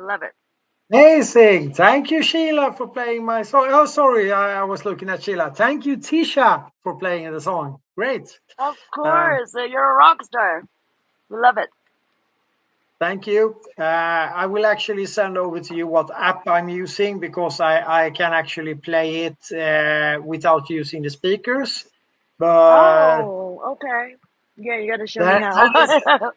love it. Amazing. Thank you, Sheila, for playing my song. Oh, sorry, I was looking at Sheila. Thank you, Tisha, for playing the song. Great. Of course. You're a rock star. We love it. Thank you. I will actually send over to you what app I'm using, because I can actually play it without using the speakers. But okay. Yeah, you got to show me how.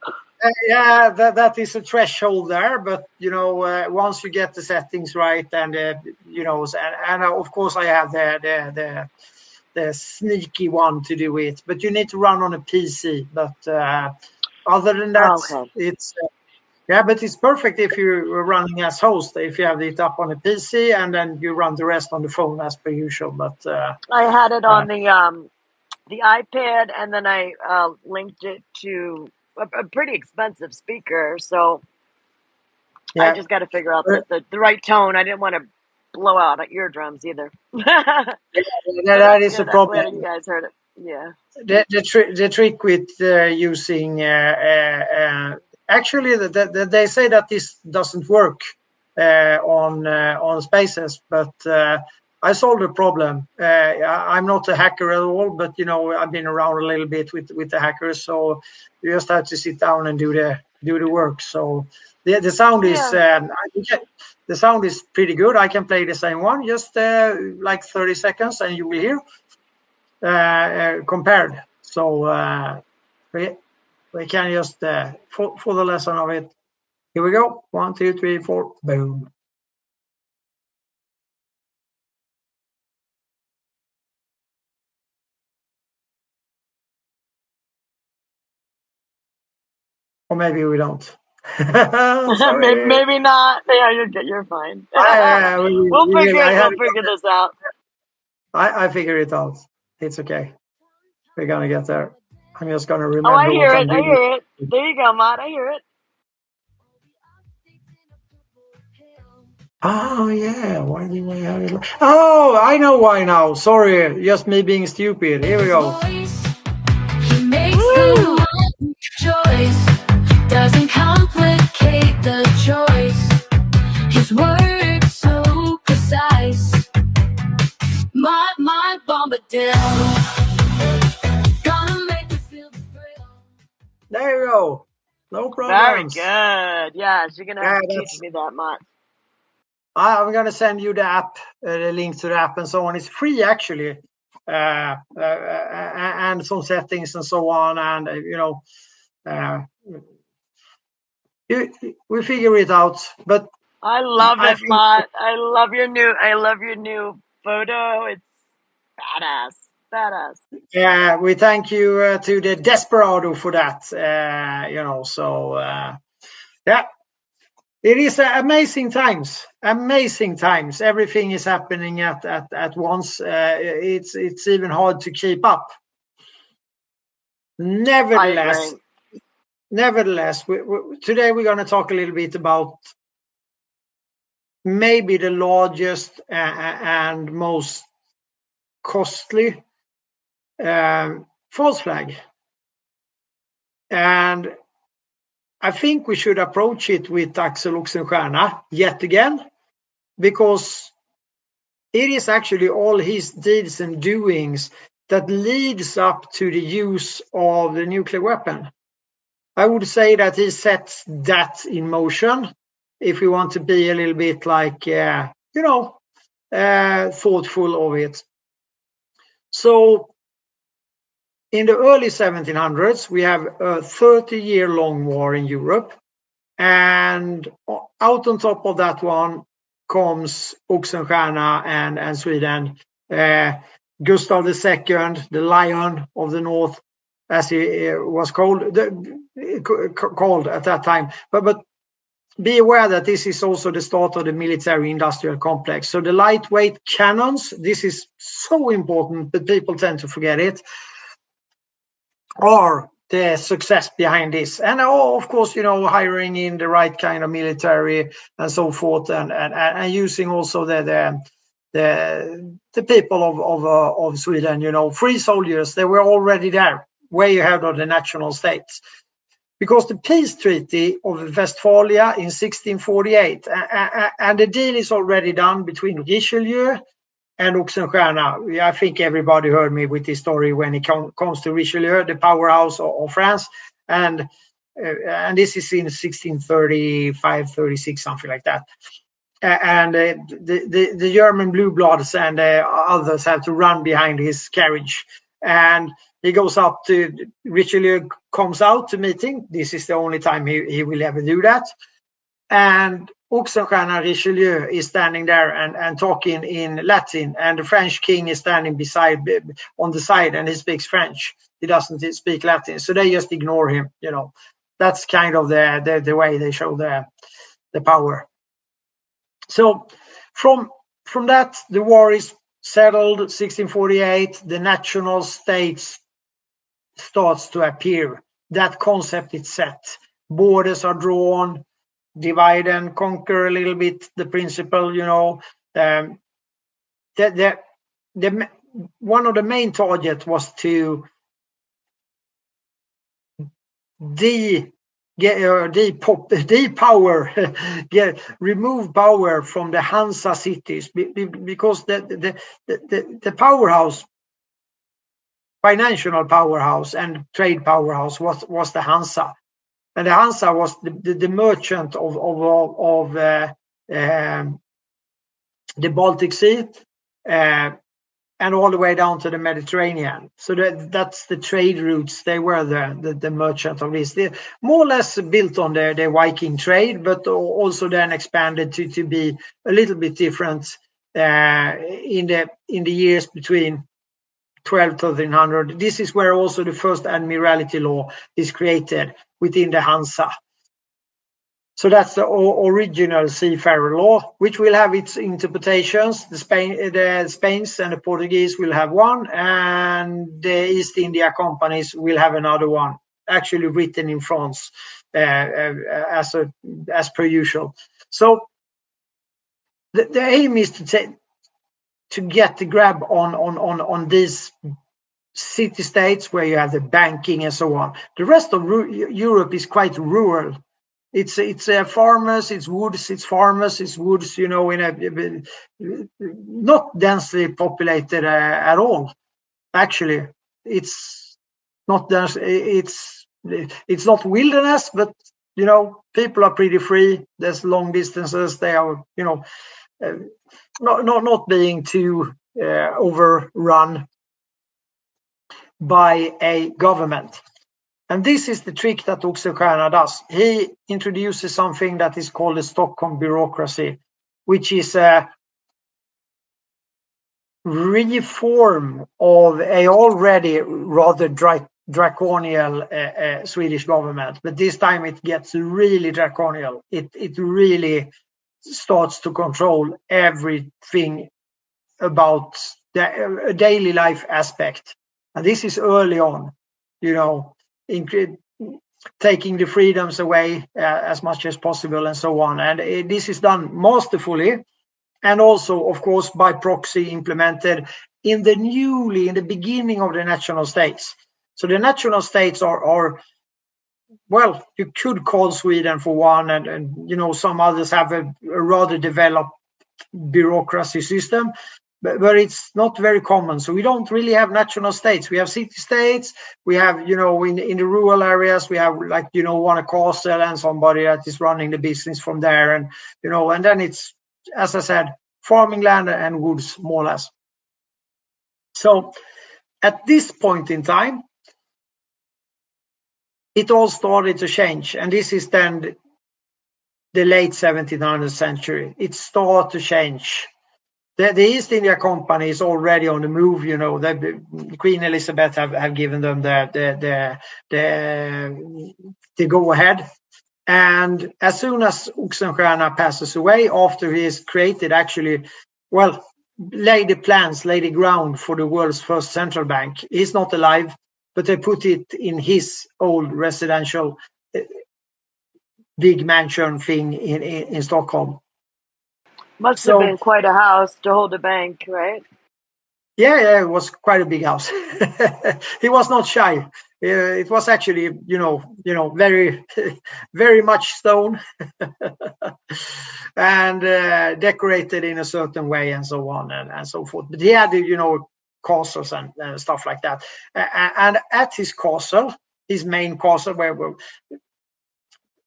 Yeah, that is a threshold there, but once you get the settings right, and and of course I have the sneaky one to do it, but you need to run on a PC. But other than that, it's but it's perfect if you're running as host, if you have it up on a PC and then you run the rest on the phone as per usual. But I had it on the iPad, and then I linked it to a pretty expensive speaker, so I just got to figure out the right tone. I didn't want to blow out eardrums either. That is a problem. You guys heard it. Yeah. The trick with using actually they say that this doesn't work on Spaces, but I solved the problem. I'm not a hacker at all, but I've been around a little bit with the hackers, so you just have to sit down and do the work. So the sound is the sound is pretty good. I can play the same one, just like 30 seconds, and you will hear compared. So we can just for the lesson of it. Here we go. 1, 2, 3, 4. Boom. Or maybe we don't. Maybe not. Yeah, you're fine. We'll figure this out. I figure it out. It's okay. We're gonna get there. I'm just gonna remember. Oh, I hear it. I hear it. There you go, Matt. I hear it. Oh yeah. Why do I have it? Oh, I know why now. Sorry, just me being stupid. Here we go. He makes the wrong choice. Doesn't complicate the choice. His words so precise. My Bombadil. Gonna make you feel the thrill. There you go. No problem. Very good. Yes, you're gonna have to teach me that, Matt. I'm gonna send you the app, the link to the app and so on. It's free actually, and some settings and so on, and we figure it out. But I love it, Matt. I love your new photo. It's badass. Yeah, we thank you to the Desperado for that. So yeah, it is amazing times. Amazing times. Everything is happening at once. It's even hard to keep up. Nevertheless, today we're going to talk a little bit about maybe the largest and most costly false flag. And I think we should approach it with Axel Oxenstierna yet again, because it is actually all his deeds and doings that leads up to the use of the nuclear weapon. I would say that he sets that in motion, if we want to be a little bit like, thoughtful of it. So in the early 1700s, we have a 30-year-long war in Europe. And out on top of that one comes Oxenstierna and Sweden. Gustav II, the Lion of the North, as he was called at that time. But be aware that this is also the start of the military-industrial complex. So the lightweight cannons, this is so important, but people tend to forget it, are the success behind this. And of course, hiring in the right kind of military and so forth, and using also the people of Sweden, free soldiers. They were already there, way ahead of the national states. because the peace treaty of Westphalia in 1648, and the deal is already done between Richelieu and Oxenstierna. I think everybody heard me with this story when it comes to Richelieu, the powerhouse of France, and this is in 1635, 36, something like that. And the German blue bloods and others have to run behind his carriage, and he goes up to Richelieu, comes out to meeting. This is the only time he will ever do that. And Oxenstierna Richelieu is standing there and talking in Latin, and the French king is standing on the side, and he speaks French. He doesn't speak Latin, so they just ignore him. That's kind of the way they show the power. So from that, the war is settled. 1648, the national states starts to appear. That concept is set. Borders are drawn, divide and conquer a little bit. The principle, one of the main targets was to remove power from the Hansa cities, because the powerhouse, financial powerhouse and trade powerhouse was the Hansa, and the Hansa was the merchant of the Baltic Sea and all the way down to the Mediterranean. So that's the trade routes. They were the merchant of this. They're more or less built on the Viking trade, but also then expanded to be a little bit different in the years between 12 to 1300. This is where also the first admiralty law is created within the Hansa. So that's the original seafarer law, which will have its interpretations. The Spains and the Portuguese will have one, and the East India companies will have another one, actually written in France, as per usual. So the aim is to get the grab on these city-states where you have the banking and so on. The rest of Europe is quite rural. It's farmers, it's woods, it's farmers, it's woods, in a not densely populated at all. Actually, it's not dense. It's not wilderness, but people are pretty free. There's long distances. They are not being too overrun by a government. And this is the trick that Oxenstierna does. He introduces something that is called the Stockholm bureaucracy, which is a reform of a already rather draconian Swedish government. But this time it gets really draconian. It really starts to control everything about the daily life aspect. And this is early on, taking the freedoms away as much as possible and so on. And this is done masterfully, and also, of course, by proxy implemented in the beginning of the national states. So the national states are well, you could call Sweden for one, and some others have a rather developed bureaucracy system. But it's not very common. So we don't really have national states. We have city states. We have, in the rural areas, we have one a castle and somebody that is running the business from there. And, and then it's, as I said, farming land and woods, more or less. So at this point in time, it all started to change. And this is then the late 1700th century. It started to change. The East India Company is already on the move. Queen Elizabeth have given them the go ahead, and as soon as Oxenstierna passes away, after he is created, lay the ground for the world's first central bank. He's not alive, but they put it in his old residential big mansion thing in Stockholm. Must have been quite a house to hold a bank, right? Yeah, it was quite a big house. He was not shy. It was actually, very, very much stone and decorated in a certain way and so on and so forth. But he had, castles and stuff like that. And at his castle, his main castle, where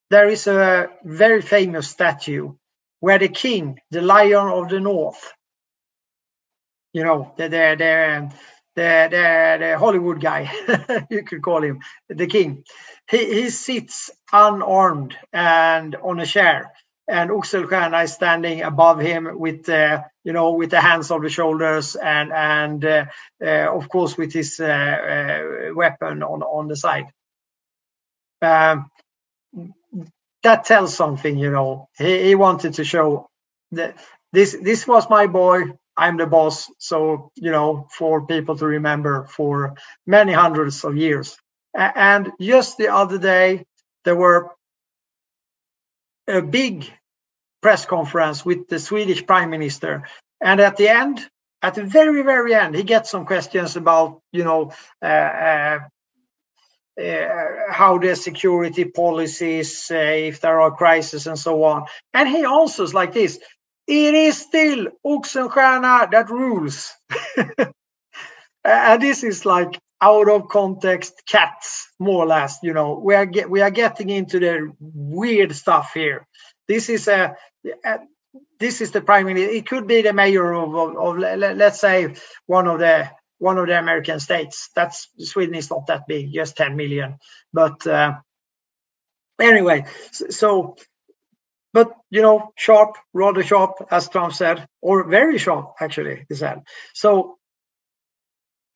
there is a very famous statue where the king, the Lion of the North, the Hollywood guy, you could call him the king. He sits unarmed and on a chair, and Oxenstierna is standing above him with with the hands on the shoulders and of course with his weapon on the side. That tells something, He wanted to show that this was my boy. I'm the boss. So, for people to remember for many hundreds of years. And just the other day, there were a big press conference with the Swedish Prime Minister. And at the very, very end, he gets some questions about, how the security policies, if there are crises and so on. And he answers like this: it is still Oxenstierna that rules. And this is like out of context cats, more or less. We are getting into the weird stuff here. This is the prime minister. It could be the mayor of let's say one of the American states. Sweden is not that big, just 10 million. But anyway, so. But, sharp, rather sharp, as Trump said, or very sharp, actually, he said. So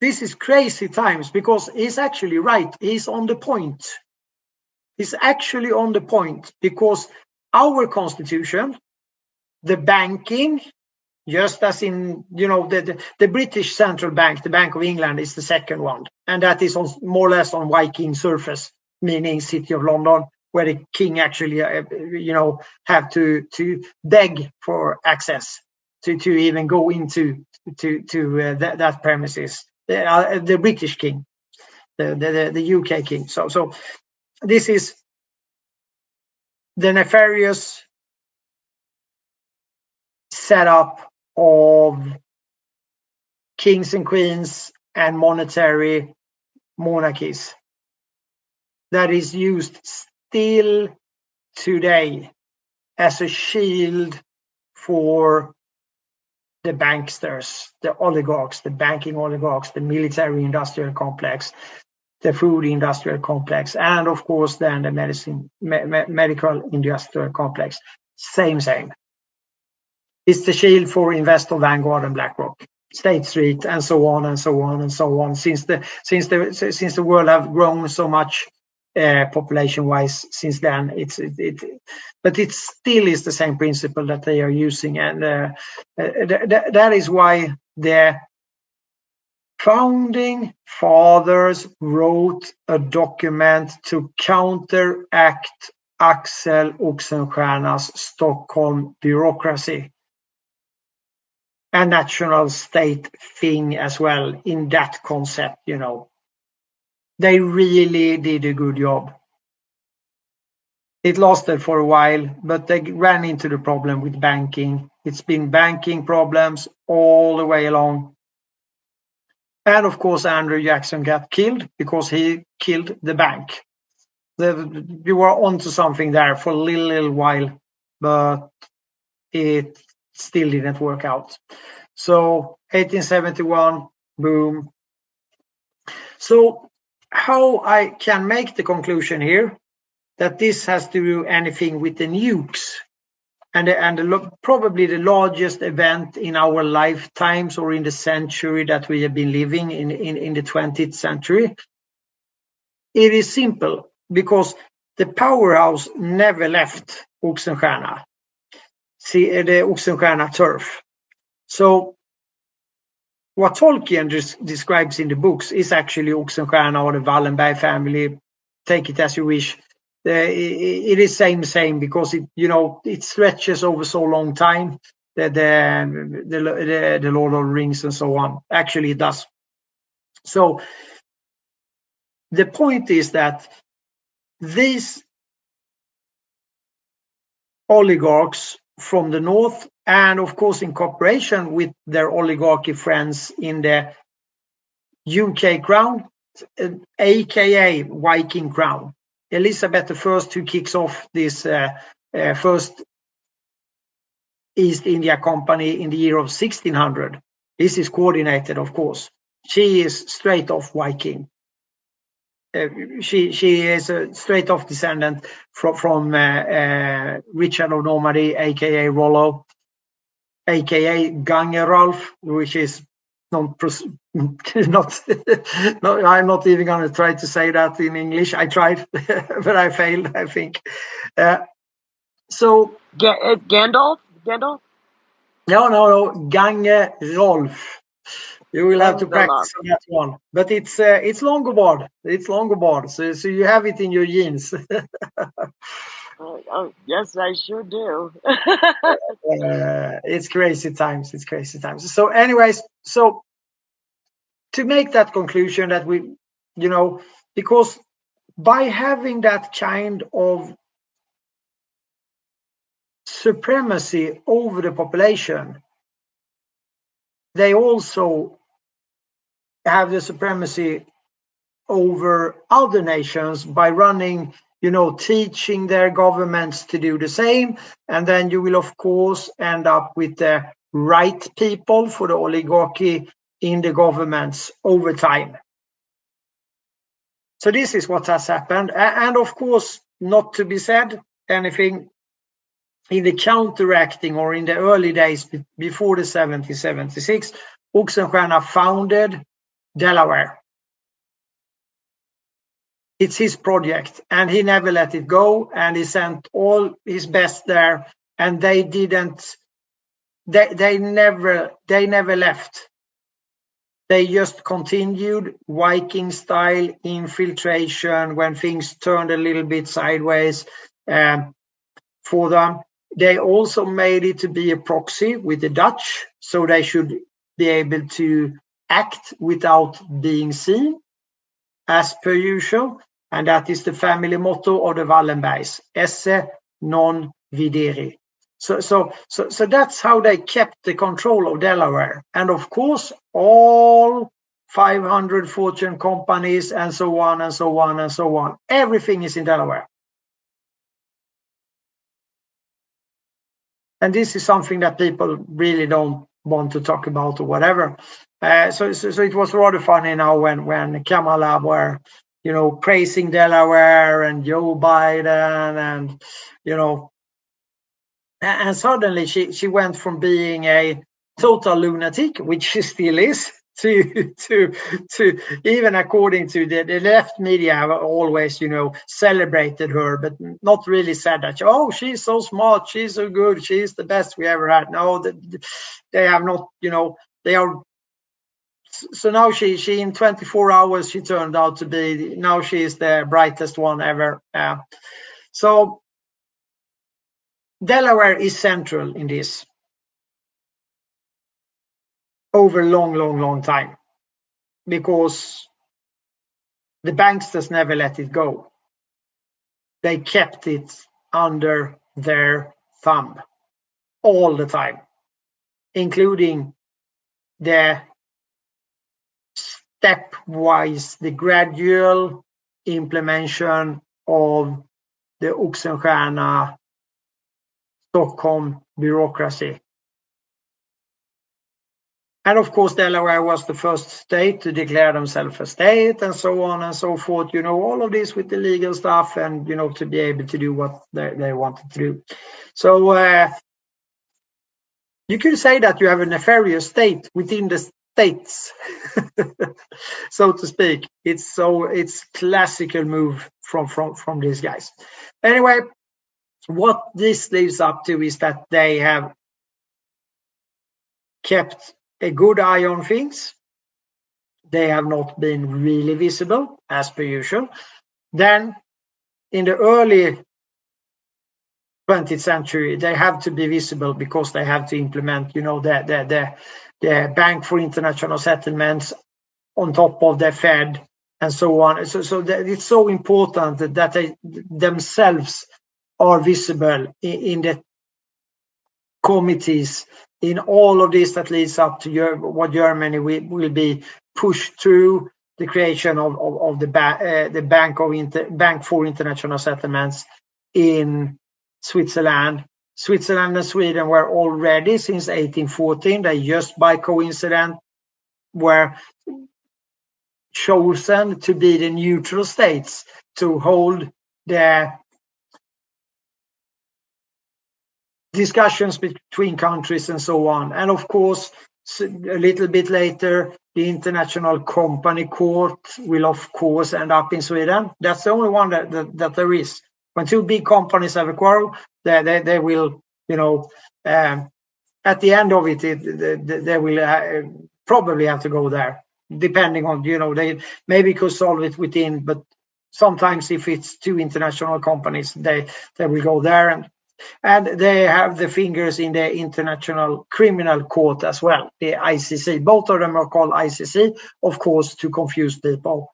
this is crazy times because he's actually right. He's on the point. He's actually on the point because our constitution, the banking, just as in, the British central bank, the Bank of England is the second one. And that is more or less on Viking surface, meaning City of London, where the king actually, have to beg for access to even go into that premises. The British king, the UK king. So this is the nefarious setup of kings and queens and monetary monarchies that is used still today as a shield for the banksters, the oligarchs, the banking oligarchs, the military industrial complex, the food industrial complex, and of course then the medical industrial complex. Same. It's the shield for Investor, Vanguard, and BlackRock, State Street, and so on and so on and so on. Since the world have grown so much population-wise since then, but it still is the same principle that they are using, and that is why the founding fathers wrote a document to counteract Axel Oxenstierna's Stockholm bureaucracy. A national state thing as well in that concept, They really did a good job. It lasted for a while, but they ran into the problem with banking. It's been banking problems all the way along. And of course, Andrew Jackson got killed because he killed the bank. You were onto something there for a little while, but it still didn't work out. So 1871, boom. So how I can make the conclusion here that this has to do anything with the nukes and probably the largest event in our lifetimes or in the century that we have been living in the 20th century. It is simple because the powerhouse never left Oxenstierna, the Oxenstierna turf. So what Tolkien describes in the books is actually Oxenstierna or the Wallenberg family. Take it as you wish. It is same because it stretches over so long time. The Lord of the Rings and so on. Actually, it does. So the point is that these oligarchs from the north, and of course in cooperation with their oligarchy friends in the UK crown, aka Viking crown, Elizabeth I, who kicks off this first East India Company in the year of 1600. This is coordinated, of course. She is straight off Viking. She is a straight off descendant from Richard of Normandy, aka Rollo, aka Gangeralf, which is not I'm not even going to try to say that in English. I tried, but I failed, I think. So Gandalf? Gandalf? No, Gangerolf. You will have to practice on that one, but it's Longobard. It's Longobard, so you have it in your genes. Oh, yes, I sure do. It's crazy times. It's crazy times. So, anyways, so to make that conclusion that we, because by having that kind of supremacy over the population, they also have the supremacy over other nations by running, teaching their governments to do the same. And then you will, of course, end up with the right people for the oligarchy in the governments over time. So this is what has happened. And of course, not to be said anything in the counteracting or in the early days before the 1776, Oxenstierna founded Delaware. It's his project, and he never let it go, and he sent all his best there, and they never left. They just continued Viking style infiltration when things turned a little bit sideways for them. They also made it to be a proxy with the Dutch, so they should be able to act without being seen, as per usual. And that is the family motto of the Wallenbergs, esse non videri. So that's how they kept the control of Delaware. And of course, all 500 Fortune companies and so on and so on and so on. Everything is in Delaware. And this is something that people really don't want to talk about or whatever. So it was rather funny now when Kamala were, praising Delaware and Joe Biden and, and suddenly she went from being a total lunatic, which she still is, to even according to the left media have always, celebrated her, but not really said that, oh, she's so smart, she's so good, she's the best we ever had. No, they have not, they are. So now she in 24 hours, she turned out to be, now she is the brightest one ever. So Delaware is central in this over a long time, because the banksters never let it go. They kept it under their thumb all the time, including the stepwise, the gradual implementation of the Oxenstierna Stockholm bureaucracy. And of course, Delaware was the first state to declare themselves a state and so on and so forth, all of this with the legal stuff and, to be able to do what they wanted to do. So you could say that you have a nefarious state within the states, so to speak. It's classical move from these guys. Anyway, what this leads up to is that they have kept a good eye on things. They have not been really visible, as per usual. Then, in the early 20th century, they have to be visible because they have to implement, the Bank for International Settlements on top of the Fed and so on. So that it's so important that they themselves are visible in the committees in all of this that leads up to what Germany will be pushed through the creation of the Bank for International Settlements in Switzerland. Switzerland and Sweden were already since 1814. They just by coincidence were chosen to be the neutral states to hold the discussions between countries and so on. And of course, a little bit later, the International Company Court will of course end up in Sweden. That's the only one that there is. When two big companies have a quarrel, they will, at the end of it, they will probably have to go there, depending on, they maybe could solve it within, but sometimes if it's two international companies, they will go there, and they have the fingers in the International Criminal Court as well, the ICC. Both of them are called ICC, of course, to confuse people.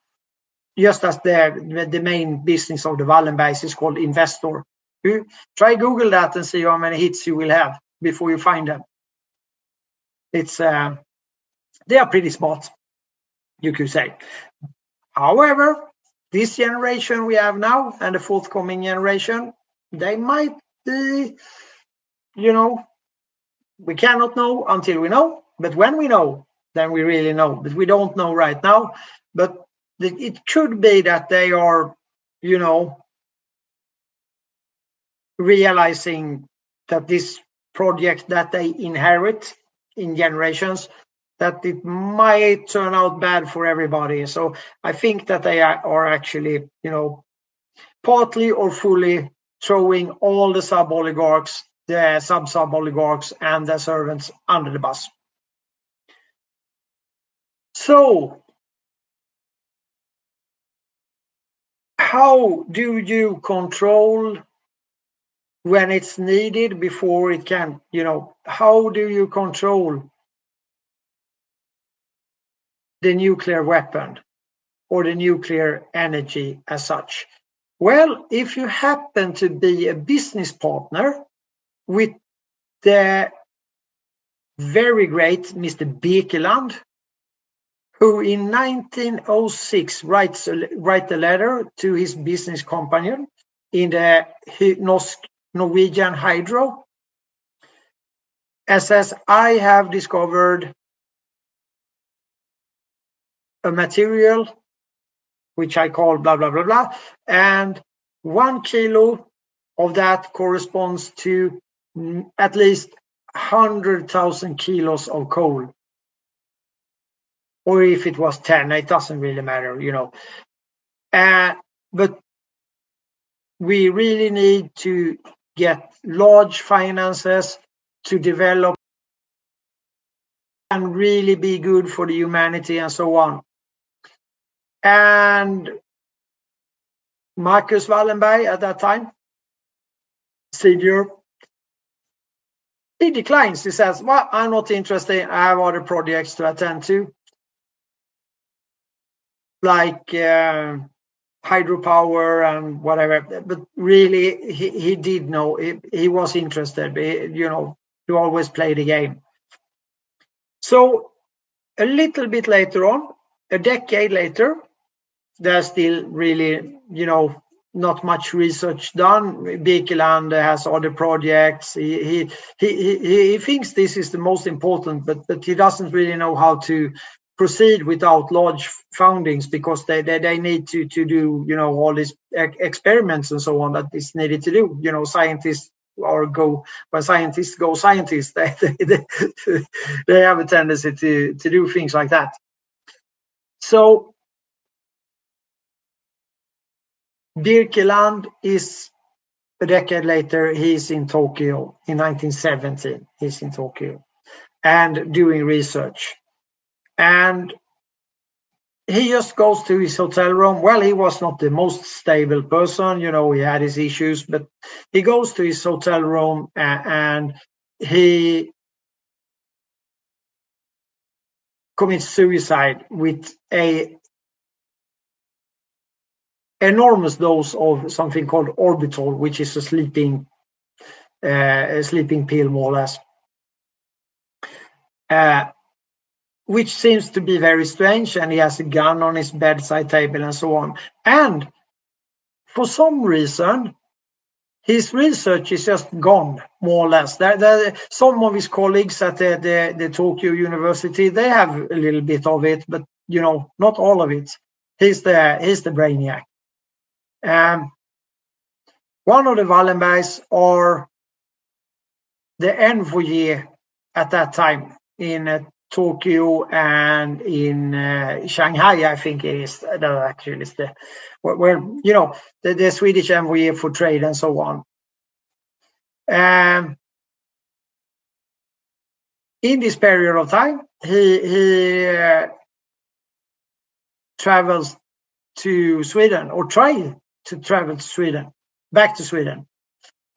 Just as the main business of the Wallenbergs is called investor. You try Google that and see how many hits you will have before you find them. It's they are pretty smart, you could say. However, this generation we have now and the forthcoming generation, they might be, we cannot know until we know, but when we know, then we really know. But we don't know right now. But it could be that they are, realizing that this project that they inherit in generations, that it might turn out bad for everybody. So I think that they are actually, partly or fully throwing all the sub-oligarchs, the sub-oligarchs, and their servants under the bus. So, how do you control when it's needed before it can, how do you control the nuclear weapon or the nuclear energy as such? Well, if you happen to be a business partner with the very great Mr. Birkeland, who in 1906 write a letter to his business companion in the Norwegian Hydro, and says, I have discovered a material which I call blah, blah, blah, blah, and 1 kilo of that corresponds to at least 100,000 kilos of coal. Or if it was 10, it doesn't really matter, but we really need to get large finances to develop and really be good for the humanity and so on. And Marcus Wallenberg at that time, senior, he declines. He says, well, I'm not interested. I have other projects to attend to, like hydropower and whatever. But really, he did know. He was interested. He always played the game. So a little bit later on, a decade later, there's still really, not much research done. Birkeland has other projects. He thinks this is the most important, but he doesn't really know how to proceed without large foundings, because they need to do, all these experiments and so on that is needed to do. Scientists when scientists go scientists, they have a tendency to do things like that. So Birkeland is, a decade later, he's in Tokyo in 1917. He's in Tokyo and doing research. And he just goes to his hotel room. Well, he was not the most stable person, he had his issues, but he goes to his hotel room and he commits suicide with a enormous dose of something called orbital, which is a sleeping pill, more or less, which seems to be very strange. And he has a gun on his bedside table and so on. And for some reason, his research is just gone, more or less. Some of his colleagues at the Tokyo University, they have a little bit of it, but not all of it. He's the brainiac. One of the Wallenbergs are the envoy at that time in Tokyo and in Shanghai, I think it is. That actually is where the Swedish envoy for trade and so on. In this period of time, he travels to Sweden, or tried to travel to Sweden, back to Sweden.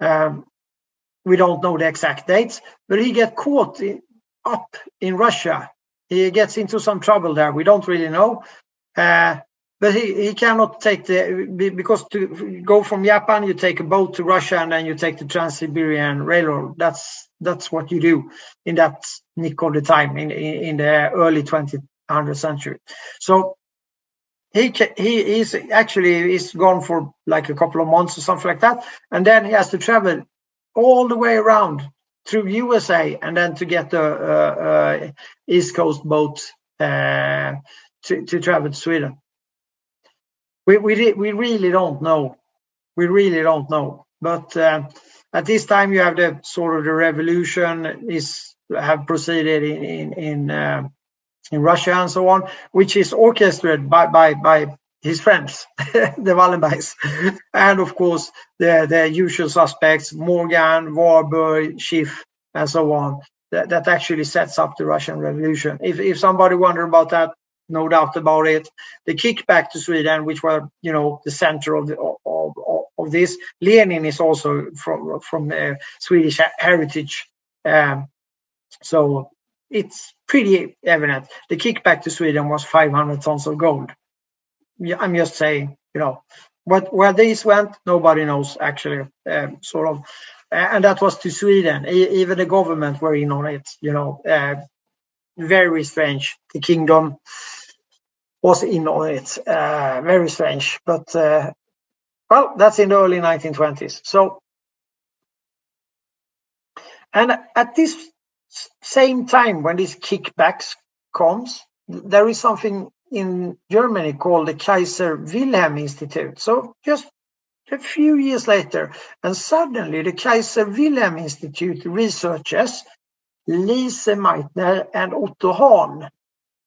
We don't know the exact dates, but he gets caught up in Russia. He gets into some trouble there. We don't really know. But he cannot take because to go from Japan, you take a boat to Russia and then you take the Trans-Siberian Railroad. That's what you do in that nick of the time in the early 20th century. So he is gone for like a couple of months or something like that. And then he has to travel all the way around through USA and then to get the East Coast boat to travel to Sweden. We really don't know. We really don't know. But at this time, you have the sort of the revolution have proceeded in Russia and so on, which is orchestrated by his friends, the Wallenbergs, and of course the usual suspects, Morgan, Warburg, Schiff, and so on. That actually sets up the Russian Revolution. If somebody wonder about that, no doubt about it. The kickback to Sweden, which were the center of this. Lenin is also from Swedish heritage, so it's pretty evident. The kickback to Sweden was 500 tons of gold. I'm just saying, where these went, nobody knows actually, sort of, and that was to Sweden. Even the government were in on it. Very strange. The kingdom was in on it. Very strange. But, well, that's in the early 1920s. So, and at this same time, when these kickbacks comes, there is something in Germany called the Kaiser Wilhelm Institute. So just a few years later, and suddenly the Kaiser Wilhelm Institute researchers Lise Meitner and Otto Hahn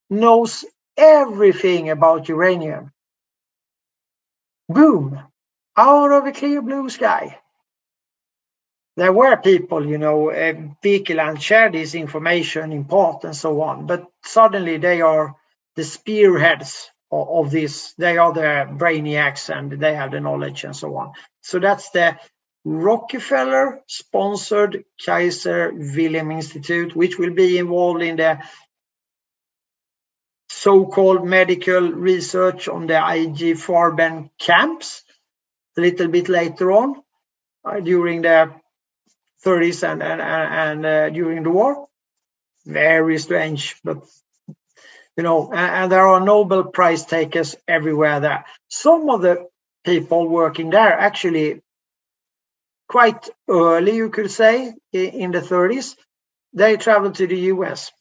knows everything about uranium. Boom! Out of a clear blue sky. There were people, Birkeland shared this information in part and so on, but suddenly they are the spearheads of this. They are the brainiacs and they have the knowledge and so on. So that's the Rockefeller-sponsored Kaiser Wilhelm Institute, which will be involved in the so-called medical research on the IG Farben camps a little bit later on, during the 30s and during the war. Very strange, but and there are Nobel Prize takers everywhere there. Some of the people working there actually quite early, you could say, in the 30s, they traveled to the US.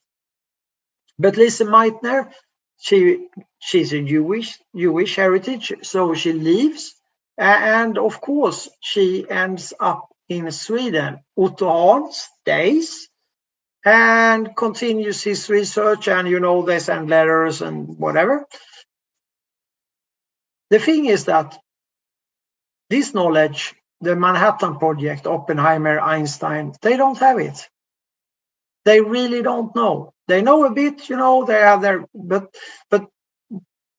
But Lise Meitner, she's a Jewish heritage, so she leaves, and of course she ends up in Sweden. Otto Hahn stays and continues his research, and they send letters and whatever. The thing is that this knowledge, the Manhattan Project, Oppenheimer, Einstein, they don't have it. They really don't know. They know a bit, they have their, but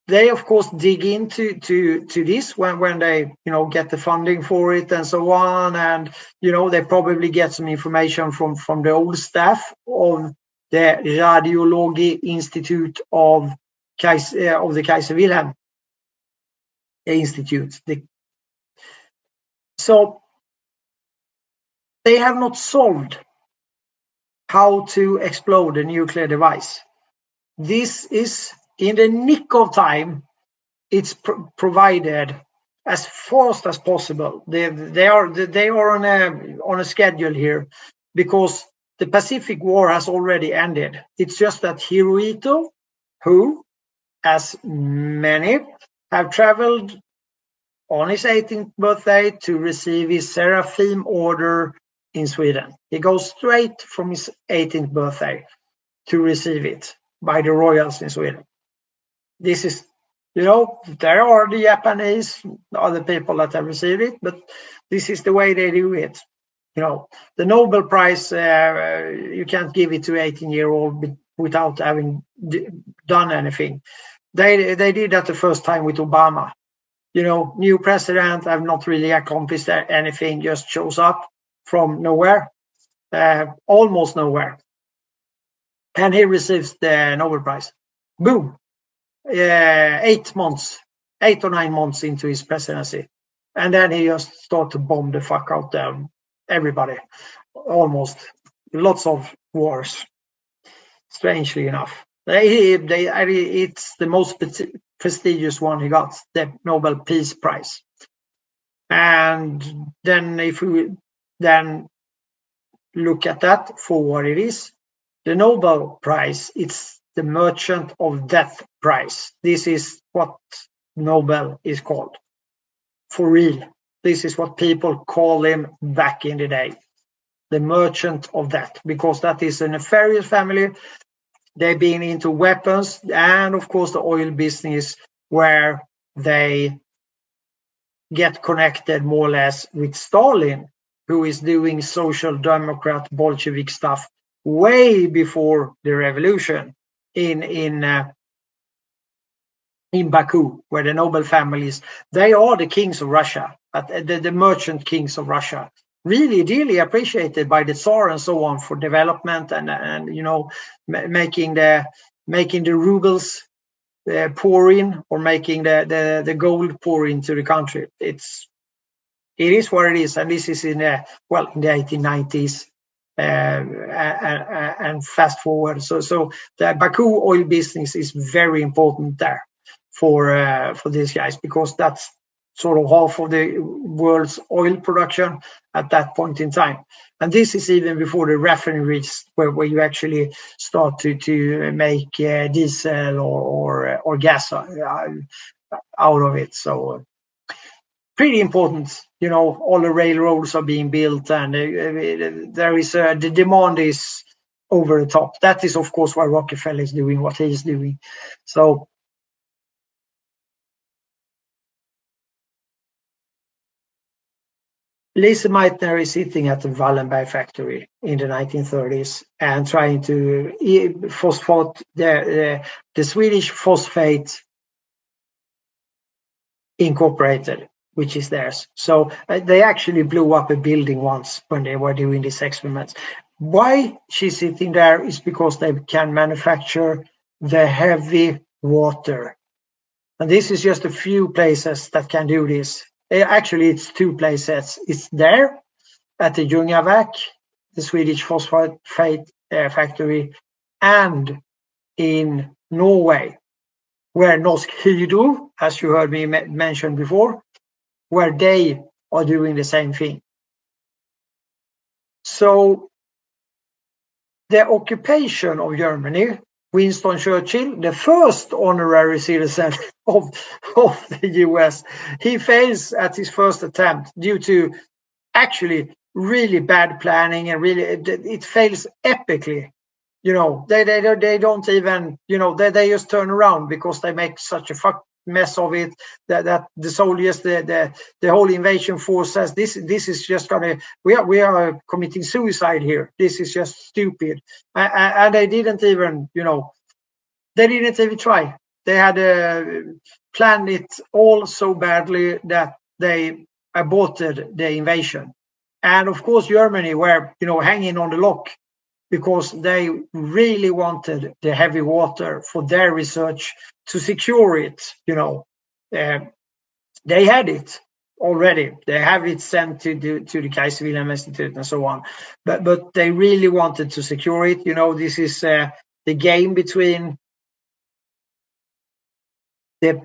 they of course dig into this when they get the funding for it and so on, and they probably get some information from the old staff of the Radiology Institute of the Kaiser Wilhelm. Institute. So they have not solved how to explode a nuclear device. This is in the nick of time. It's provided as fast as possible. They are on a schedule here because the Pacific War has already ended. It's just that Hirohito, who, as many, have traveled on his 18th birthday to receive his Seraphim Order in Sweden. He goes straight from his 18th birthday to receive it by the royals in Sweden. This is, there are the Japanese, other people that have received it, but this is the way they do it. The Nobel Prize, you can't give it to 18-year-old without having done anything. They did that the first time with Obama. New president have not really accomplished anything, just shows up from nowhere, almost nowhere. And he receives the Nobel Prize. Boom. 8 or 9 months into his presidency. And then he just started to bomb the fuck out there. Everybody. Almost. Lots of wars. Strangely enough. It's the most prestigious one he got, the Nobel Peace Prize. And then if we then look at that for what it is, the Nobel Prize, it's the Merchant of Death Prize. This is what Nobel is called. For real. This is what people call him back in the day. The Merchant of Death, because that is a nefarious family. They've been into weapons and, of course, the oil business, where they get connected more or less with Stalin, who is doing social democrat Bolshevik stuff way before the revolution in Baku, where the Nobel families, they are the kings of Russia, the merchant kings of Russia. Really, dearly appreciated by the Tsar and so on for development and making the rubles pour in, or making the gold pour into the country. It is what it is, and this is in the 1890s and fast forward. So the Baku oil business is very important there for these guys, because that's sort of half of the world's oil production at that point in time. And this is even before the refineries where you actually start to make diesel or gas out of it. So pretty important, all the railroads are being built, and there is the demand is over the top. That is, of course, why Rockefeller is doing what he is doing. So Lise Meitner is sitting at the Wallenberg factory in the 1930s and trying to phosphate the Swedish Phosphate Incorporated, which is theirs. So they actually blew up a building once when they were doing these experiments. Why she's sitting there is because they can manufacture the heavy water. And this is just a few places that can do this. Actually, it's 2 places. It's there at the Ljungaverk, the Swedish phosphate factory, and in Norway, where Norsk Hydro, as you heard me mention before, where they are doing the same thing. So the occupation of Germany, Winston Churchill, the first honorary citizen of the US, he fails at his first attempt due to actually really bad planning, and really it fails epically. They don't even, they just turn around because they make such a mess of it that the soldiers, the whole invasion force says this is just we are committing suicide here. This is just stupid, and they didn't even try. They had planned it all so badly that they aborted the invasion. And of course Germany were hanging on the lock, because they really wanted the heavy water for their research to secure it, they had it already. They have it sent to the Kaiser Wilhelm Institute and so on. But they really wanted to secure it. This is the game between the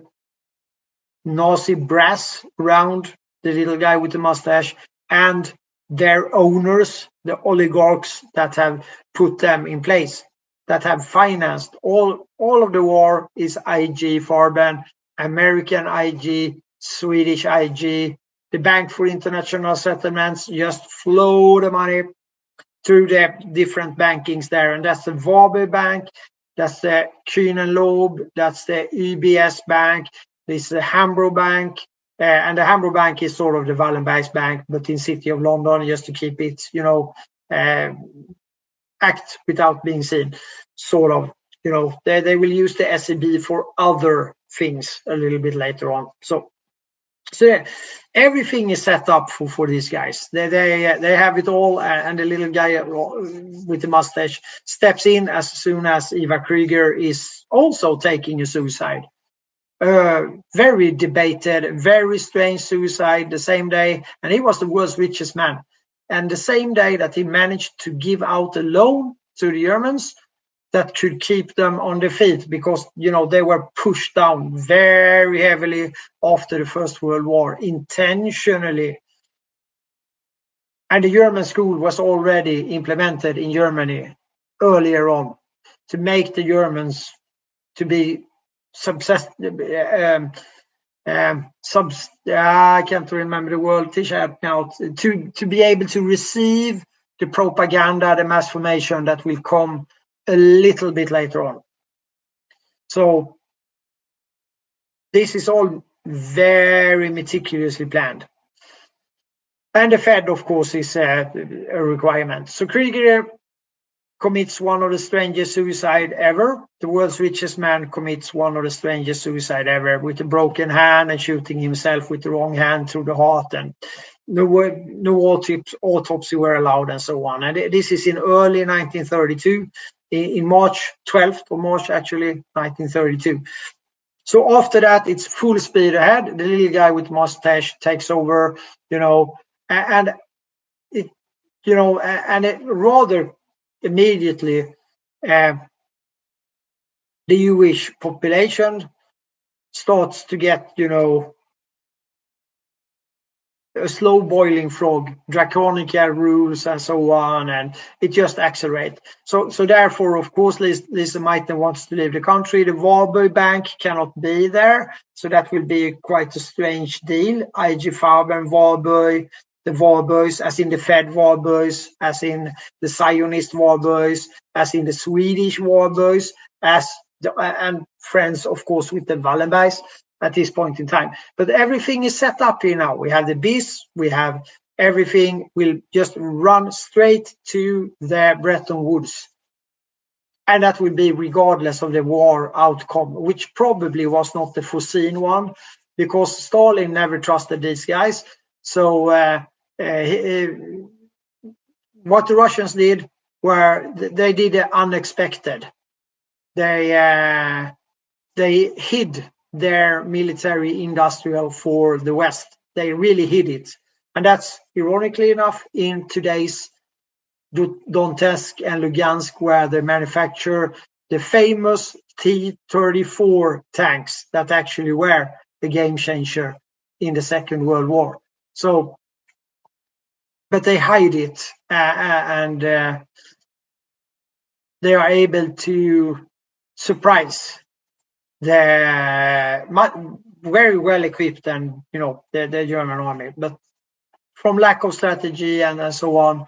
Nazi brass around the little guy with the mustache and their owners, the oligarchs that have put them in place, that have financed all of the war. Is IG Farben, American IG, Swedish IG, the Bank for International Settlements just flow the money through the different bankings there. And that's the Varberg Bank, that's the Kühn & Loeb, that's the UBS Bank, this is the Hambro Bank, and the Hambro Bank is sort of the Wallenbergs Bank, but in City of London, just to keep it, act without being seen, sort of. They will use the SEB for other things a little bit later on. So everything is set up for these guys. They have it all, and the little guy with the mustache steps in as soon as Eva Krieger is also taking a suicide. Very debated, very strange suicide the same day, and he was the world's richest man. And the same day that he managed to give out a loan to the Germans that could keep them on their feet, because they were pushed down very heavily after the First World War, intentionally. And the German school was already implemented in Germany earlier on to make the Germans to be I can't remember the word, Tisha, now, to be able to receive the propaganda, the mass formation that will come a little bit later on. So this is all very meticulously planned. And the Fed, of course, is a requirement. So Krieger commits one of the strangest suicide ever. The world's richest man commits one of the strangest suicide ever, with a broken hand and shooting himself with the wrong hand through the heart, and no autopsy were allowed, and so on. And this is in early 1932, in March 12th of March, actually, 1932. So after that, it's full speed ahead. The little guy with mustache takes over, and it rather immediately, the Jewish population starts to get, a slow boiling frog, draconic rules and so on, and it just accelerates. So therefore, of course, Lisa Meitner wants to leave the country. The Varberg Bank cannot be there, so that will be quite a strange deal. IG Farben, Varberg, the Varbergs, as in the Fed Varbergs, as in the Zionist Varbergs, as in the Swedish Varbergs, and friends, of course, with the Wallenbergs at this point in time. But everything is set up here now. We have the BIS, we have everything will just run straight to the Bretton Woods. And that will be regardless of the war outcome, which probably was not the foreseen one, because Stalin never trusted these guys. So what the Russians did were they did the unexpected. They hid their military industrial for the West. They really hid it. And that's, ironically enough, in today's Donetsk and Lugansk, where they manufacture the famous T-34 tanks that actually were the game changer in the Second World War. So, but they hide it, and they are able to surprise the very well equipped and the German army, but from lack of strategy and so on,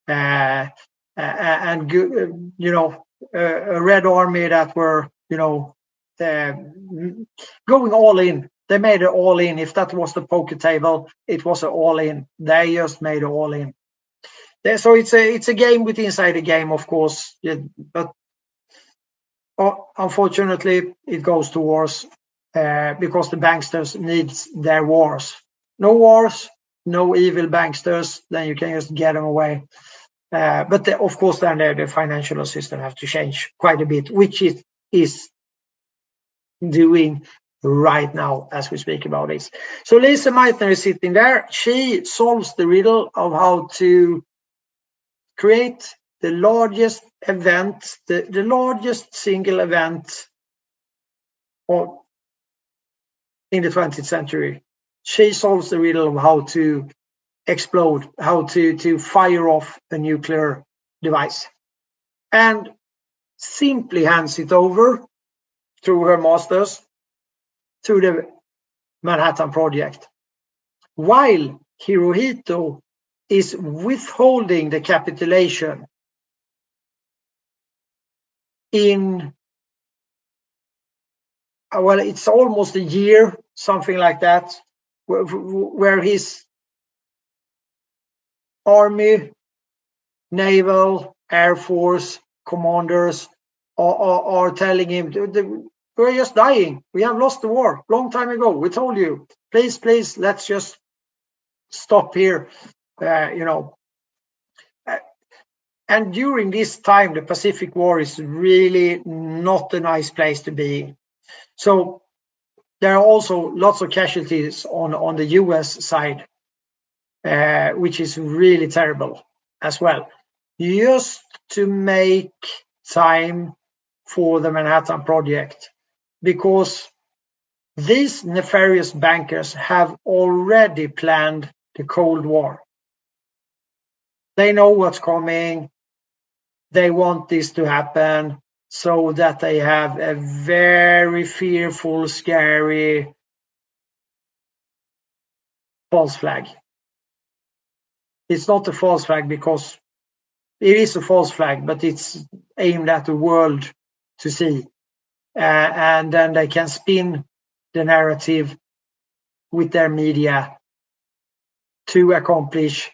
and a Red Army that were going all in. They made it all in. If that was the poker table, it was an all in. They just made it all in. So it's a game with inside a game, of course, but unfortunately, it goes to wars because the banksters need their wars. No wars, no evil banksters, then you can just get them away. But of course, then the financial system have to change quite a bit, which it is doing right now as we speak about this. So Lisa Meitner is sitting there. She solves the riddle of how to create the largest event, the largest single event in the 20th century. She solves the riddle of how to explode, how to fire off a nuclear device, and simply hands it over through her masters to the Manhattan Project, while Hirohito is withholding the capitulation in, well, it's almost a year, something like that, where his army, naval, air force commanders are telling him, we're just dying. We have lost the war long time ago. We told you, please, let's just stop here, And during this time, the Pacific War is really not a nice place to be in. So there are also lots of casualties on the US side, which is really terrible as well. Just to make time for the Manhattan Project, because these nefarious bankers have already planned the Cold War. They know what's coming. They want this to happen so that they have a very fearful, scary false flag. It's not a false flag because it is a false flag, but it's aimed at the world to see. And then they can spin the narrative with their media to accomplish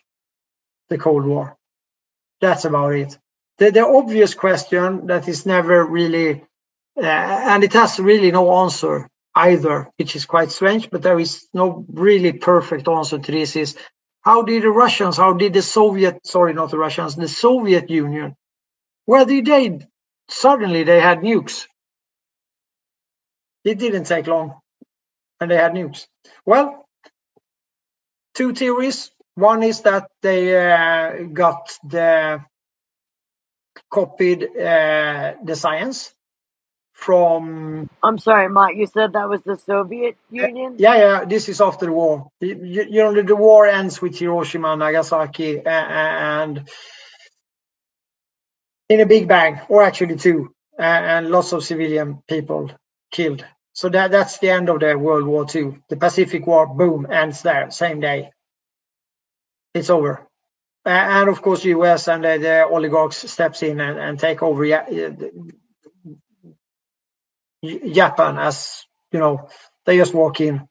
the Cold War. That's about it. The obvious question that is never really, and it has really no answer either, which is quite strange, but there is no really perfect answer to this, is how did the Soviet Union, where did they, suddenly they had nukes. It didn't take long, and they had nukes. Well, two theories. One is that they copied the science from... I'm sorry, Mott, you said that was the Soviet Union? Yeah, this is after the war. The war ends with Hiroshima and Nagasaki and in a big bang, or actually two, and lots of civilian people killed. So that's the end of the World War II. The Pacific War, boom, ends there, same day. It's over. And of course, US and the oligarchs steps in and take over Japan, as you know, they just walk in.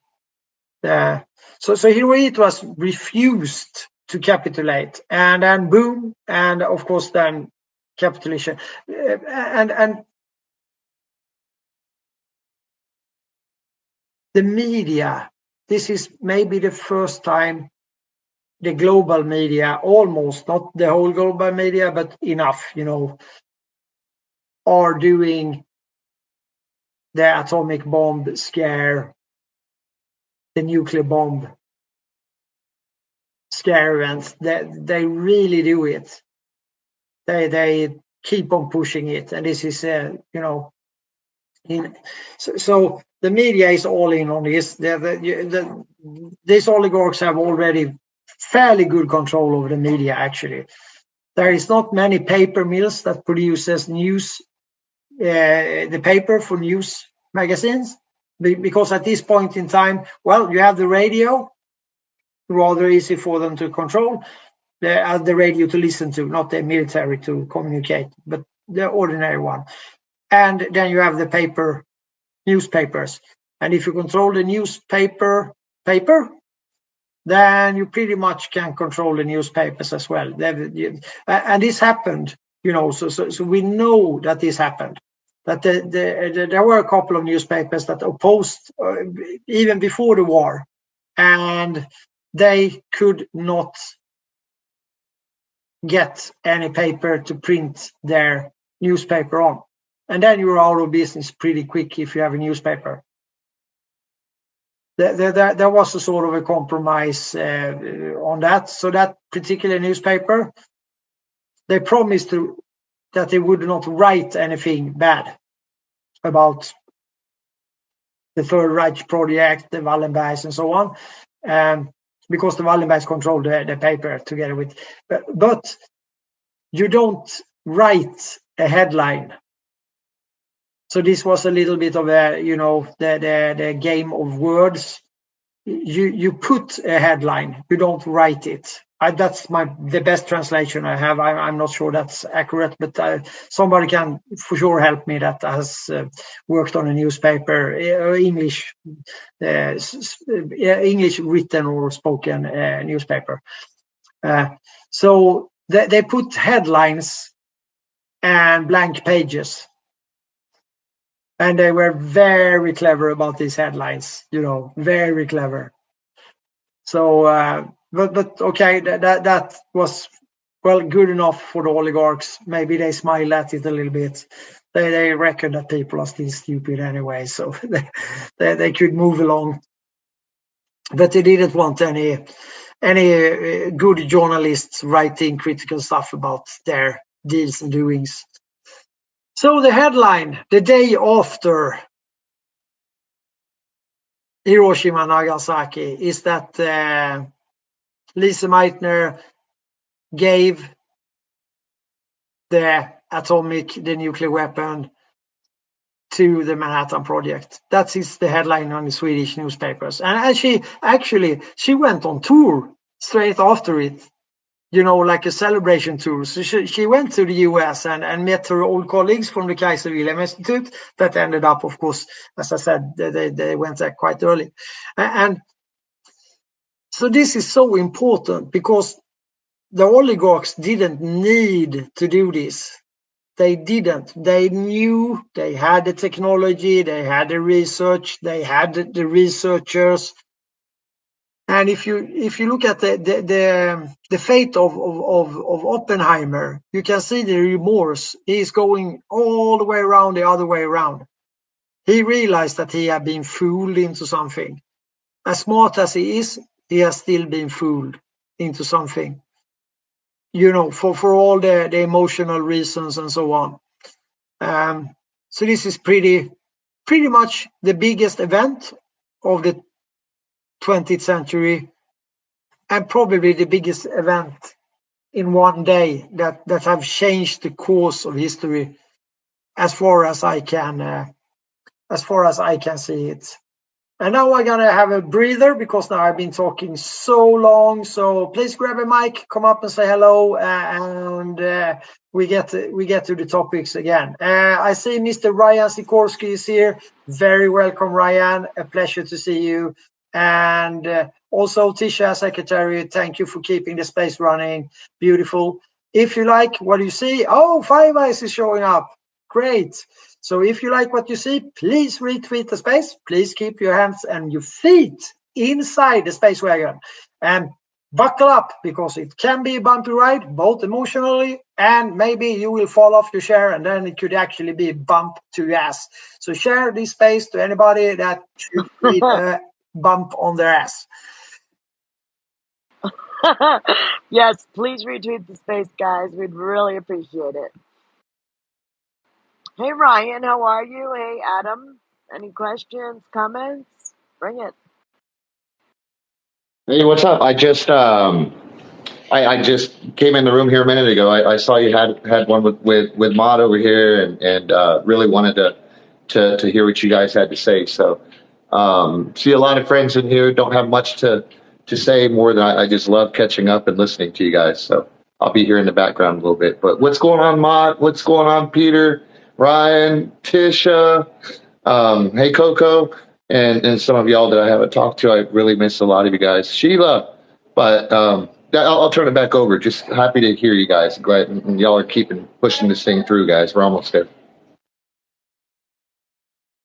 So Hirohito was refused to capitulate, and then boom, and of course then capitulation, and the media. This is maybe the first time the global media, almost not the whole global media, but enough, are doing the atomic bomb scare, the nuclear bomb scare events. They really do it. They keep on pushing it, and this is so the media is all in on this. These oligarchs have already fairly good control over the media. Actually, there is not many paper mills that produces news, the paper for news magazines, because at this point in time, well, you have the radio, rather easy for them to control, the radio to listen to, not the military to communicate, but the ordinary one. And then you have the newspapers. And if you control the newspaper, then you pretty much can control the newspapers as well. And this happened, so we know that this happened. That there were a couple of newspapers that opposed even before the war, and they could not get any paper to print their newspaper on. And then you're out of business pretty quick if you have a newspaper. there was a sort of a compromise on that. So that particular newspaper, they promised that they would not write anything bad about the Third Reich project, the Wallenbergs, and so on, because the Wallenbergs controlled the paper together with. But you don't write a headline. So this was a little bit of a, the game of words. You put a headline, you don't write it. That's the best translation I have. I'm not sure that's accurate, but somebody can for sure help me that has worked on a newspaper, English written or spoken newspaper. So they put headlines and blank pages. And they were very clever about these headlines, very clever. So, but okay, that was, well, good enough for the oligarchs. Maybe they smile at it a little bit. They reckon that people are still stupid anyway, so they could move along. But they didn't want any good journalists writing critical stuff about their deals and doings. So the headline, the day after Hiroshima and Nagasaki, is that Lise Meitner gave the nuclear weapon to the Manhattan Project. That is the headline on the Swedish newspapers. And she went on tour straight after it, like a celebration tour. So she went to the US and met her old colleagues from the Kaiser Wilhelm Institute that ended up, of course, as I said, they went there quite early. And so this is so important because the oligarchs didn't need to do this. They didn't. They knew they had the technology, they had the research, they had the researchers. And if you look at the fate of Oppenheimer, you can see the remorse. He's going all the way around, the other way around. He realized that he had been fooled into something. As smart as he is, he has still been fooled into something. For all the emotional reasons and so on. So this is pretty much the biggest event of the 20th century, and probably the biggest event in one day that have changed the course of history, as far as I can see it. And now I'm gonna have a breather because now I've been talking so long. So please grab a mic, come up and say hello, and we get to the topics again. I see Mr. Ryan Sikorsky is here. Very welcome, Ryan. A pleasure to see you. And also Tisha, Secretary, thank you for keeping the space running. Beautiful. If you like what you see, Five Eyes is showing up. Great. So if you like what you see, please retweet the space. Please keep your hands and your feet inside the space wagon. And buckle up because it can be a bumpy ride, both emotionally and maybe you will fall off the chair and then it could actually be a bump to your ass. So share this space to anybody that should need a bump on their ass. Yes, please retweet the space, guys. We'd really appreciate it. Hey, Ryan, how are you? Hey, Adam, any questions, comments? Bring it. Hey, what's up? I just I just came in the room here a minute ago. I saw you had one with Maud over here, and really wanted to hear what you guys had to say. So see a lot of friends in here. Don't have much to say more than I just love catching up and listening to you guys. So I'll be here in the background a little bit. But what's going on, Maud? What's going on, Peter? Ryan, Tisha, hey Coco, and some of y'all that I haven't talked to. I really miss a lot of you guys. Sheila, but I'll turn it back over. Just happy to hear you guys. Glad and y'all are pushing this thing through, guys. We're almost there.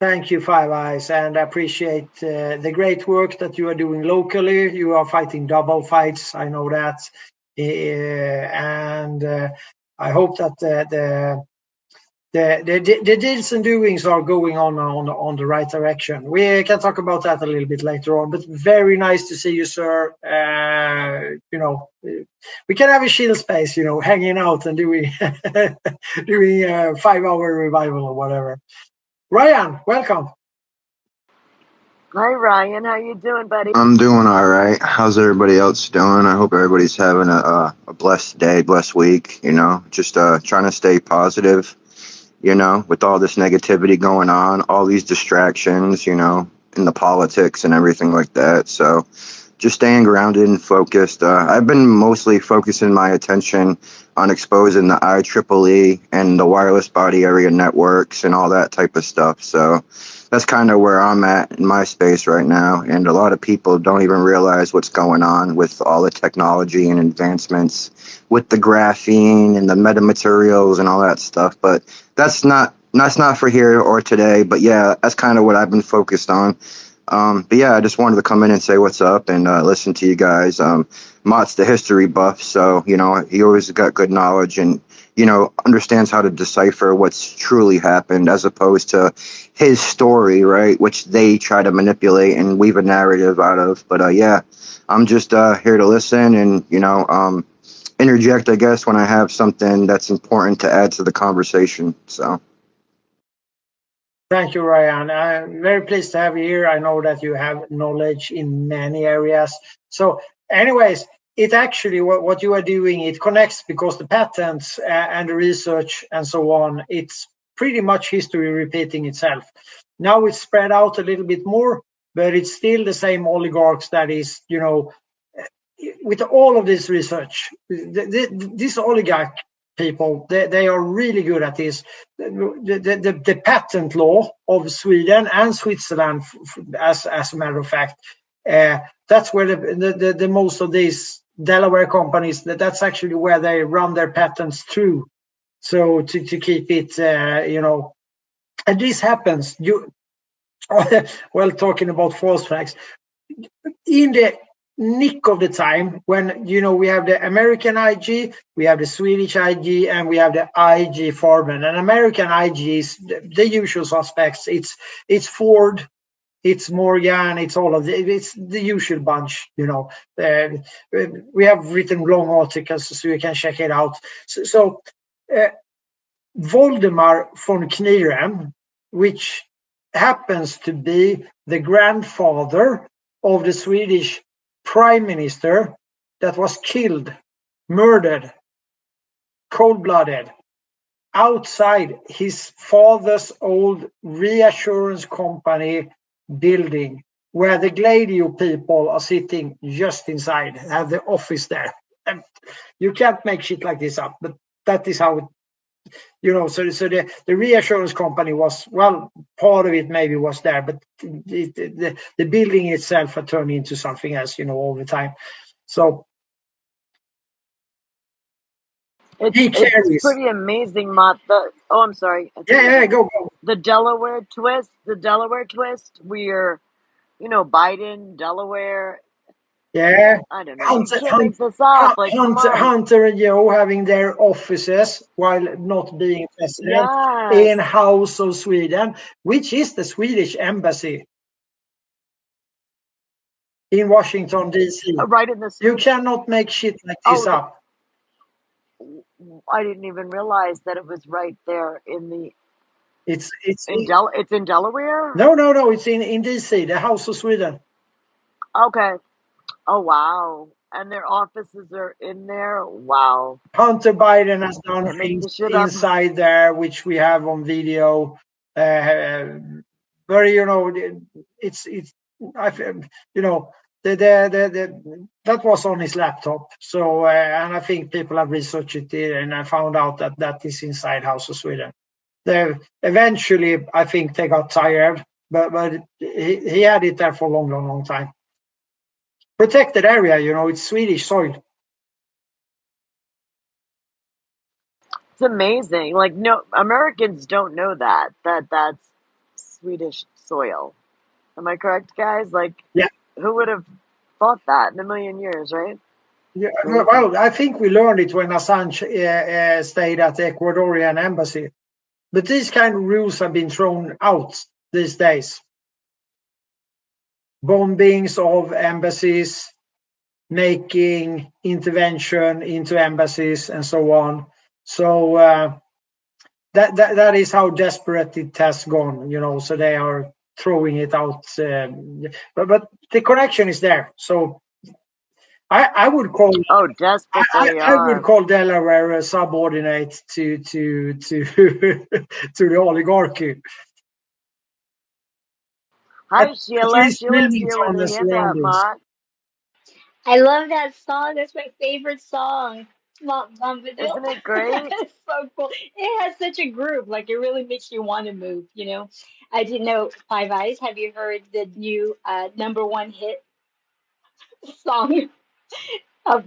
Thank you, Five Eyes, and I appreciate the great work that you are doing locally. You are fighting double fights, I know that, and I hope that the deals and doings are going on the right direction. We can talk about that a little bit later on, but very nice to see you, sir. We can have a chill space, hanging out and doing doing a 5-hour revival or whatever. Ryan, welcome. Hi, Ryan. How you doing, buddy? I'm doing all right. How's everybody else doing? I hope everybody's having a blessed day, blessed week. Just trying to stay positive. With all this negativity going on, all these distractions. In the politics and everything like that. So, just staying grounded and focused. I've been mostly focusing my attention on exposing the IEEE and the wireless body area networks and all that type of stuff. So that's kind of where I'm at in my space right now. And a lot of people don't even realize what's going on with all the technology and advancements with the graphene and the metamaterials and all that stuff. But that's not for here or today. But yeah, that's kind of what I've been focused on. But yeah, I just wanted to come in and say what's up and listen to you guys. Mott's the history buff, so he always got good knowledge and understands how to decipher what's truly happened as opposed to his story, right? Which they try to manipulate and weave a narrative out of. But yeah, I'm just here to listen and interject, I guess, when I have something that's important to add to the conversation. So. Thank you, Ryan. I'm very pleased to have you here. I know that you have knowledge in many areas. So anyways, it actually, what you are doing, it connects because the patents and the research and so on, it's pretty much history repeating itself. Now it's spread out a little bit more, but it's still the same oligarchs that is, with all of this research, this oligarch people, they are really good at this. The patent law of Sweden and Switzerland, as a matter of fact, that's where the most of these Delaware companies, that's actually where they run their patents through. So to keep it, and this happens. Well, talking about false flags, in the nick of the time when we have the American IG, we have the Swedish IG, and we have the IG Farben. And American IG is the usual suspects. It's Ford, it's Morgan, it's it's the usual bunch. We have written long articles so you can check it out. So Voldemar von Kniren, which happens to be the grandfather of the Swedish prime minister that was killed, murdered, cold-blooded, outside his father's old reassurance company building, where the Gladio people are sitting just inside, have the office there. And you can't make shit like this up, but that is how it, so the reassurance company was, well, part of it maybe was there, but the building itself had turned into something else, over time. So it's pretty amazing, Mott. I'm sorry. Yeah, go. The Delaware twist. We're, Biden, Delaware. Yeah, I don't know. You can't make this up. Hunter and Joe having their offices while not being president in House of Sweden, which is the Swedish embassy in Washington, D.C. Right in the. You cannot make shit like this up. I didn't even realize that it was right there in the. It's in Delaware. No. It's in D.C. The House of Sweden. Okay. Oh, wow. And their offices are in there? Wow. Hunter Biden has done things inside there, which we have on video. But, it's that was on his laptop. So, and I think people have researched it and I found out that is inside House of Sweden. Eventually, I think they got tired, but he had it there for a long time. Protected area, it's Swedish soil. It's amazing. No, Americans don't know that's Swedish soil. Am I correct, guys? Yeah. Who would have thought that in a million years, right? Yeah. Well, I think we learned it when Assange stayed at the Ecuadorian embassy. But these kind of rules have been thrown out these days. Bombings of embassies, making intervention into embassies, and so on. So that is how desperate it has gone, so they are throwing it out. But the connection is there. So I would call desperate they I would are. call Delaware a subordinate to to the oligarchy. Hi, At Sheila. least Sheila's here with Wilmington her and hand up, surroundings. Mott. I love that song. That's my favorite song. Bombadil. Isn't it great? It's so cool. It has such a groove. Like it really makes you want to move, I didn't know Five Eyes. Have you heard the new #1 hit song?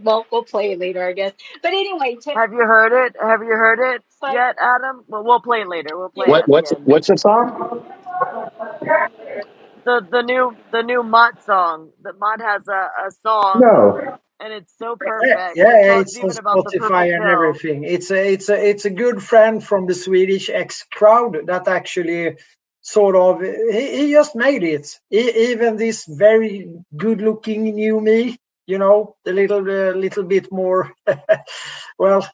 Well, we'll play it later, I guess. But anyway, Have you heard it? Have you heard it Five, yet, Adam? Well, we'll play it later. We'll play it yeah. at the end. What's the song? The new Mott song. That Mott has a song, No. and it's so perfect. It Yeah, talks it's on even about the purple Spotify and pill. everything. It's a good friend from the Swedish X crowd that actually sort of he just made it. Even this very good looking new me, the little bit more well,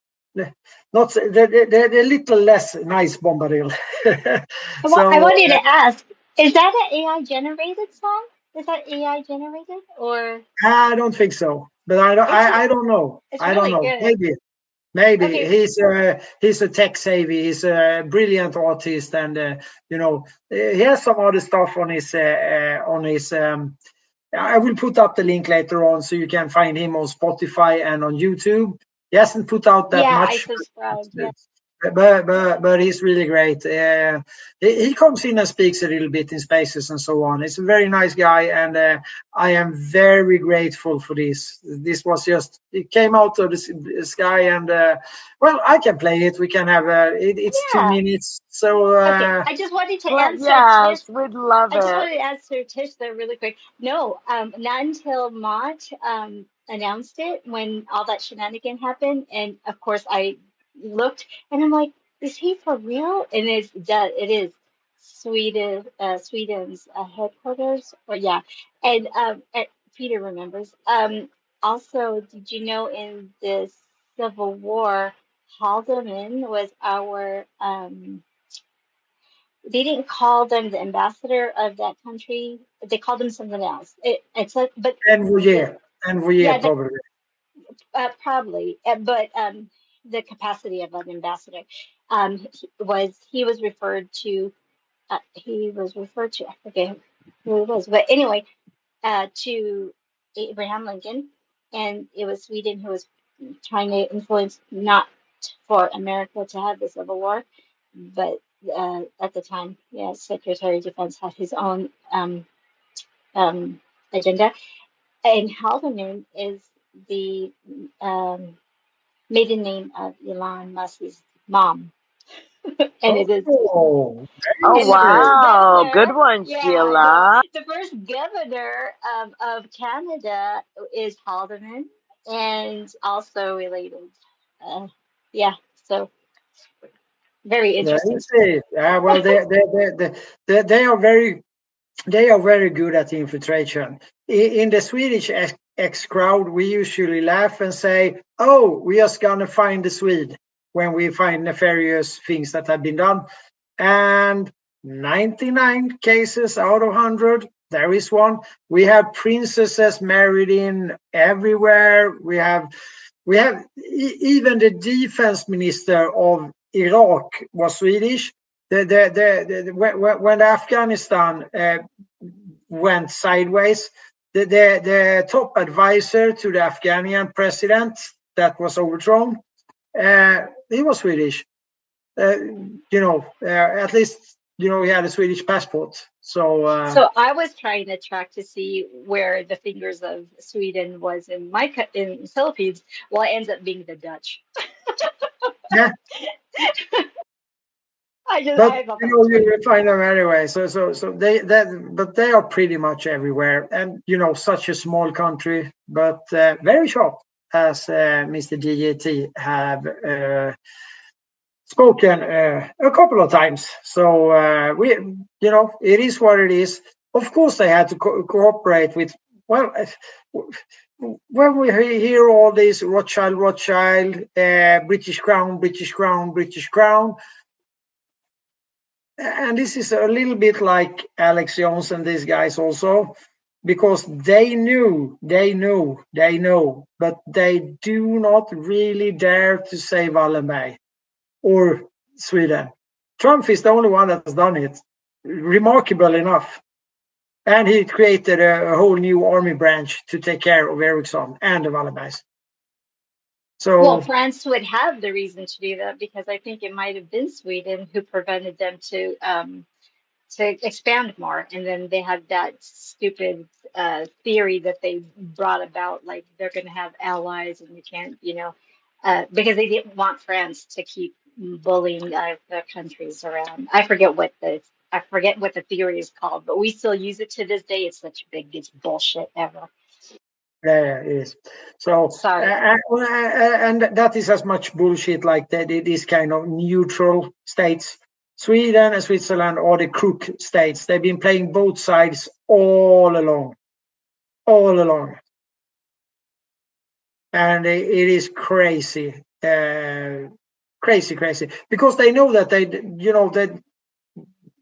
not the little less nice Bombadil. Well, I wanted to ask, is that an AI generated song? Is that AI generated or I don't think so, but I don't know. it's I don't really know. good. Maybe Okay. he's a tech savvy. He's a brilliant artist, and he has some other stuff on his. I will put up the link later on so you can find him on Spotify and on YouTube. He hasn't put out that Yeah, I much, subscribed. Yeah. but he's really great. He comes in and speaks a little bit in spaces and so on. He's a very nice guy, and I am very grateful for this. This was it came out of the sky, and well, I can play it. We can have it's Yeah. 2 minutes. So Okay, I just wanted to answer yes, Tish. we'd love I just it. wanted to answer Tish there really quick. No, not until Mott announced it when all that shenanigan happened, and of course I looked and I'm like, is he for real? And it is Sweden's headquarters, or yeah, and Peter remembers. Also, did you know in the Civil War, Haldeman was our they didn't call them the ambassador of that country. They called them something else. It's like, but Envoyer yeah, probably. probably, but the capacity of an ambassador he was referred to. I forget who it was, but anyway, to Abraham Lincoln, and it was Sweden who was trying to influence not for America to have the Civil War, but at the time, yeah, Secretary of Defense had his own agenda, and Haldeman is the maiden name of Elon Musk's mom, and it is. Oh, Oh, And the first wow. governor, Good one, yeah, I know. Sheila. The first governor of Canada is Haldeman, and also related. Yeah, so very interesting. Well, they are very good at infiltration. In the Swedish X crowd, we usually laugh and say, "Oh, we are just gonna find the Swede," when we find nefarious things that have been done. And 99 cases out of 100, there is one. We have princesses married in everywhere. We have even the defense minister of Iraq was Swedish. When Afghanistan went sideways, the top advisor to the Afghani president that was overthrown, he was Swedish. At least he had a Swedish passport. So I was trying to track to see where the fingers of Sweden was in in Philippines. Well, it ends up being the Dutch. yeah. But you will find them anyway. So but they are pretty much everywhere, and such a small country, but very sharp, as Mr. DJT have spoken a couple of times. So it is what it is. Of course, they had to cooperate with. Well, when we hear all this Rothschild, British Crown, and this is a little bit like Alex Jones and these guys also, because they know, but they do not really dare to say Wallenberg or Sweden. Trump is the only one that has done it, remarkable enough. And he created a whole new army branch to take care of Ericsson and the Wallenbergs. So, well, France would have the reason to do that because I think it might have been Sweden who prevented them to expand more, and then they had that stupid theory that they brought about, like they're going to have allies and you can't, because they didn't want France to keep bullying the countries around. I forget what the theory is called, but we still use it to this day. It's such biggest bullshit ever. Yeah, it is. So, sorry, and that is as much bullshit like that. It is kind of neutral states. Sweden and Switzerland are the crook states. They've been playing both sides all along. And it is crazy, crazy, because they know that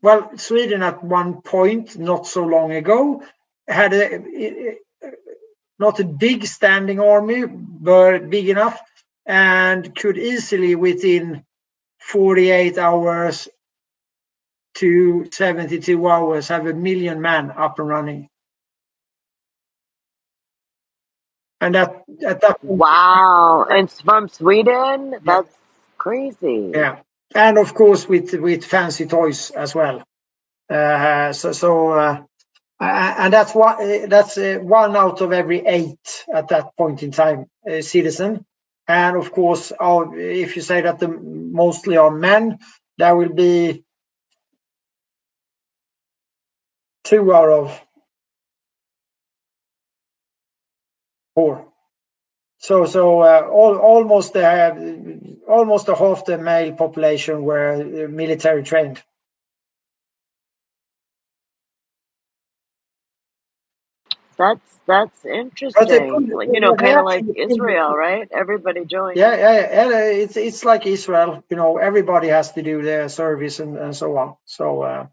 well, Sweden at one point, not so long ago, had not a big standing army, but big enough, and could easily within 48 hours to 72 hours have 1 million men up and running. And at that point, wow, and it's from Sweden. That's crazy. Yeah, and of course with fancy toys as well. And that's one out of every 8 at that point in time citizen. And of course, if you say that the mostly are men, there will be 2 out of 4. So almost half the male population were military trained. That's interesting. Kind of like Israel, right? Everybody joins. Yeah. It's like Israel. Everybody has to do their service and so on. So,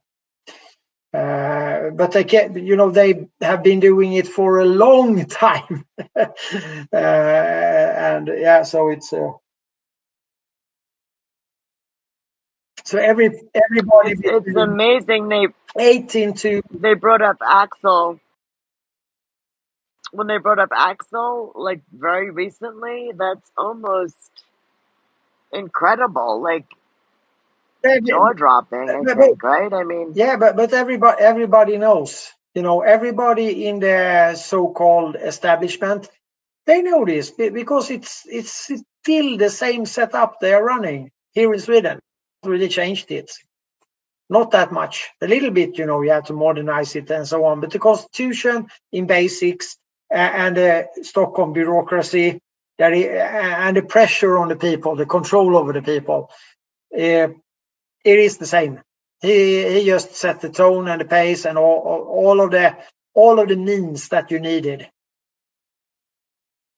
but they can't. They have been doing it for a long time, and yeah. So it's. So everybody. It's amazing. They brought up Axel. When they brought up Axel, like very recently, that's almost incredible. Like jaw dropping, I think, right? I mean, yeah, but everybody knows. Everybody in the so-called establishment, they know this because it's still the same setup they are running here in Sweden. Really changed it. Not that much. A little bit, you have to modernize it and so on. But the constitution in basics and the Stockholm bureaucracy and the pressure on the people, the control over the people, it is the same. He just set the tone and the pace and all of the means that you needed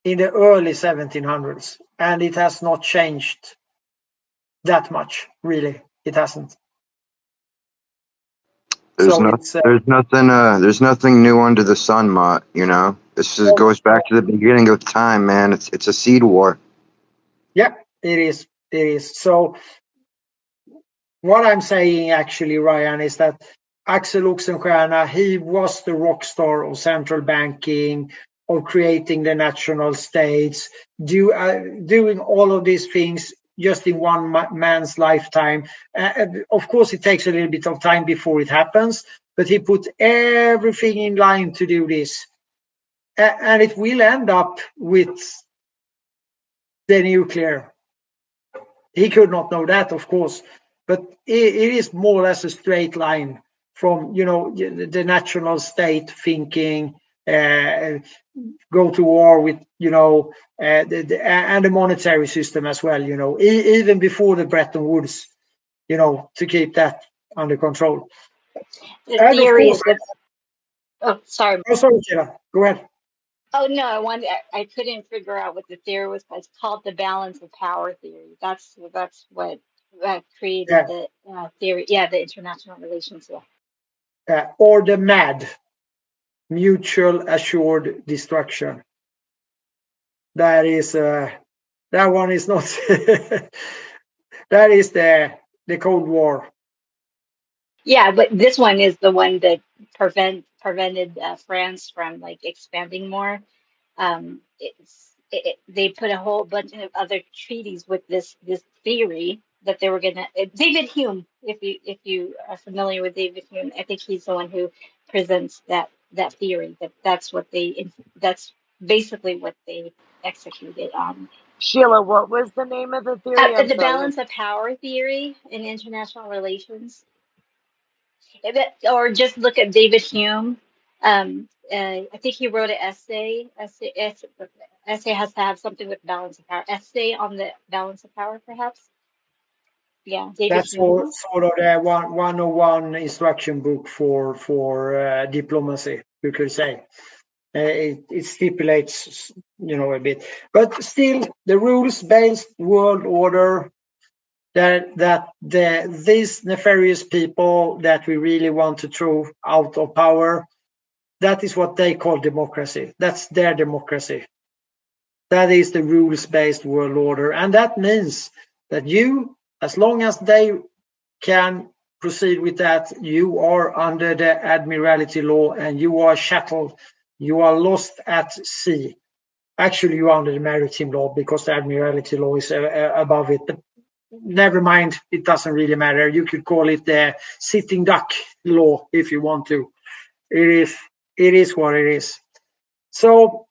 in the early 1700s, and it has not changed that much. Really, it hasn't. There's nothing new under the sun, Mott. This goes back to the beginning of time, man. It's a seed war. Yeah, it is. So what I'm saying actually, Ryan, is that Axel Oxenstierna, he was the rock star of central banking, of creating the national states, doing all of these things just in one man's lifetime. Of course, it takes a little bit of time before it happens, but he put everything in line to do this. And it will end up with the nuclear. He could not know that, of course, but it is more or less a straight line from, the national state thinking, go to war with, and the monetary system as well, even before the Bretton Woods, to keep that under control. The And theory of is course, that. Oh, sorry. oh, sorry, Sheila. Go ahead. Oh no, I couldn't figure out what the theory was. It's called the balance of power theory. That's what created the theory. Yeah, the international relations. Yeah. Or the MAD, mutual assured destruction. That is that one is not. That is the Cold War. Yeah, but this one is the one that prevented France from like expanding more. They put a whole bunch of other treaties with this theory that they were gonna. David Hume, if you are familiar with David Hume, I think he's the one who presents that theory. That's basically what they executed on. Sheila, what was the name of the theory? The balance of power theory in international relations. Or just look at David Hume. I think he wrote an essay. Essay has to have something with balance of power. Essay on the balance of power, perhaps. Yeah, David That's Hume. sort of the 101 instruction book for diplomacy, you could say. It stipulates, a bit, but still the rules-based world order. That these nefarious people that we really want to throw out of power, that is what they call democracy. That's their democracy. That is the rules-based world order. And that means that you, as long as they can proceed with that, you are under the Admiralty law and you are chattel. You are lost at sea. Actually, you are under the maritime law because the Admiralty law is above it. But never mind, it doesn't really matter. You could call it the sitting duck law if you want to. It is what it is. So,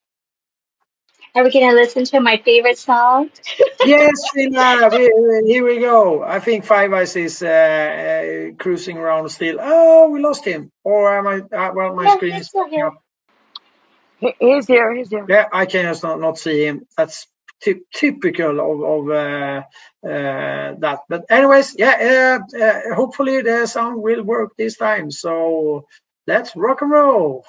are we gonna listen to my favorite song? Yes, here we go. I think Five Eyes is cruising around still. Oh, we lost him. Or am I? Well, my screen is popping up. He's here. Yeah, I can just not see him. That's typical of that. But anyways, hopefully the sound will work this time. So let's rock and roll.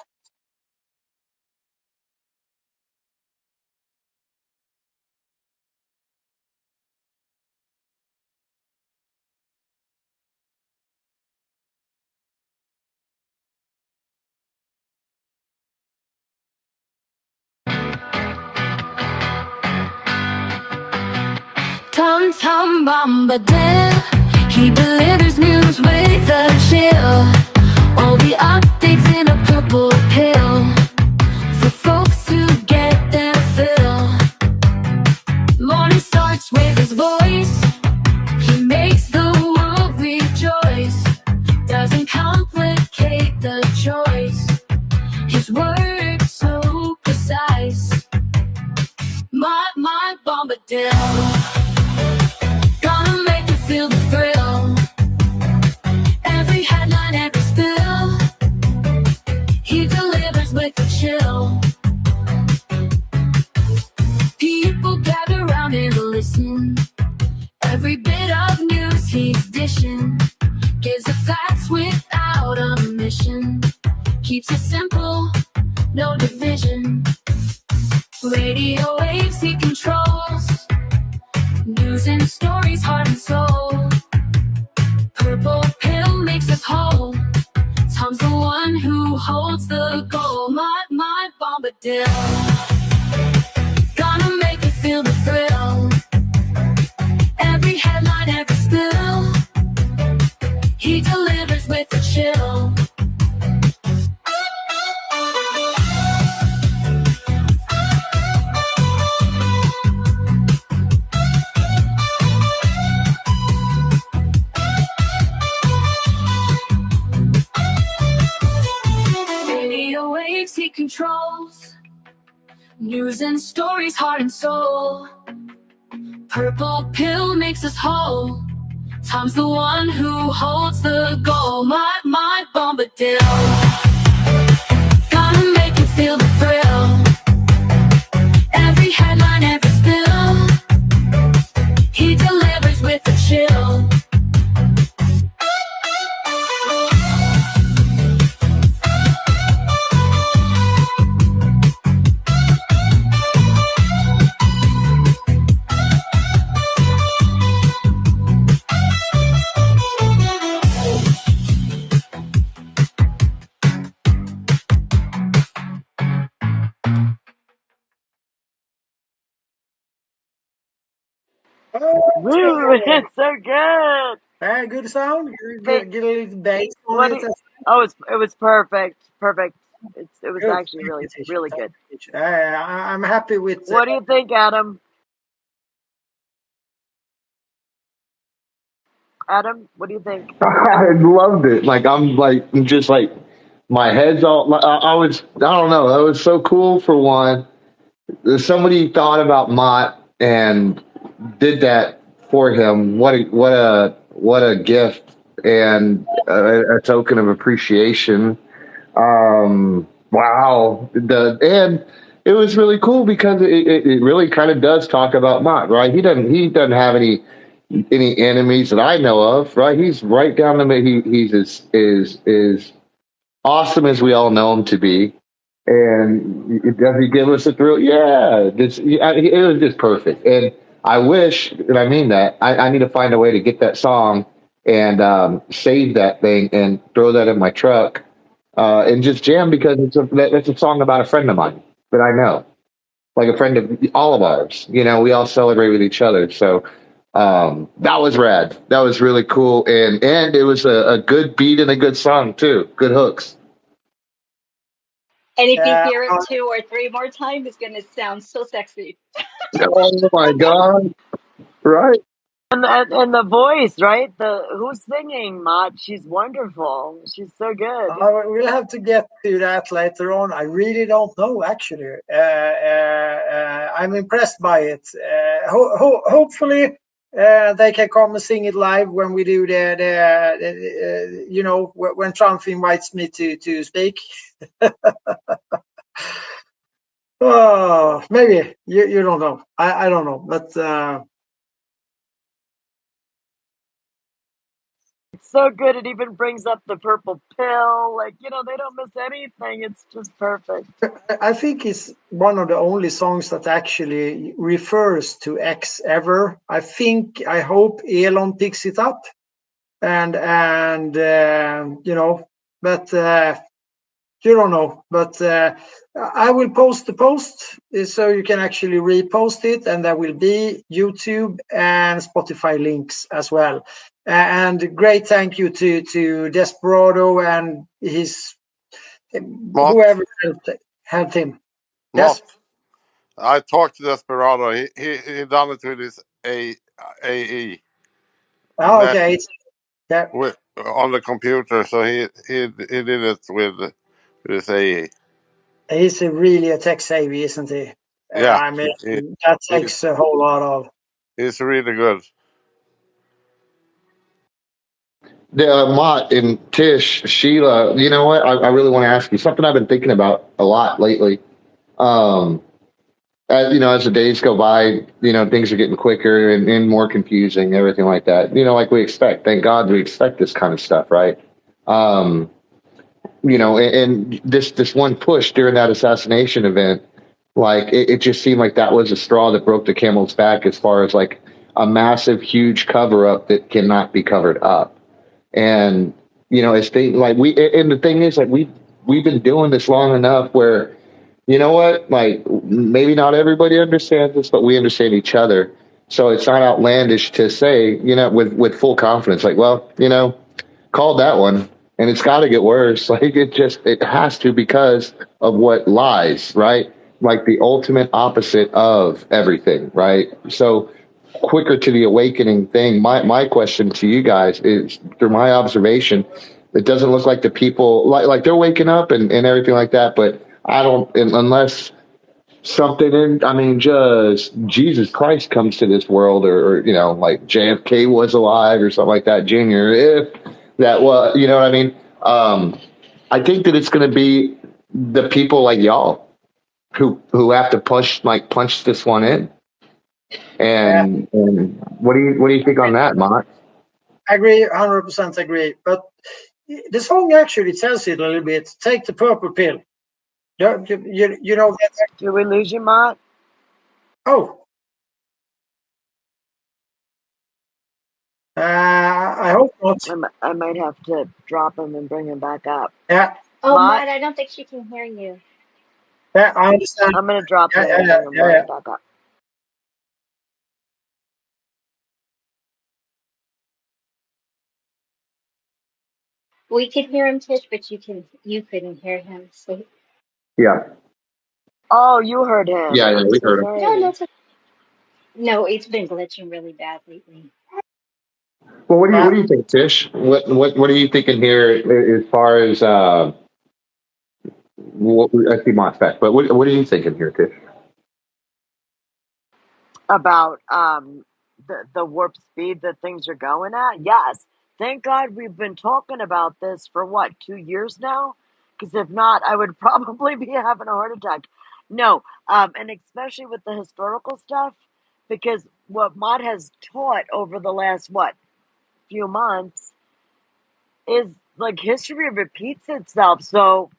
Tom Bombadil, he delivers news with a chill. All the updates in a purple pill for folks to get their fill. Morning starts with his voice. He makes the world rejoice. Doesn't complicate the choice. His words so precise. My Bombadil. Gonna make you feel the thrill. Every headline, every spill, he delivers with a chill. People gather round and listen. Every bit of news he's dishing. Gives the facts without a mission. Keeps it simple, no division. Radio waves he controls. News and stories, heart and soul. Purple pill makes us whole. Tom's the one who holds the goal. My Bombadil. Gonna make you feel the thrill. Every headline, every spill, he delivers with a chill. He controls news and stories, heart and soul. Purple pill makes us whole. Tom's the one who holds the goal. My Bombadil. Gonna make you feel the thrill. Every headline, every spill, he delivers with a chill. Woo! It's so good. Very good sound. Get a little bass on What? it. It was perfect. Perfect. It was Good. actually really, really good. I'm happy with. What do you think, Adam? Adam, what do you think? I loved it. Like I'm just like my head's all. I don't know. That was so cool. For one, somebody thought about Mott and did that for him. What a gift and a token of appreciation. Wow. And it was really cool because it really kind of does talk about Mott, right? He doesn't have any enemies that I know of, right? He's right down the middle. He's as awesome as we all know him to be. And does he give us a thrill? Yeah, it was just perfect. And I wish, and I mean that, I need to find a way to get that song and save that thing and throw that in my truck and just jam because it's a song about a friend of mine that I know, like a friend of all of ours. You know, we all celebrate with each other. So that was rad. That was really cool, and it was a good beat and a good song too. Good hooks. And if you hear it 2 or 3 more times, it's going to sound so sexy. Oh my god! Right. And the voice, right? Who's singing, Mott? She's wonderful. She's so good. We'll have to get to that later on. I really don't know, actually. I'm impressed by it. Hopefully, they can come and sing it live when we do when Trump invites me to speak. Oh, maybe you don't know. I don't know, but. It's so good. It even brings up the purple pill. Like, they don't miss anything. It's just perfect. I think it's one of the only songs that actually refers to X ever. I hope Elon picks it up and but you don't know. But I will post the post so you can actually repost it, and there will be YouTube and Spotify links as well. And great thank you to Desperado and his whoever helped him. Yes. I talked to Desperado. He done it with his AE. Oh, okay. Yeah. On the computer, so he did it with his AE. He's really a tech savvy, isn't he? Yeah. I mean, that takes a whole lot of. He's really good. Mott and Tish, Sheila, you know what? I really want to ask you something I've been thinking about a lot lately. As the days go by, things are getting quicker and more confusing, everything like that. Like we expect. Thank God we expect this kind of stuff, right? And this one push during that assassination event, like it just seemed like that was a straw that broke the camel's back as far as like a massive, huge cover up that cannot be covered up. And it's the thing is, like we've been doing this long enough where, you know what, like maybe not everybody understands this, but we understand each other. So it's not outlandish to say, with full confidence, like, well, called that one, and it's got to get worse. Like it has to, because of what lies, right? Like the ultimate opposite of everything, right? So quicker to the awakening thing. My question to you guys is, through my observation, it doesn't look like the people like they're waking up and everything like that, but I don't, unless something just Jesus Christ comes to this world, or like JFK was alive or something like that, Junior, if that was, you know what I mean? I think that it's going to be the people like y'all who have to punch this one in. And what do you think on that, Mont? I agree, 100% agree. But the song actually tells it a little bit. Take the purple pill. You know that. Did we lose you, Mont? Oh. I hope not. I might have to drop him and bring him back up. Yeah. Oh, Mott? Matt, I don't think she can hear you. Yeah, I understand. I'm going to drop him and bring him right back up. We could hear him, Tish, but you couldn't hear him. So Yeah. Oh, you heard him. Yeah, I'm we so heard him. sorry. No, it's been glitching really bad lately. Well, what do you think, Tish? What are you thinking here as far as I see my effect, but what are you thinking here, Tish? About the warp speed that things are going at? Yes. Thank God we've been talking about this for what, 2 years now? Because if not, I would probably be having a heart attack. No, and especially with the historical stuff, because what Mott has taught over the last few months is like history repeats itself. So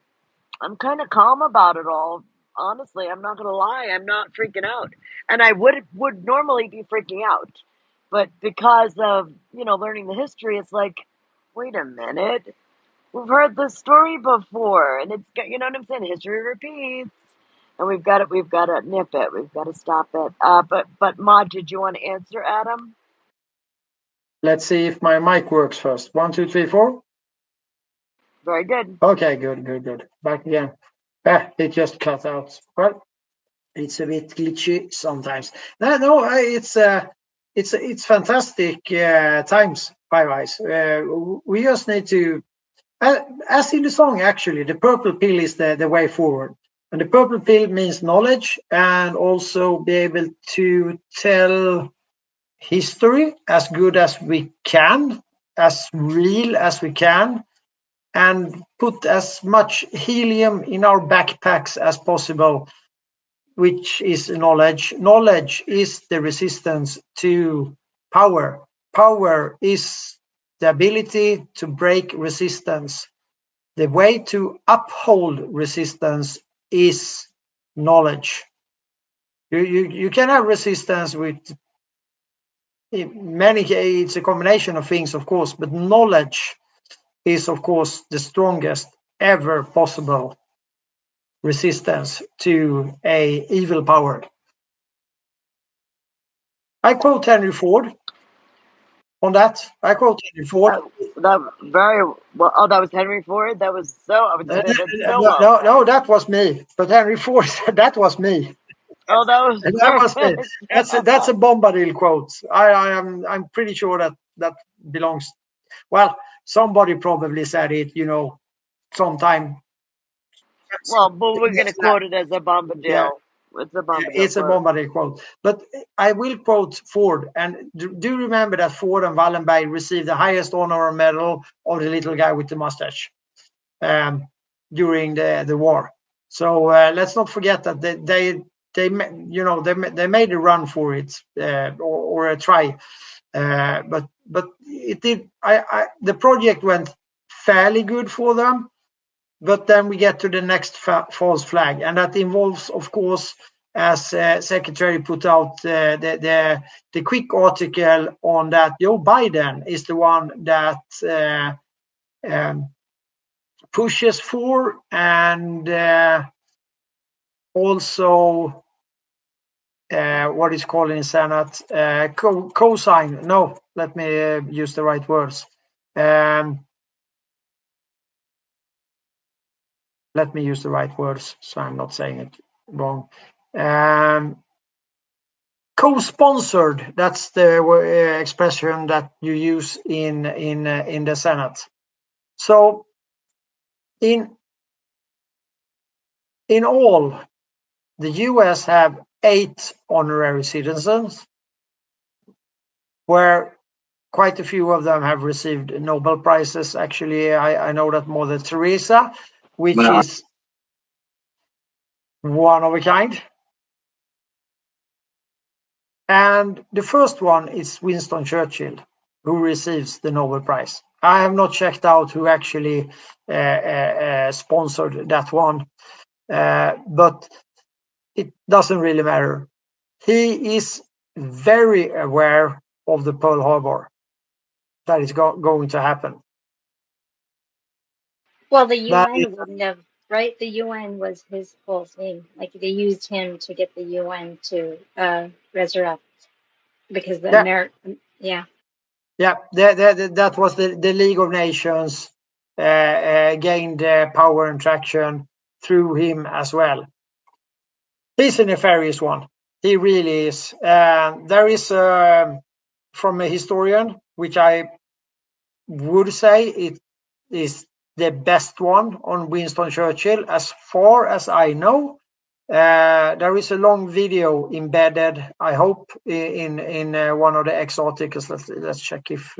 I'm kind of calm about it all. Honestly, I'm not gonna lie, I'm not freaking out, and I would normally be freaking out, but because of learning the history, it's like, wait a minute, we've heard this story before, and it's what I'm saying. History repeats, and we've got to nip it. We've got to stop it. But Maud, did you want to answer Adam? Let's see if my mic works first. 1, 2, 3, 4. Very good. Okay, good. Back again. It just cut out. Well, it's a bit glitchy sometimes. No, it's fantastic times, guys. We just need to, as in the song, actually, the purple pill is the way forward. And the purple pill means knowledge and also be able to tell history as good as we can, as real as we can, and put as much helium in our backpacks as possible, which is knowledge. Knowledge is the resistance to power. Power is the ability to break resistance. The way to uphold resistance is knowledge. You can have resistance with many, it's a combination of things, of course, but knowledge is, of course, the strongest ever possible resistance to a evil power. I quote Henry Ford on that. I quote Henry Ford. That very well. Oh, that was Henry Ford. That was so. I was saying that's so well. No, that was me. But Henry Ford, that was me. Oh, that was me. That's a Bombadil quote. I'm pretty sure that belongs. Well, somebody probably said it, sometime. Well, but we're going to quote it as a Bombadil. Yeah. It's a Bombadil. It's a Bombadil quote. But I will quote Ford. And do remember that Ford and Wallenberg received the highest honor medal of the little guy with the mustache during the war. So let's not forget that they made a run for it or a try. But it did. The project went fairly good for them. But then we get to the next false flag, and that involves, of course, as Secretary put out the quick article on that Joe Biden is the one that pushes for and also what is called in Senate co-sign. No, let me use the right words. Let me use the right words so I'm not saying it wrong. Co-sponsored, that's the expression that you use in the Senate. So in all, the US have 8 honorary citizens, where quite a few of them have received Nobel Prizes. Actually, I know that Mother Teresa, which is one of a kind. And the first one is Winston Churchill, who receives the Nobel Prize. I have not checked out who actually sponsored that one, but it doesn't really matter. He is very aware of the Pearl Harbor that is going to happen. Well, the UN wouldn't have, right? The UN was his whole thing. Like they used him to get the UN to resurrect because the American, yeah. Yeah, that was the League of Nations gained power and traction through him as well. He's a nefarious one. He really is. There is, from a historian, which I would say it is the best one on Winston Churchill, as far as I know. There is a long video embedded, I hope, in one of the X articles. Let's check if...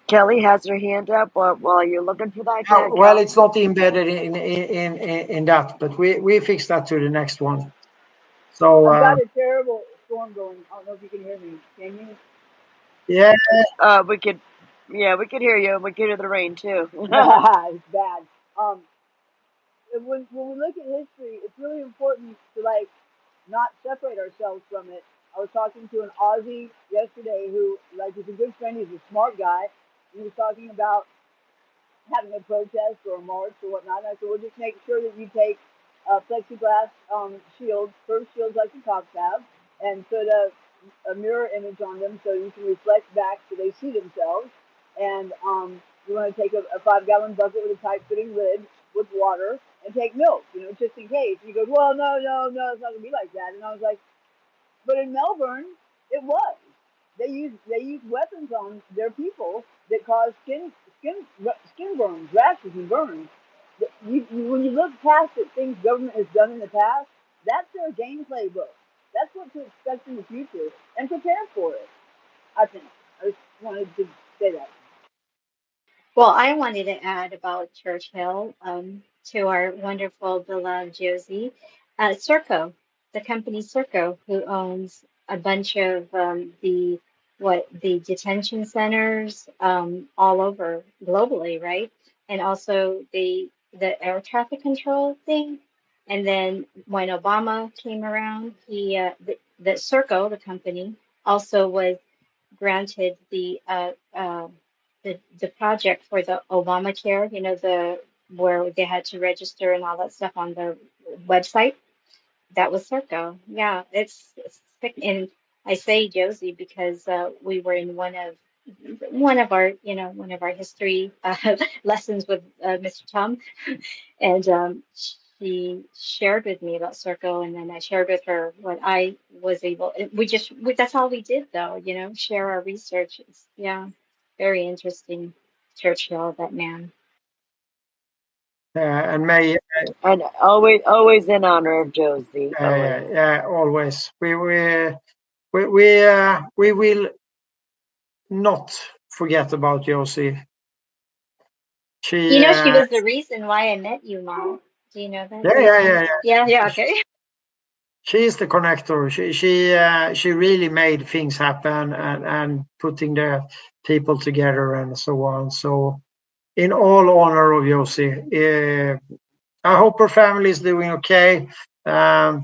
Kelly has her hand up while you're looking for that. No, well, it's not embedded in that, but we fix that to the next one. So I've got a terrible storm going. I don't know if you can hear me. Can you? Yeah. We could hear you. We could hear the rain too. It's bad. When we look at history, it's really important to not separate ourselves from it. I was talking to an Aussie yesterday who is a good friend. He's a smart guy. He was talking about having a protest or a march or whatnot. And I said, well, just make sure that you take plexiglass shields, first shields like the cops have, and put a mirror image on them so you can reflect back so they see themselves. And you want to take a 5-gallon bucket with a tight-fitting lid with water and take milk, just in case. And he goes, well, no, it's not going to be like that. And I was like, but in Melbourne, it was. They used weapons on their people that caused skin burns, rashes, and burns. When you look past at things government has done in the past, that's their game playbook. That's what to expect in the future and prepare for it. I think. I just wanted to say that. Well, I wanted to add about Churchill to our wonderful, beloved Josie. Serco, the company Serco, who owns a bunch of the detention centers all over globally, right? And also the air traffic control thing. And then when Obama came around, the Serco, the company, also was granted the project for the Obamacare, where they had to register and all that stuff on their website. That was Serco. Yeah, it's thick. And I say Josie because we were in one of our history lessons with Mr. Tom, and she shared with me about Serco, and then I shared with her what I was able. That's all we did, though. Share our research. Yeah, very interesting. Churchill, that man. And always in honor of Josie. Always. We will not forget about Josie. She was the reason why I met you, Mom. Do you know that? Yeah. Okay. She's the connector. She really made things happen and putting the people together and so on. So, in all honor of Josie, I hope her family is doing okay. I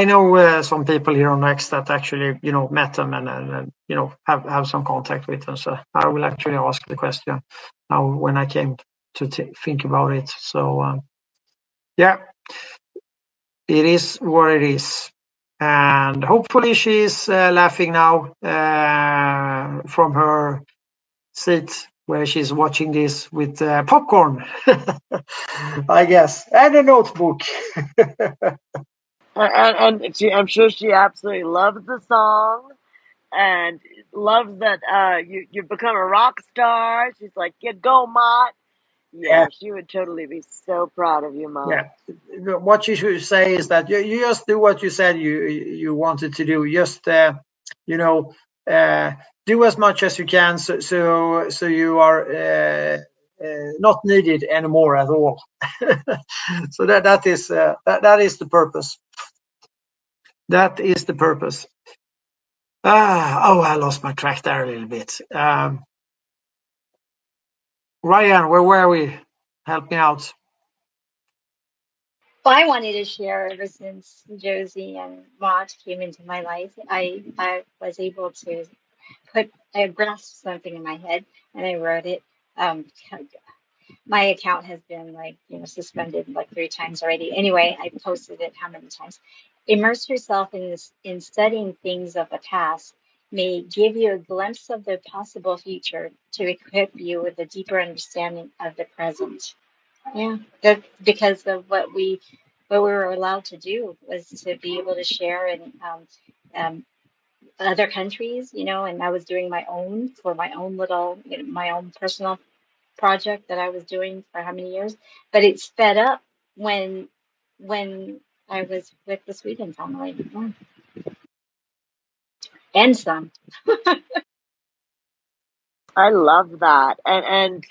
know some people here on Next that actually, met them and have some contact with them. So I will actually ask the question now when I came to think about it. So it is what it is, and hopefully she's laughing now from her seat where she's watching this with popcorn, I guess, and a notebook. And I'm sure she absolutely loves the song and loves that you've become a rock star. She's like, yeah, go, Mott. Yeah, she would totally be so proud of you, Mom. Yeah, what you should say is that you just do what you said you wanted to do. Just do as much as you can, so you are not needed anymore at all. So that is the purpose. That is the purpose. I lost my track there a little bit. Ryan, where were we? Help me out. Well, I wanted to share ever since Josie and Mott came into my life, I was able to I grasped something in my head and I wrote it. Um, my account has been suspended like 3 times already. Anyway, I posted it how many times? Immerse yourself in studying things of the past may give you a glimpse of the possible future to equip you with a deeper understanding of the present. Yeah, that because of what we were allowed to do was to be able to share in other countries, and I was doing my own for my own little, my own personal project that I was doing for how many years, but it sped up when I was with the Sweden family. Yeah. And some. I love that. And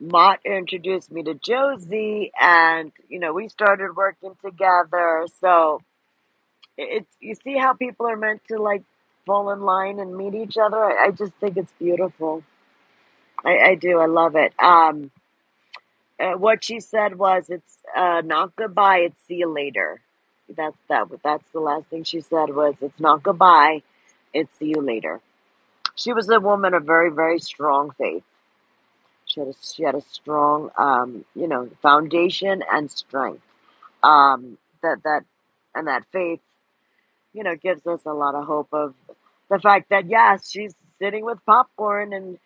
Mott introduced me to Josie, and we started working together. So it's you see how people are meant to like fall in line and meet each other. I just think it's beautiful. I do. I love it. What she said was, "It's not goodbye. It's see you later." That's the last thing she said was, "It's not goodbye. It's see you later." She was a woman of very, very strong faith. She had a strong, foundation and strength. That faith, gives us a lot of hope of the fact that yes, she's sitting with popcorn and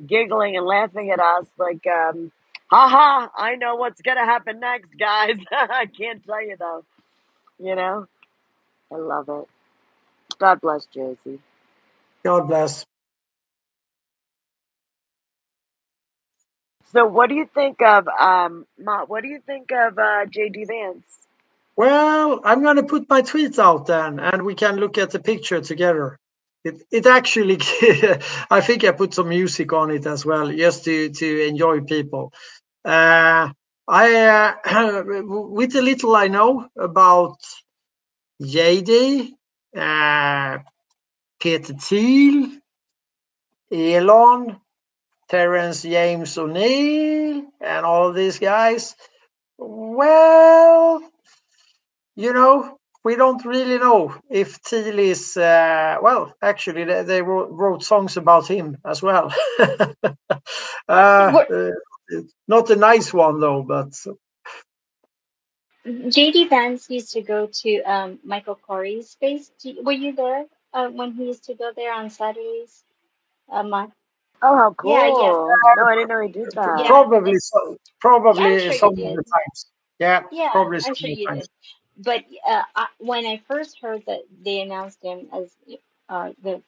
giggling and laughing at us like, haha, I know what's gonna happen next, guys. I can't tell you though. I love it. God bless Josie. God bless. So, what do you think of Mott? What do you think of J.D. Vance? Well, I'm going to put my tweet out then, and we can look at the picture together. It actually, I think I put some music on it as well, just to enjoy people. I with the little I know about JD, Peter Thiel, Elon, Terence James O'Neill, and all of these guys. Well, we don't really know if Thiel is, well, actually, they wrote songs about him as well. Not a nice one, though, but. JD Vance used to go to Michael Corey's space. Were you there when he used to go there on Saturdays? Mark? Oh, how Yeah, yeah, cool! No, I didn't know he did that. yeah. Probably Yeah, I'm sure some you of the did. times. Yeah, Yeah, probably I'm some sure of the you times. did. But when I first heard that they announced him as the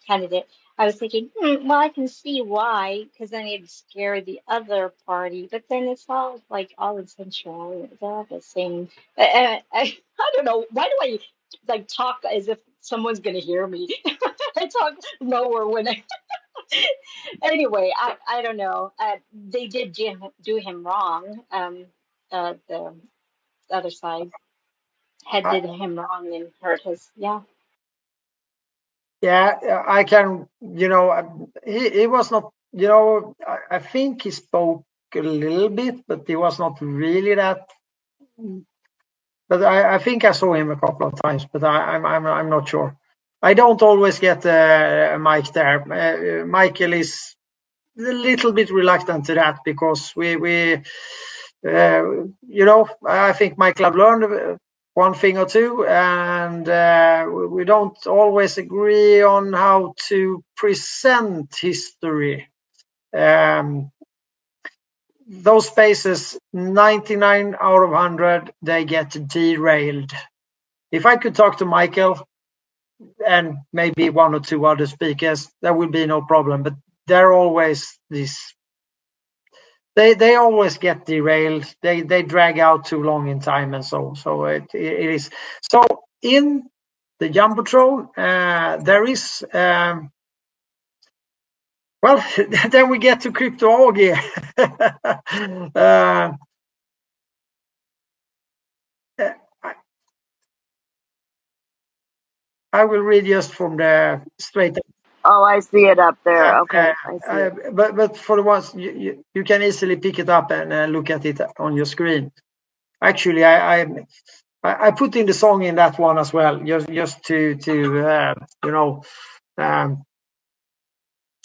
candidate, I was thinking, well, I can see why, because then it'd scare the other party. But then it's all like all essential. They're all the same. I don't know. Why do I like talk as if someone's gonna hear me? I talk lower when I. Anyway, I don't know. They did do him wrong. The other side had did him wrong and hurt his. Yeah. Yeah, I can, he was not, I think he spoke a little bit, but he was not really that. But I think I saw him a couple of times, but I'm not sure. I don't always get Mike there. Michael is a little bit reluctant to that because I think Michael have learned one thing or two, and we don't always agree on how to present history. Those spaces, 99 out of 100, they get derailed. If I could talk to Michael and maybe one or two other speakers, that would be no problem. But they're always these. They always get derailed. They drag out too long in time, and so it is. So in the Jumbotron. There is, well, then we get to Crypto AG. I will read just from the straight. Oh, I see it up there. Okay, I see it. But for the ones, you can easily pick it up and look at it on your screen. Actually, I put in the song in that one as well, just to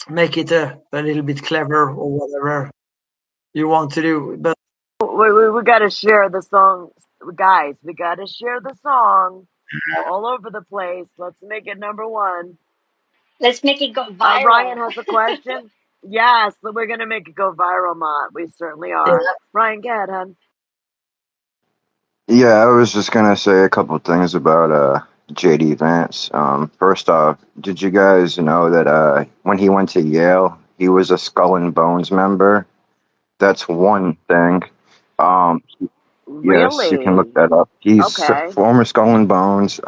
make it a little bit clever or whatever you want to do. But we got to share the song, guys. We got to share the song all over the place. Let's make it number one. Let's make it go viral. Ryan has a question. Yes, we're gonna make it go viral, Mott. We certainly are. Yeah. Ryan, go ahead, hon. Yeah, I was just gonna say a couple of things about JD Vance. First off, did you guys know that when he went to Yale, he was a Skull and Bones member? That's one thing. Really? Yes, you can look that up. He's a former Skull and Bones.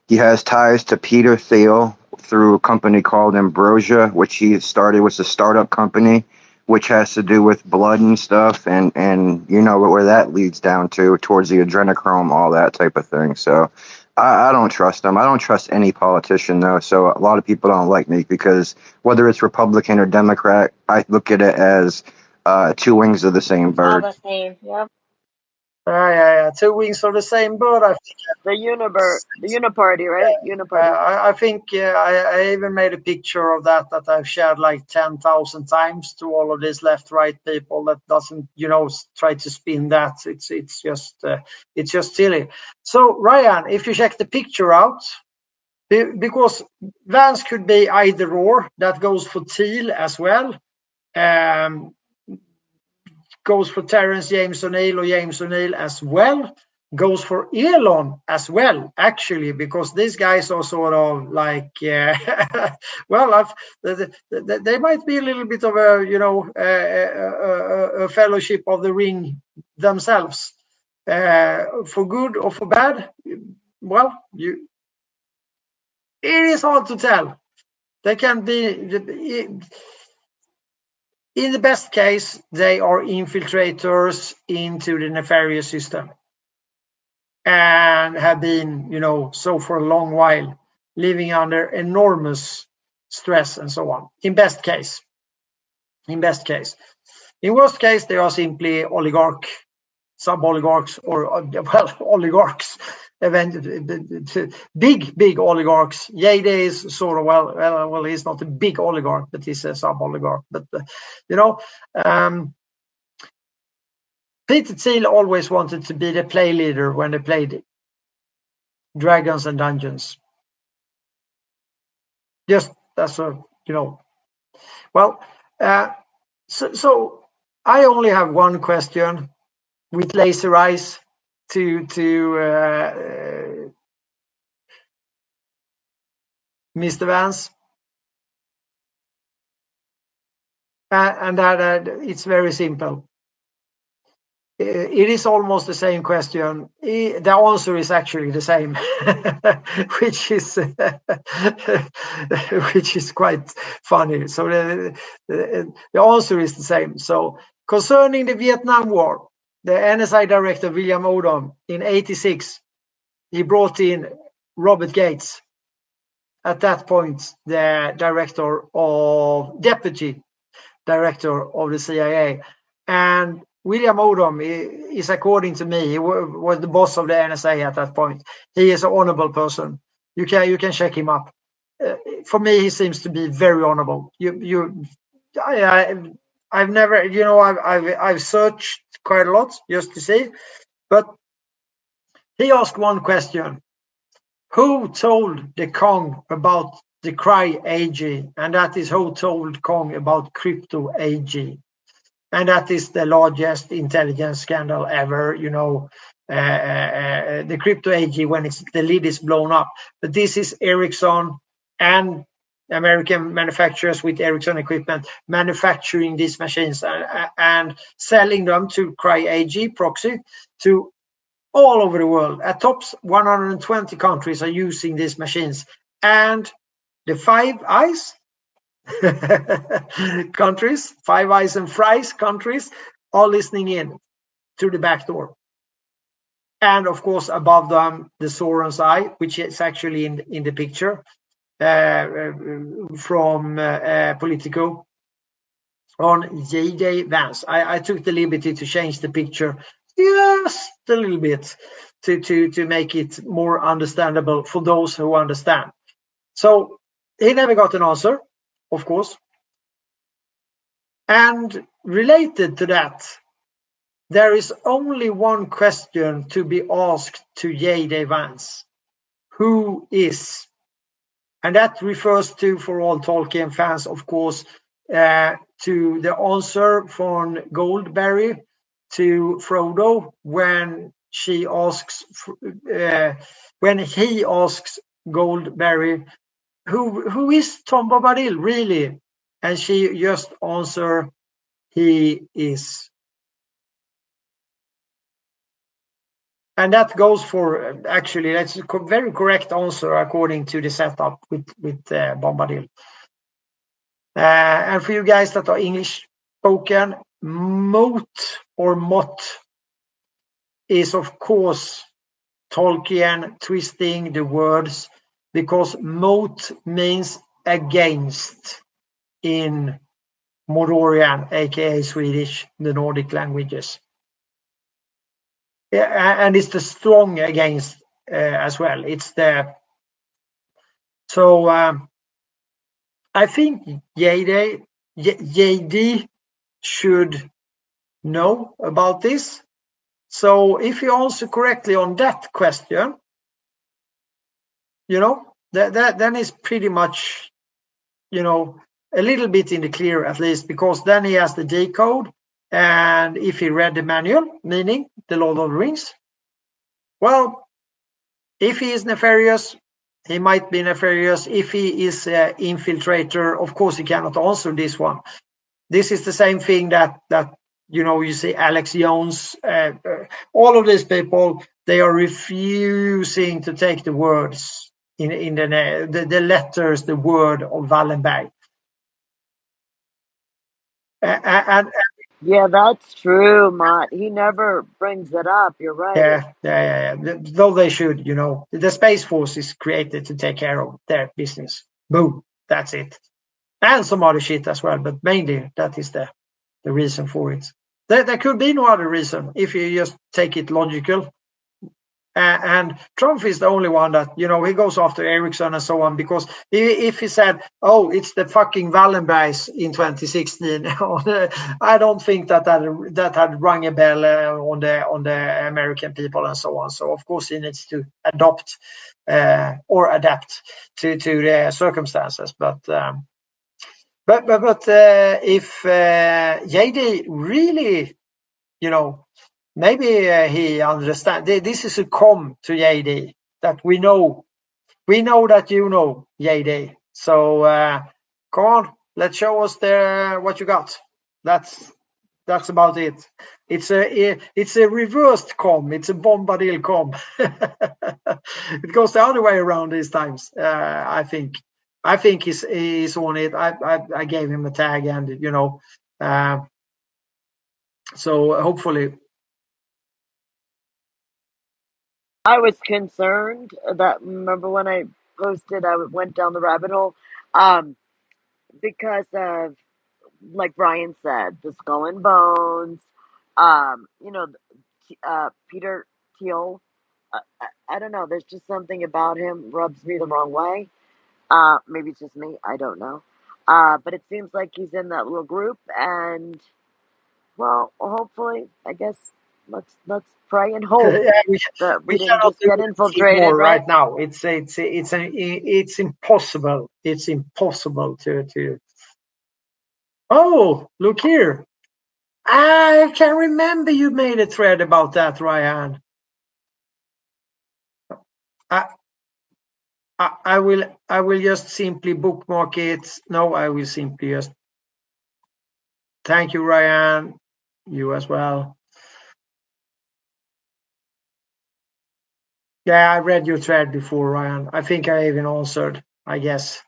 He has ties to Peter Thiel through a company called Ambrosia, which he started, was a startup company, which has to do with blood and stuff, and you know where that leads down to, towards the adrenochrome, all that type of thing. So I don't trust him. I don't trust any politician, though, so a lot of people don't like me because whether it's Republican or Democrat, I look at it as two wings of the same bird. All the same, yep. Yeah. Two wings of the same bird, I think. The Uniparty, right? Uniparty. I think I even made a picture of that I've shared like 10,000 times to all of these left-right people that doesn't, try to spin that. It's just silly. So Ryan, if you check the picture out, because Vance could be either or, that goes for Thiel as well. Goes for Terence James O'Neill or James O'Neill as well. Goes for Elon as well, actually, because these guys are sort of like, well, they might be a little bit of a fellowship of the ring themselves, for good or for bad. Well, it is hard to tell. They can be. In the best case, they are infiltrators into the nefarious system and have been, so for a long while, living under enormous stress and so on. In best case. In worst case, they are simply oligarch, sub-oligarchs, or, oligarchs. Big oligarchs. Jade is sort of, well, he's not a big oligarch, but he's a sub-oligarch. But Peter Thiel always wanted to be the play leader when they played Dragons and Dungeons. Just that's well. So I only have one question with laser eyes to Mr. Vance, and that it's very simple. It is almost the same question. The answer is actually the same, which is quite funny. So the answer is the same. So concerning the Vietnam War, the NSA director William Odom in '86, he brought in Robert Gates, at that point the deputy director of the CIA, and William Odom is, according to me, he was the boss of the NSA at that point. He is an honorable person. You can check him up. For me, he seems to be very honorable. I've never, I've searched quite a lot just to see, but he asked one question: who told the Kong about the Cry AG? And that is who told Kong about Crypto AG. And that is the largest intelligence scandal ever, the Crypto AG, when the lid is blown up. But this is Ericsson and American manufacturers with Ericsson equipment manufacturing these machines and selling them to Cry AG proxy to all over the world. At tops, 120 countries are using these machines. And the Five Eyes countries, Five Eyes and Fries countries, are listening in through the back door. And of course, above them, the Soren's Eye, which is actually in the picture from Politico on J.D. Vance. I took the liberty to change the picture just a little bit to make it more understandable for those who understand. So he never got an answer, of course. And related to that, there is only one question to be asked to J.D. Vance. Who is? And that refers to, for all Tolkien fans, of course, to the answer from Goldberry to Frodo when he asks Goldberry, who is Tom Bombadil really? And she just answer, he is. And that goes for, actually, that's a very correct answer according to the setup with Bombadil. And for you guys that are English spoken, moat or mot is, of course, Tolkien twisting the words, because moat means against in Mordorian, aka Swedish, the Nordic languages. And it's the strong against as well. It's the so I think JD should know about this. So if you answer correctly on that question, then it's pretty much, a little bit in the clear at least, because then he has the decode. And if he read the manual, meaning the Lord of the Rings, well, if he is nefarious, he might be nefarious. If he is an infiltrator, of course, he cannot answer this one. This is the same thing that you see Alex Jones, all of these people, they are refusing to take the words in the letters, the word of Wallenberg. Yeah, that's true, Mott. He never brings it up. You're right. Yeah. Though they should, the Space Force is created to take care of their business. Boom, that's it. And some other shit as well, but mainly that is the reason for it. There could be no other reason if you just take it logical. And Trump is the only one that, he goes after Ericsson and so on, because if he said, oh, it's the fucking Wallenbergs in 2016, I don't think that had rung a bell on the American people and so on. So, of course, he needs to adapt to the circumstances. But if JD really, maybe he understands. This is a com to JD that we know that JD. So come on, let's show us what you got. That's about it. It's a reversed com. It's a Bombadil com. It goes the other way around these times. I think he's on it. I gave him a tag, and so hopefully. I was concerned that, remember when I posted, I went down the rabbit hole, because of, like Brian said, the Skull and Bones, Peter Thiel. I don't know. There's just something about him rubs me the wrong way. Maybe it's just me. I don't know. But it seems like he's in that little group, and well, hopefully, I guess let's pray and hope that we didn't just get infiltrated right now. It's impossible. It's impossible to. Oh, look here! I can remember you made a thread about that, Ryan. I will just simply bookmark it. No, I will simply just. Thank you, Ryan. You as well. Yeah, I read your thread before, Ryan. I think I even answered, I guess.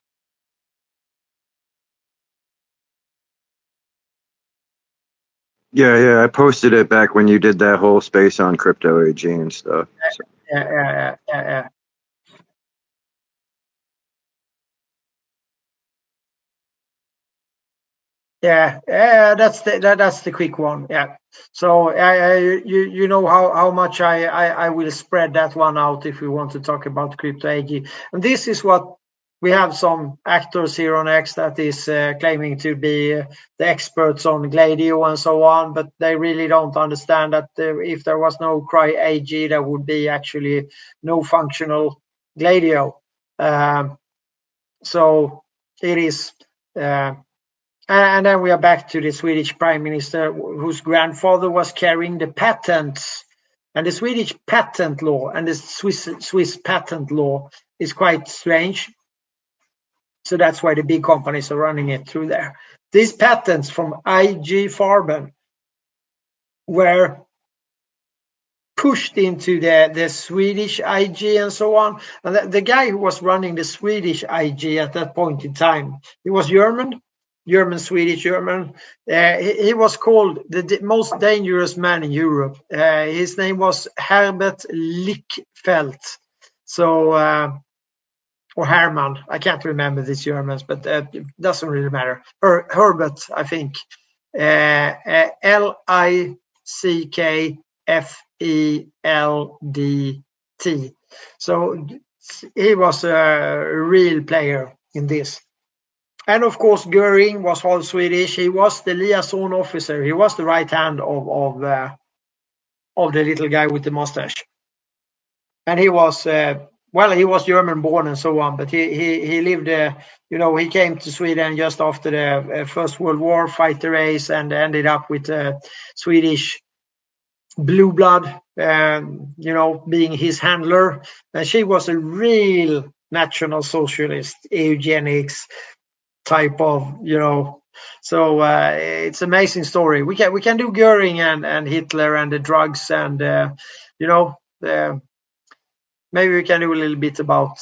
Yeah, I posted it back when you did that whole space on crypto AG and stuff. So. Yeah. Yeah, that's the quick one. Yeah. So you know how much I will spread that one out if we want to talk about crypto AG. And this is what we have some actors here on X that is claiming to be the experts on Gladio and so on, but they really don't understand that if there was no Cry AG, there would be actually no functional Gladio. So it is. And then we are back to the Swedish Prime Minister, whose grandfather was carrying the patents. And the Swedish patent law and the Swiss patent law is quite strange. So that's why the big companies are running it through there. These patents from IG Farben were pushed into the Swedish IG and so on. And the guy who was running the Swedish IG at that point in time, he was Swedish. He was called the most dangerous man in Europe. His name was Herbert Lickfeldt. So, or Herman, I can't remember these Germans, but it doesn't really matter. Herbert, I think. Lickfeldt. So he was a real player in this. And of course, Göring was all Swedish. He was the liaison officer. He was the right hand of the little guy with the mustache. And he was he was German born and so on, but he lived. He came to Sweden just after the First World War, fight the race, and ended up with Swedish blue blood. Being his handler, and she was a real National Socialist, eugenics type of, so it's an amazing story. We can do Göring and Hitler and the drugs and maybe we can do a little bit about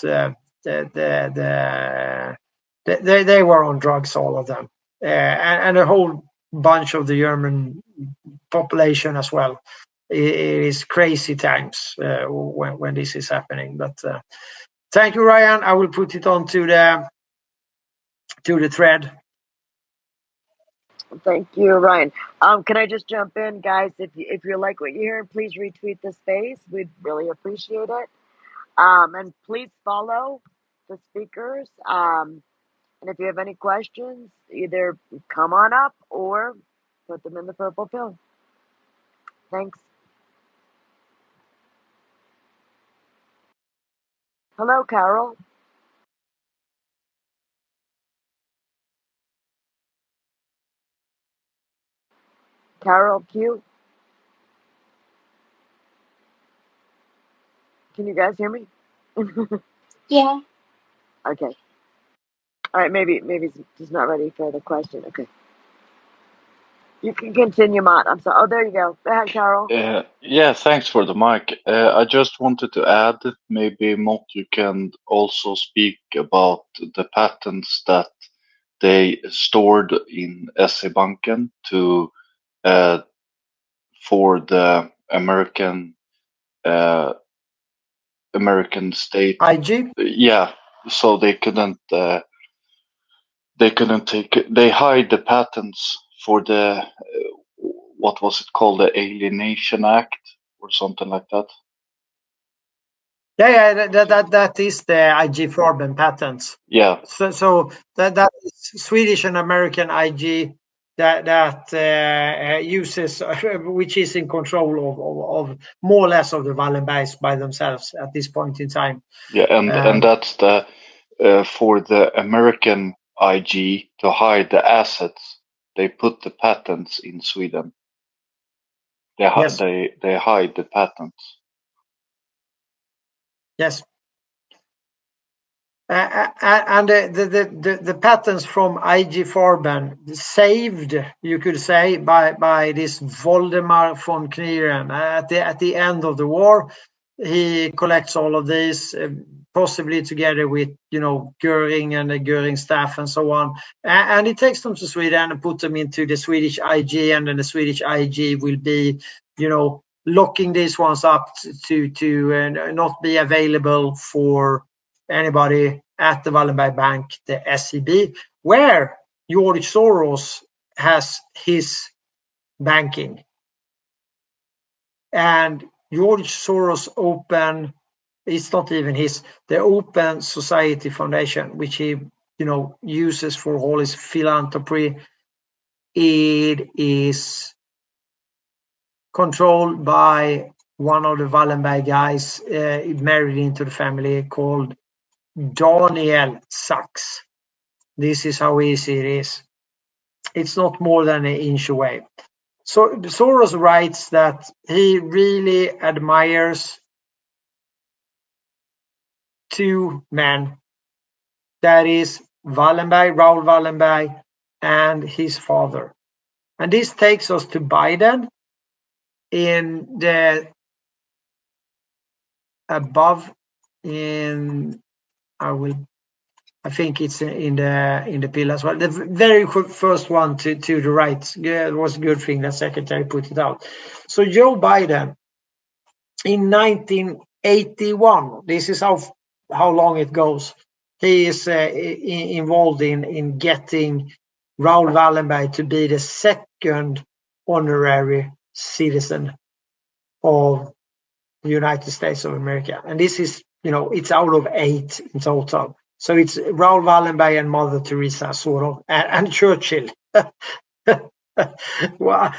they were on drugs, all of them, and a whole bunch of the German population as well. It is crazy times when this is happening. But thank you, Ryan. I will put it on to the thread. Thank you, Ryan. Can I just jump in, guys? If you like what you hear, please retweet the space. We'd really appreciate it. And please follow the speakers. And if you have any questions, either come on up or put them in the purple pill. Thanks. Hello, Carol. Carol Q. Can you guys hear me? Yeah. Okay. All right. Maybe he's not ready for the question. Okay. You can continue, Mott. I'm sorry. Oh, there you go. Go ahead, Carol. Yeah, thanks for the mic. I just wanted to add, maybe Mott, you can also speak about the patents that they stored in SE-banken for the American state. IG? Yeah, so they couldn't they hide the patents for the what was it called, the Alienation Act or something like that. Yeah, that is the IG Farben patents. Yeah. So that is Swedish and American IG that uses, which is in control of more or less of the Wallenbergs by themselves at this point in time. Yeah, and that's the for the American IG to hide the assets. They put the patents in Sweden. They hide the patents. Yes. And the patents from IG Farben saved, you could say, by this Voldemar von Knieren at the end of the war. he collects all of these, possibly together with, Göring and the Göring staff and so on. And he takes them to Sweden and put them into the Swedish IG, and then the Swedish IG will be, locking these ones up to not be available for anybody at the Wallenberg Bank, the SEB, where George Soros has his banking. And George Soros it's not even the Open Society Foundation, which he, uses for all his philanthropy. It is controlled by one of the Wallenberg guys, married into the family, called Daniel Sachs. This is how easy it is. It's not more than an inch away. So Soros writes that he really admires two men. That is Raoul Wallenberg, and his father. And this takes us to Biden in the above I think it's in the pill as well. The very first one to the right. Yeah, it was a good thing that Secretary put it out. So Joe Biden in 1981, this is how long it goes. He is involved in getting Raoul Wallenberg to be the second honorary citizen of the United States of America. And this is, it's out of 8 in total. So it's Raoul Wallenberg and Mother Teresa, sort of, and Churchill. Well,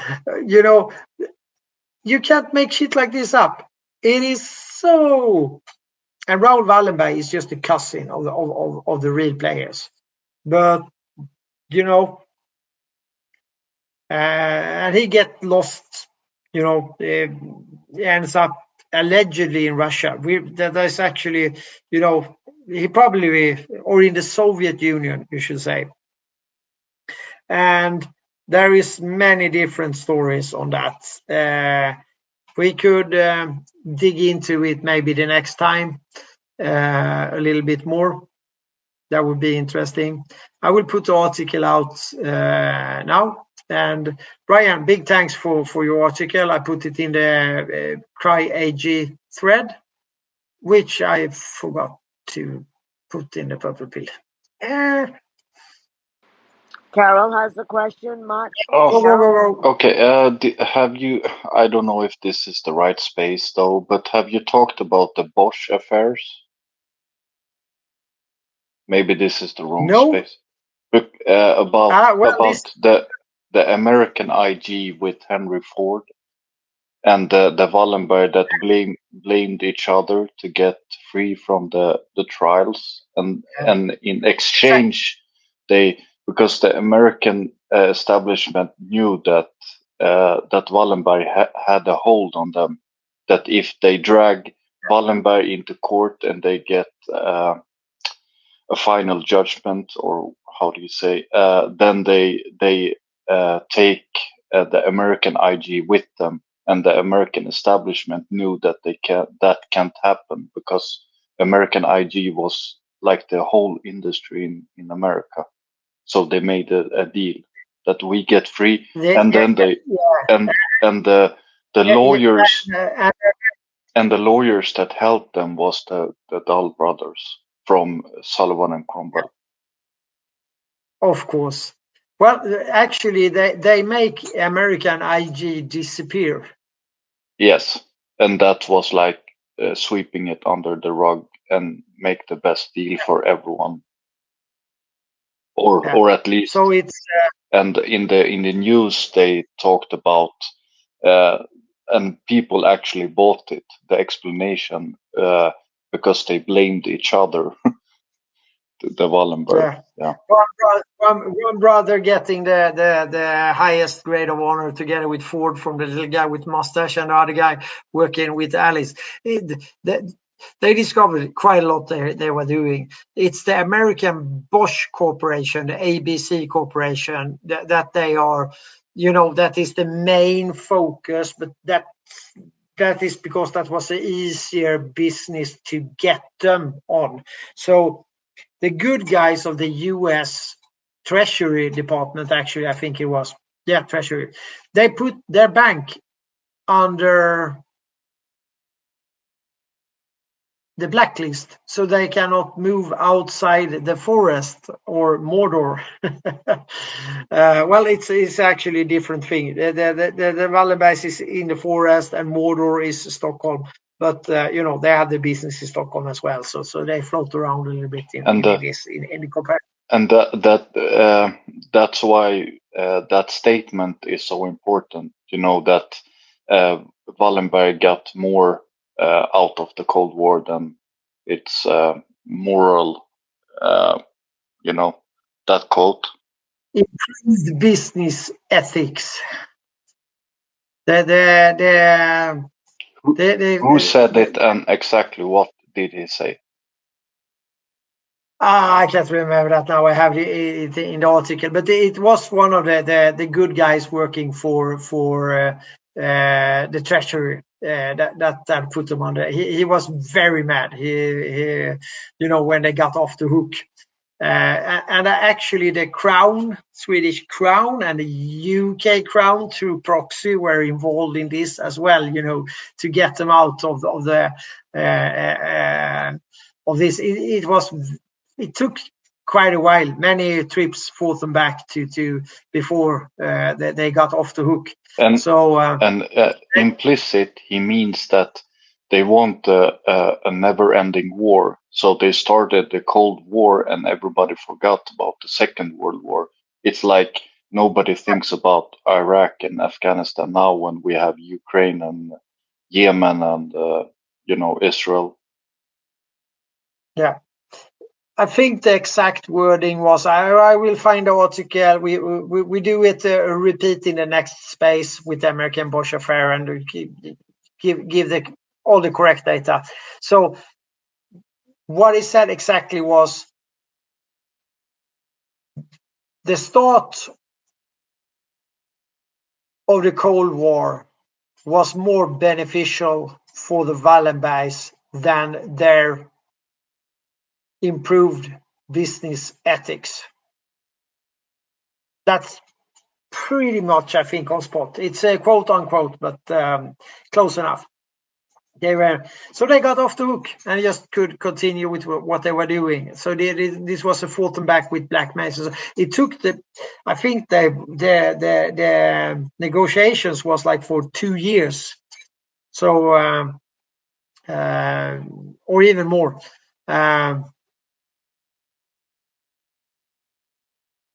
you can't make shit like this up. It is so. And Raoul Wallenberg is just a cousin of the real players. But, and he gets lost, he ends up allegedly in Russia. There's actually, he probably, or in the Soviet Union, you should say. And there is many different stories on that. We could dig into it maybe the next time a little bit more. That would be interesting. I will put the article out now. And Brian, big thanks for your article. I put it in the Cry AG thread, which I forgot to put in the purple pill. Carol has a question, Mott. Okay. Have you? I don't know if this is the right space though, but have you talked about the Bosch affairs? Maybe this is the wrong space. But, about the American IG with Henry Ford and the Wallenberg that blamed each other to get free from the trials, and in exchange because the American establishment knew that Wallenberg had a hold on them, that if they drag Wallenberg into court and they get a final judgment, or how do you say, then they take the American IG with them, and the American establishment knew that that can't happen, because American IG was like the whole industry in America. So they made a deal that we get free, and then the lawyers and the lawyers that helped them was the Dahl brothers from Sullivan and Cromwell. Of course. Well, actually, they make American IG disappear. Yes, and that was like sweeping it under the rug and make the best deal for everyone, or at least. So it's and in the news they talked about, and people actually bought it, the explanation, because they blamed each other. The Wallenberg. Yeah. One brother getting the highest grade of honor together with Ford from the little guy with mustache, and the other guy working with Alice. They discovered quite a lot they were doing. It's the American Bosch Corporation, the ABC Corporation, that they are, that is the main focus, but that that is because that was an easier business to get them on. So the good guys of the U.S. Treasury Department, actually, I think it was, Treasury, they put their bank under the blacklist, so they cannot move outside the forest or Mordor. Well, it's actually a different thing. The Wallenbergs is in the forest and Mordor is Stockholm. But they have the business in Stockholm as well, so they float around a little bit in the comparison. And that's why that statement is so important. That Wallenberg got more out of the Cold War than its moral. That quote. Improved business ethics. Who said it and exactly what did he say? I can't remember that now. I have it in the article, but it was one of the good guys working for the Treasury that put him on there. He was very mad. He when they got off the hook. And actually the crown, Swedish crown and the UK crown through proxy were involved in this as well, to get them out of this. It took quite a while. Many trips fought them back to before they got off the hook. And implicit, he means that they want a never-ending war. So they started the Cold War and everybody forgot about the Second World War. It's like nobody thinks about Iraq and Afghanistan now when we have Ukraine and Yemen and, Israel. Yeah. I think the exact wording was, I will find the article. We do it repeat in the next space with the American Bosch affair and give all the correct data. So what he said exactly was the start of the Cold War was more beneficial for the Wallenbergs than their improved business ethics. That's pretty much, I think, on spot. It's a quote unquote, but close enough. They got off the hook and just could continue with what they were doing. So this was a fought them back with blackmail. So it took the negotiations was like for 2 years. So or even more.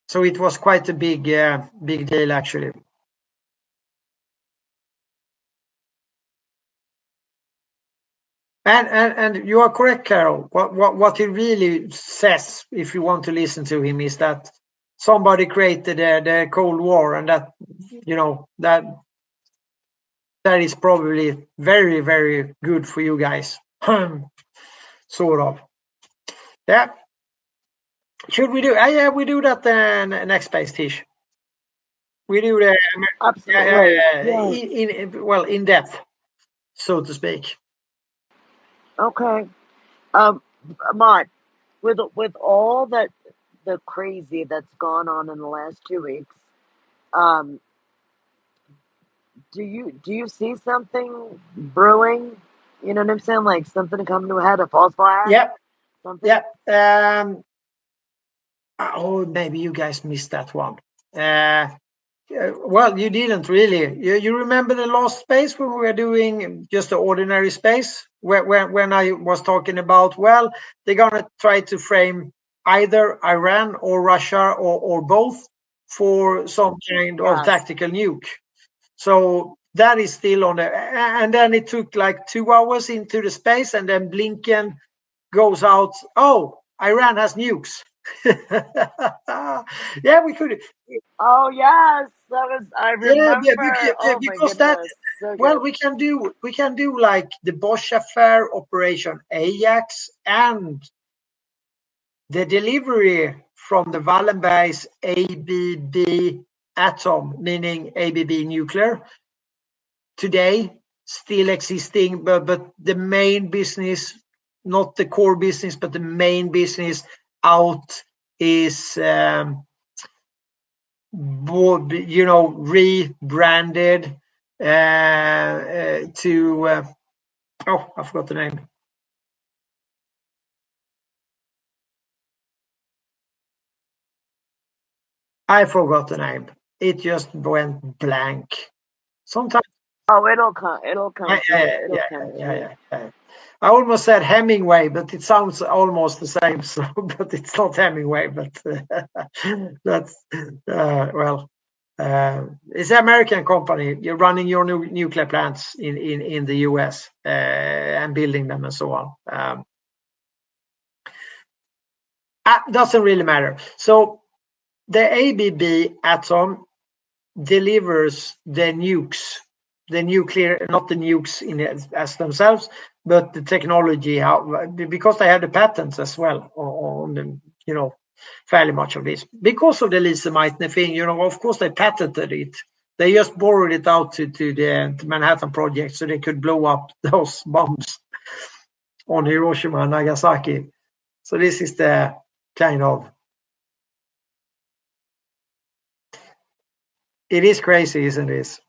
So it was quite a big deal, actually. And you are correct, Carol. What he really says, if you want to listen to him, is that somebody created the Cold War, and that that is probably very, very good for you guys. Sort of. Yeah. Should we do? Yeah, we do that next space, Tish. We do the absolutely in depth, so to speak. Okay. Ahmad, with all the crazy that's gone on in the last 2 weeks, do you see something brewing? You know what I'm saying? Like something coming to a head, a false flag? Yep. Something? Yep. Maybe you guys missed that one. Well, you didn't really. You remember the last space when we were doing just the ordinary space, when I was talking about, well, they're gonna try to frame either Iran or Russia or both for some kind of tactical nuke. So that is still on there. And then it took like 2 hours into the space, and then Blinken goes out. Oh, Iran has nukes. Yeah, we could. Oh yes, I remember. Yeah, because that. So well, we can do like the Bosch affair, Operation Ajax, and the delivery from the Wallenbergs ABB atom, meaning ABB nuclear, today. still existing, but the main business, not the core business, but the main business out is rebranded to I forgot the name. I forgot the name. It just went blank. Sometimes. Oh, it'll come. It'll come to me. It'll come to me. I almost said Hemingway, but it sounds almost the same. So, but it's not Hemingway. But that's it's an American company. You're running your new nuclear plants in the US and building them and so on. Doesn't really matter. So the ABB atom delivers the nukes, the nuclear, not the nukes as themselves, but the technology, because they have the patents as well on the, fairly much of this. Because of the Lise Meitner thing, of course they patented it. They just borrowed it out to the Manhattan Project so they could blow up those bombs on Hiroshima and Nagasaki. So this is the kind of, it is crazy, isn't it?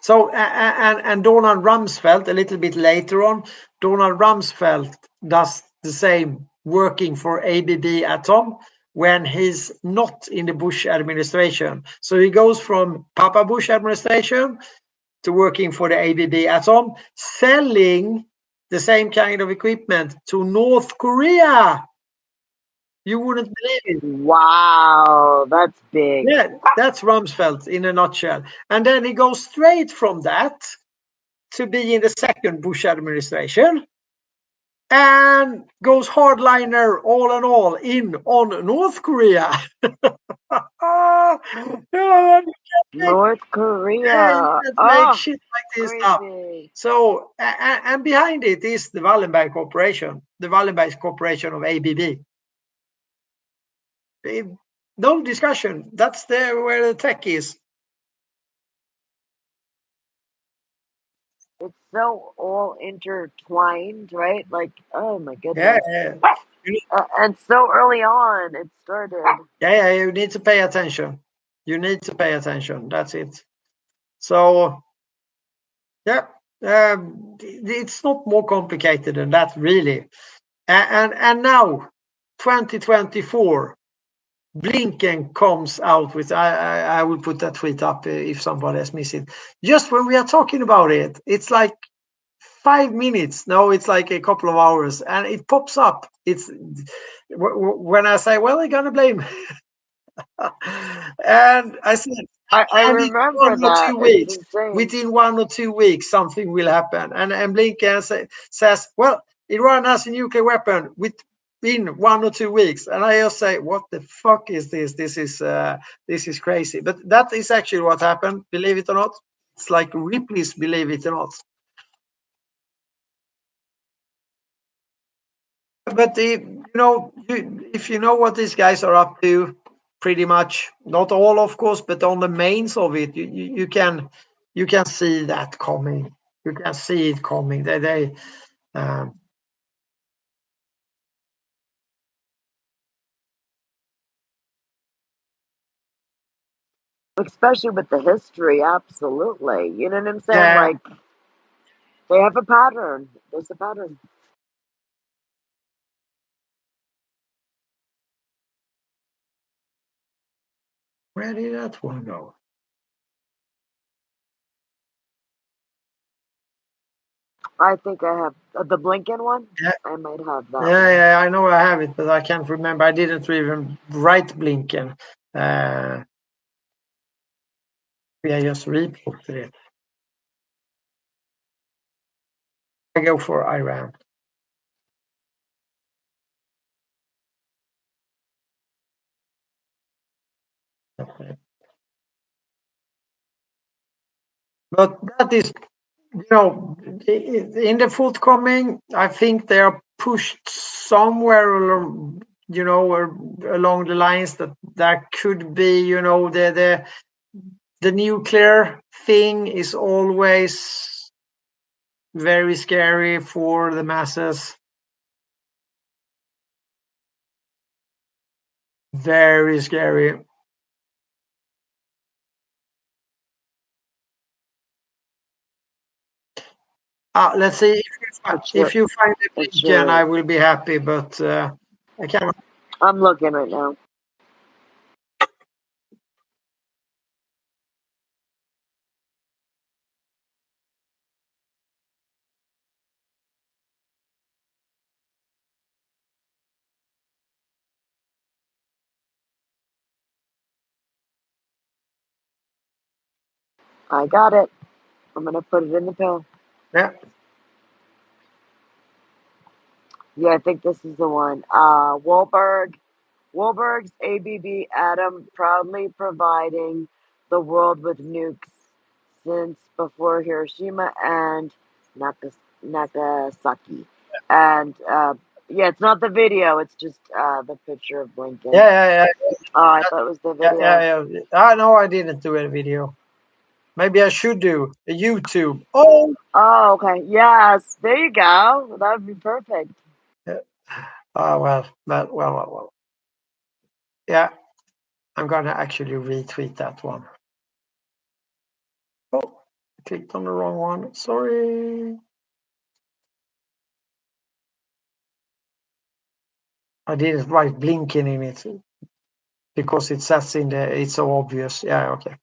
So, and Donald Rumsfeld, a little bit later on, Donald Rumsfeld does the same, working for ABB Atom when he's not in the Bush administration. So he goes from Papa Bush administration to working for the ABB Atom, selling the same kind of equipment to North Korea. You wouldn't believe it. Wow, that's big. Yeah, that's Rumsfeld in a nutshell. And then he goes straight from that to be in the second Bush administration and goes hardliner all in all on North Korea. North Korea. Yeah, make shit like this crazy. up. So, and behind it is the Wallenberg Corporation, the Wallenberg Corporation of ABB. No discussion. That's where the tech is. It's so all intertwined, right? Like, oh my goodness. Yeah. And so early on it started. Yeah, you need to pay attention. That's it. So, yeah, it's not more complicated than that, really. And now, 2024, Blinken comes out with, I will put that tweet up if somebody has missed it. Just when we are talking about it, it's like 5 minutes. No, it's like a couple of hours, and it pops up. It's when I say, well, they're gonna blame. And I said, I remember that. Within 1 or 2 weeks, something will happen. And Blinken says, well, Iran has a nuclear weapon within 1 or 2 weeks. And I just say, what the fuck is this? This is crazy. But that is actually what happened. Believe it or not. It's like Ripley's Believe It or Not. But if you know what these guys are up to, pretty much, not all, of course, but on the mains of it, you can see that coming. You can see it coming. Especially with the history, absolutely. You know what I'm saying? Yeah. Like, they have a pattern. There's a pattern. Where did that one go? I think I have the Blinken one. Yeah. I might have that. Yeah, I know I have it, but I can't remember. I didn't even write Blinken. I just reported it. I go for Iran. Okay. But that is, in the forthcoming, I think they are pushed somewhere, along the lines that could be, the nuclear thing is always very scary for the masses. Very scary. Let's see if you find the link, and I will be happy. But I cannot. I'm looking right now. I got it. I'm gonna put it in the pill. Yeah. Yeah, I think this is the one. Wahlberg's ABB Atom proudly providing the world with nukes since before Hiroshima and Nagasaki. And yeah, it's not the video, it's just the picture of Lincoln. Yeah. Oh, I thought it was the video. Yeah. No, I didn't do a video. Maybe I should do a YouTube. Oh, okay. Yes, there you go. That would be perfect. Yeah. Well. Yeah, I'm gonna actually retweet that one. Oh, I clicked on the wrong one. Sorry. I didn't write blinking in it because it says in the. It's so obvious. Yeah. Okay.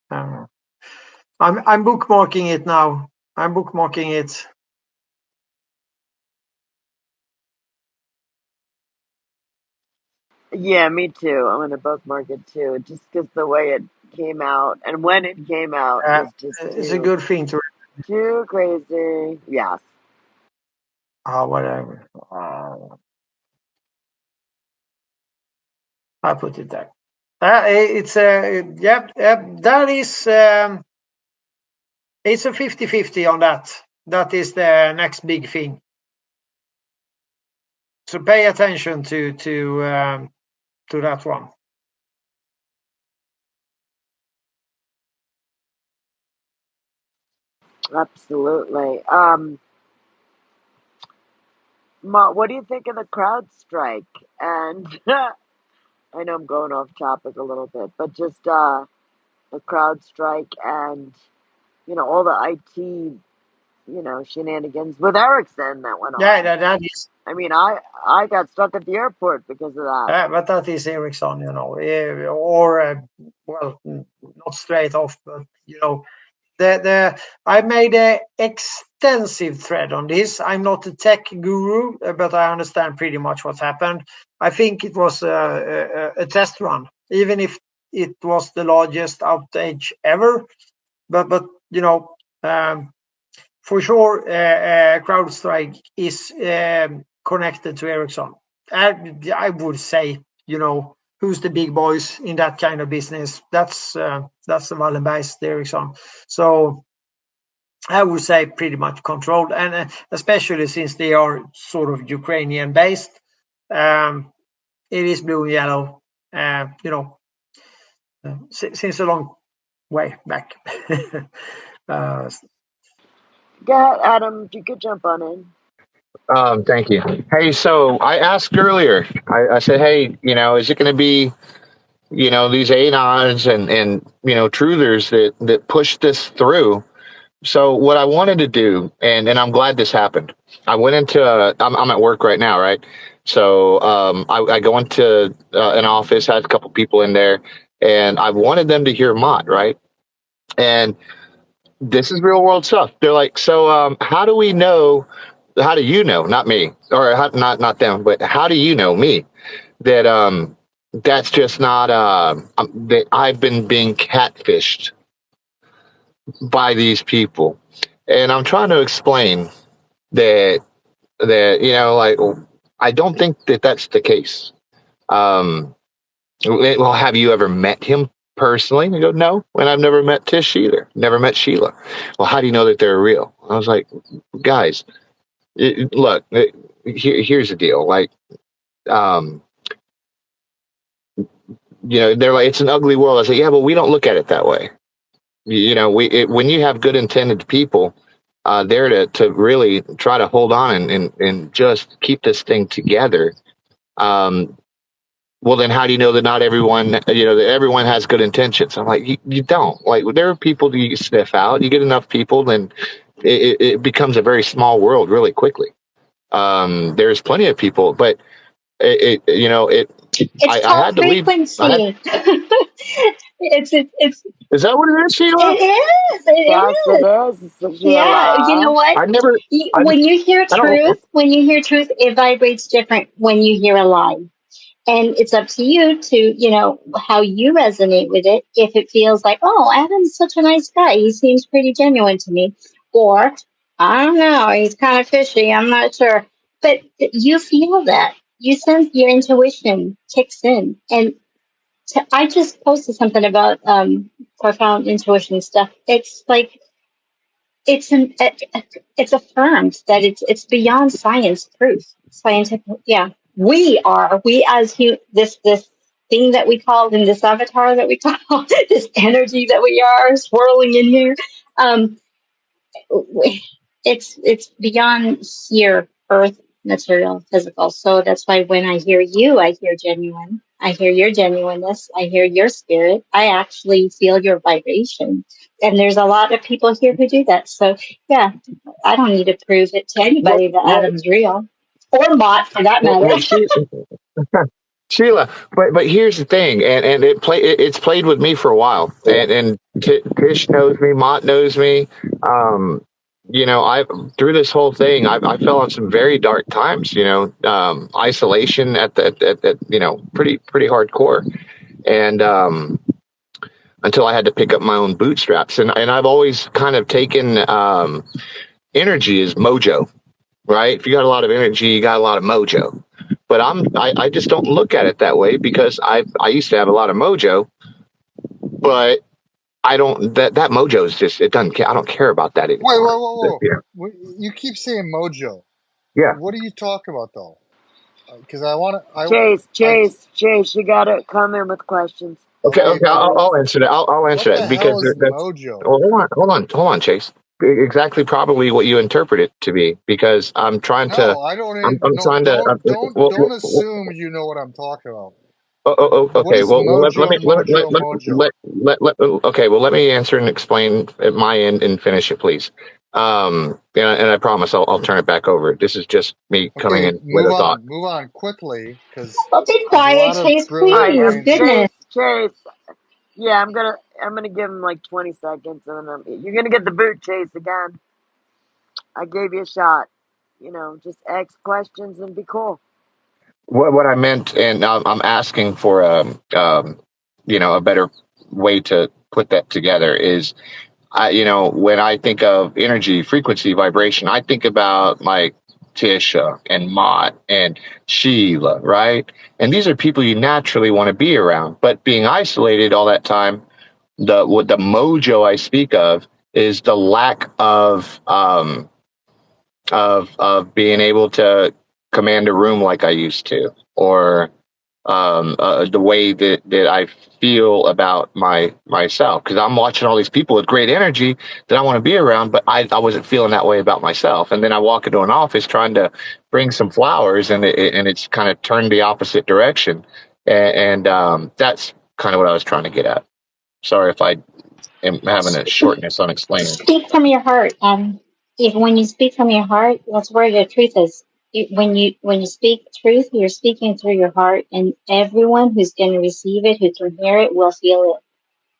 I'm bookmarking it now. I'm bookmarking it. Yeah, me too. I'm gonna bookmark it too, just because the way it came out and when it came out was just it's a good thing to. Too crazy. Yes. Whatever. I put it there. It's yep. That is. It's a 50-50 on that. That is the next big thing. So pay attention to that one. Absolutely. What do you think of the crowd strike? And I know I'm going off topic a little bit, but just the crowd strike and all the IT shenanigans with Ericsson that went on. Yeah, that is. I mean, I got stuck at the airport because of that. But that is Ericsson, or well, not straight off, but I made an extensive thread on this. I'm not a tech guru, but I understand pretty much what's happened. I think it was a test run, even if it was the largest outage ever. But for sure, CrowdStrike is connected to Ericsson. I would say, who's the big boys in that kind of business? That's the Wallenbergs, Ericsson. So I would say pretty much controlled, and especially since they are sort of Ukrainian based, it is blue and yellow. Since a long way back. Go ahead, Adam. You could jump on in. Thank you. Hey, so I asked earlier. I said, hey, is it going to be, these anons and truthers that push this through? So what I wanted to do, and I'm glad this happened. I went into I'm at work right now, right? So I go into an office, had a couple people in there, and I wanted them to hear Mott, right? And this is real world stuff. They're like, so how do we know? How do you know? Not me, or not them, but how do you know me? That that's just not that I've been being catfished by these people, and I'm trying to explain that like I don't think that that's the case. Well, have you ever met him personally? And I go, no, and I've never met Tish either. Never met Sheila. Well, how do you know that they're real? I was like, guys, look, here's the deal. Like, they're like, it's an ugly world. I say, yeah, but we don't look at it that way. When you have good intended people, there to really try to hold on and just keep this thing together. Well, then how do you know that not everyone, that everyone has good intentions? I'm like, you don't. Like, there are people that you sniff out. You get enough people, then it becomes a very small world really quickly. There's plenty of people, but It's I called had to leave. frequency. it's Is that what it is, Sheila? it is. Yes, It is. it is, Yeah, you know Sheila. what? I never, I, When you hear I don't, truth, it vibrates different when you hear a lie. And it's up to you to, how you resonate with it. If it feels like, oh, Adam's such a nice guy, he seems pretty genuine to me. Or, I don't know, he's kind of fishy, I'm not sure. But you feel that. You sense your intuition kicks in. And I just posted something about profound intuition stuff. It's like, it's affirmed that it's beyond science proof, scientific. Yeah, we as this thing that we call, in this avatar that we call this energy that we are swirling in here. Um, it's beyond here, earth, material, physical. So that's why when I hear you, I hear genuine. I hear your genuineness. I hear your spirit. I actually feel your vibration. And there's a lot of people here who do that. So yeah, I don't need to prove it to well, anybody that well, Adam's real, or Mott for that well, matter. well Sheila, but here's the thing, and it's played with me for a while, and Tish knows me, Mott knows me. I through this whole thing, I fell on some very dark times. Isolation at pretty hardcore, and until I had to pick up my own bootstraps, and I've always kind of taken energy as mojo, right? If you got a lot of energy, you got a lot of mojo. But I just don't look at it that way, because I used to have a lot of mojo, but I don't, that mojo is just, it doesn't care. I don't care about that anymore. Whoa. Yeah. You keep saying mojo. Yeah. What are you talking about, though? Because I want to. Chase, you gotta come in with questions. Okay. Okay, but I'll answer that. I'll answer what that, the hell because is that's, mojo? well, hold on, Chase. Exactly, probably what you interpret it to be, because I'm trying to, No, I don't. I'm No, trying to, don't assume you know what I'm talking about. What okay. is Well, mojo? okay. Well, let me answer and explain at my end and finish it, please. And I promise I'll turn it back over. This is just me coming Okay, in with a thought. move on quickly, because Well, be there's a quiet, lot of Chase, All brilliant right, please. minds here. Goodness. Chase. Yeah, I'm gonna give him like 20 seconds, and then you're gonna get the boot, Chase, again. I gave you a shot. Just ask questions and be cool. What I meant, and I'm asking for a better way to put that together, is when I think of energy, frequency, vibration, I think about like Tisha and Mott and Sheila, right? And these are people you naturally want to be around. But being isolated all that time, what the mojo I speak of is the lack of being able to command a room like I used to, or the way that I feel about myself, because I'm watching all these people with great energy that I want to be around, but I wasn't feeling that way about myself. And then I walk into an office trying to bring some flowers, and it's kind of turned the opposite direction, and that's kind of what I was trying to get at. Sorry if I am having a shortness on explaining. Speak from your heart. If when you speak from your heart, that's where the truth is. When you speak truth, you're speaking through your heart, and everyone who's going to receive it, who can hear it, will feel it.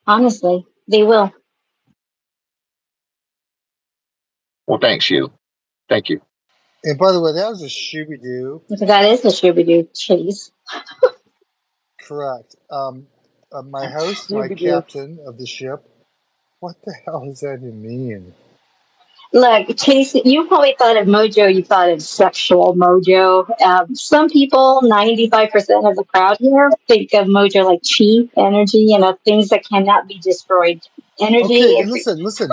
Honestly, they will. Well, thanks, you. Thank you. And by the way, that was a Shooby Doo. That is the Shooby-Doo, Chase. Correct. My host, my Scooby-Doo. captain of the ship. What the hell does that even mean? Look, Chase, you probably thought of mojo, you thought of sexual mojo. Some people, 95% of the crowd here, think of mojo like chi, energy, things that cannot be destroyed. Energy. Okay, listen,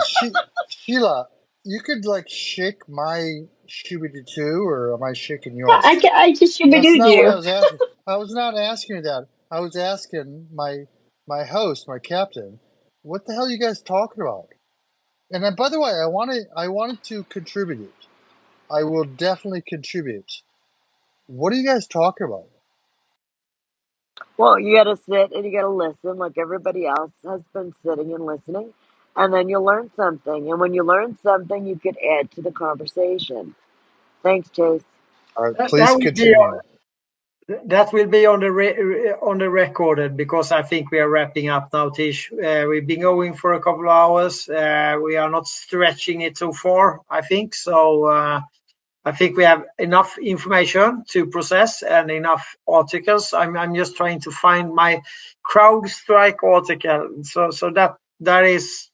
Sheila, you could like shake my Shooby Doo, or am I shaking yours? I just That's Shooby-Dooed not what I you. was asking. I was not asking you that. I was asking my host, my captain, what the hell are you guys talking about? And then, by the way, I wanted to contribute. I will definitely contribute. What are you guys talking about? Well, you got to sit and you got to listen like everybody else has been sitting and listening, and then you'll learn something. And when you learn something, you could add to the conversation. Thanks, Chase. All right, That please continue. will be on the recorded, because I think we are wrapping up now, Tish. We've been going for a couple of hours. We are not stretching it so far, I think. So I think we have enough information to process and enough articles. I'm just trying to find my CrowdStrike article. So that is,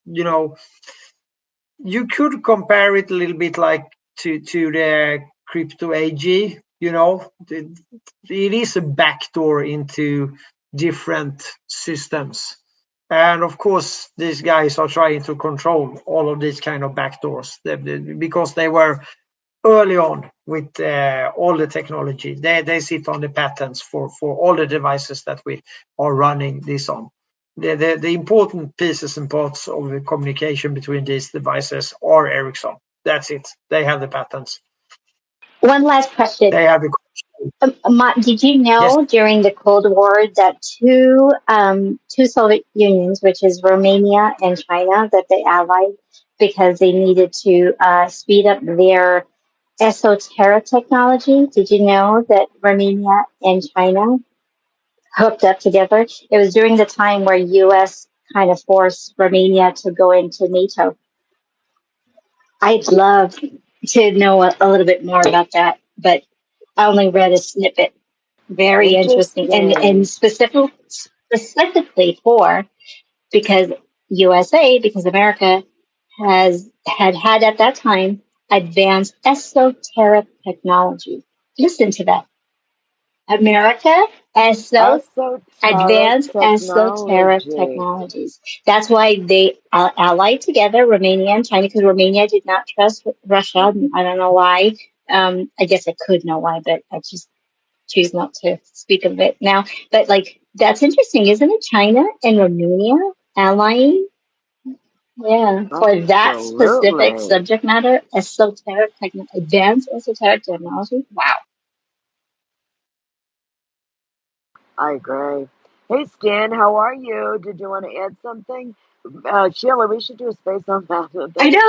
you could compare it a little bit like to the crypto AG. It is a backdoor into different systems. And of course, these guys are trying to control all of these kind of backdoors because they were early on with all the technology. They sit on the patents for all the devices that we are running this on. The important pieces and parts of the communication between these devices are Ericsson. That's it. They have the patents. One last question. They have the. Did you Yes. know during the Cold War that two Soviet unions, which is Romania and China, that they allied because they needed to speed up their esoteric technology? Did you know that Romania and China hooked up together? It was during the time where U.S. kind of forced Romania to go into NATO. I'd love to know a little bit more about that, but I only read a snippet. Very interesting, and Interesting. specifically for because because America had at that time advanced esoteric technology. Listen to that, America Esoteric advanced esoteric technology. technologies. That's why they allied together, Romania and China, because Romania did not trust Russia. I don't know why. I guess I could know why, but I just choose not to speak of it now. But that's interesting, isn't it? China and Romania allying, yeah, for that specific Absolutely. subject matter, advanced esoteric technology. Wow. I agree. Hey, Stan, how are you? Did you want to add something? Sheila, we should do a space on that. I know.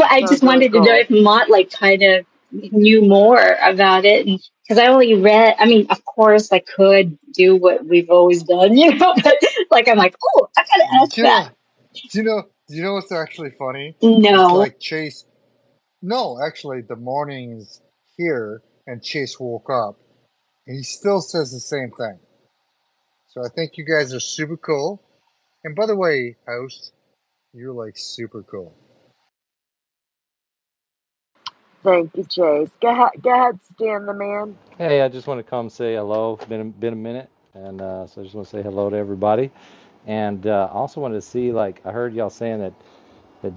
I just Sounds really wanted to know cool. if Mott kind of knew more about it, because I only read. I mean, of course, I could do what we've always done, But I'm like, oh, I gotta ask that. Do you know what's actually funny? It's No. like Chase. No, actually, the morning's here, and Chase woke up, and he still says the same thing. So I think you guys are super cool. And by the way, host, you're super cool. Thank you, Chase. Go ahead, Stan the man. Hey, I just want to come say hello. It's been a minute, and so I just want to say hello to everybody. And I also wanted to see, I heard y'all saying that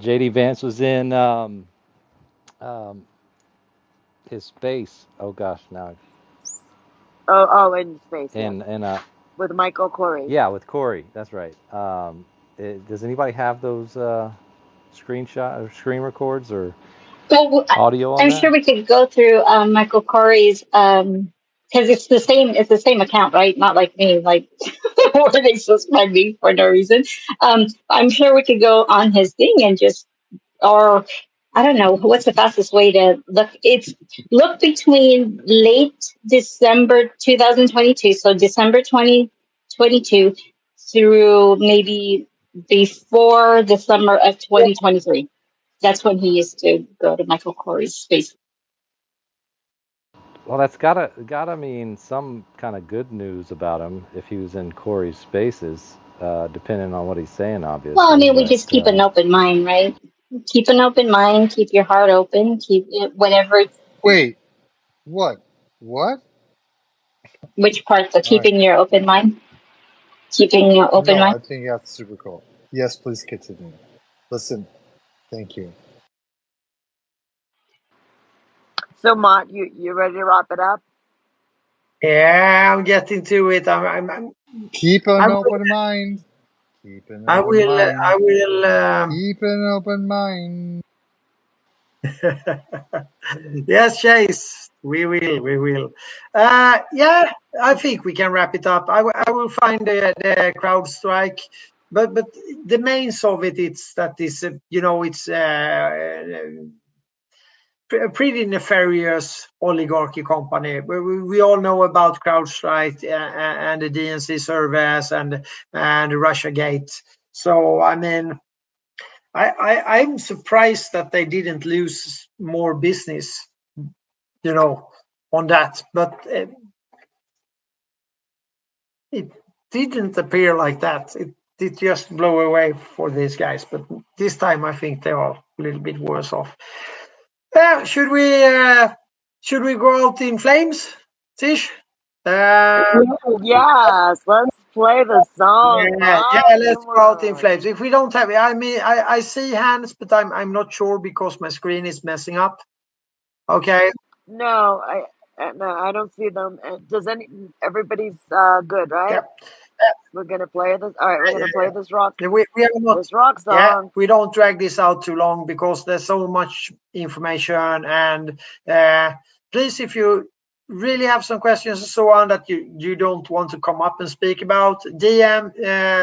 JD Vance was in um, his space. Oh gosh, now In space, yes. and With Michael Corey. yeah, with Corey. That's right. Does anybody have those screenshot or screen records or Well, audio on I'm that? sure we could go through Michael Corey's because it's the same. It's the same account, right? Not like me, where they suspend me for no reason. I'm sure we could go on his thing and just, or I don't know, what's the fastest way to look? It's look between late December 2022, so December 2022 through maybe before the summer of 2023. That's when he used to go to Michael Corey's space. Well, that's gotta mean some kind of good news about him if he was in Corey's spaces, depending on what he's saying, Well, I obviously. mean, we But just keep an open mind, right? Keep an open mind, keep your heart open, keep it, whatever, Wait, what? What? which parts of All right. keeping your open mind, keeping your open No, mind. I think that's super cool. Yes, please continue. Listen, thank you. So, Mott, you ready to wrap it up? Yeah, I'm getting to it. Keep an open mind. Keep an I open mind. will. Keep an open mind. Yes, Chase, we will. Yeah, I think we can wrap it up. I will find the crowd strike, but the mains of it is that this, it's a pretty nefarious oligarchy company. We all know about CrowdStrike and the DNC service and Russiagate. So I mean, I'm surprised that they didn't lose more business, on that. But it didn't appear like that. It just blew away for these guys. But this time, I think they are a little bit worse off. Should we go out in flames, Tish? Yes, let's play the song, Yeah, Mom. let's Come go out in on. flames. If we don't have it, I mean, I see hands, but I'm not sure because my screen is messing up. Okay. No, I don't see them. Does everybody's good, right? Yeah. We're gonna play this. All right, we're gonna play this rock. We have not, this rock song. we don't drag this out too long because there's so much information. And please, if you really have some questions and so on that you don't want to come up and speak about, DM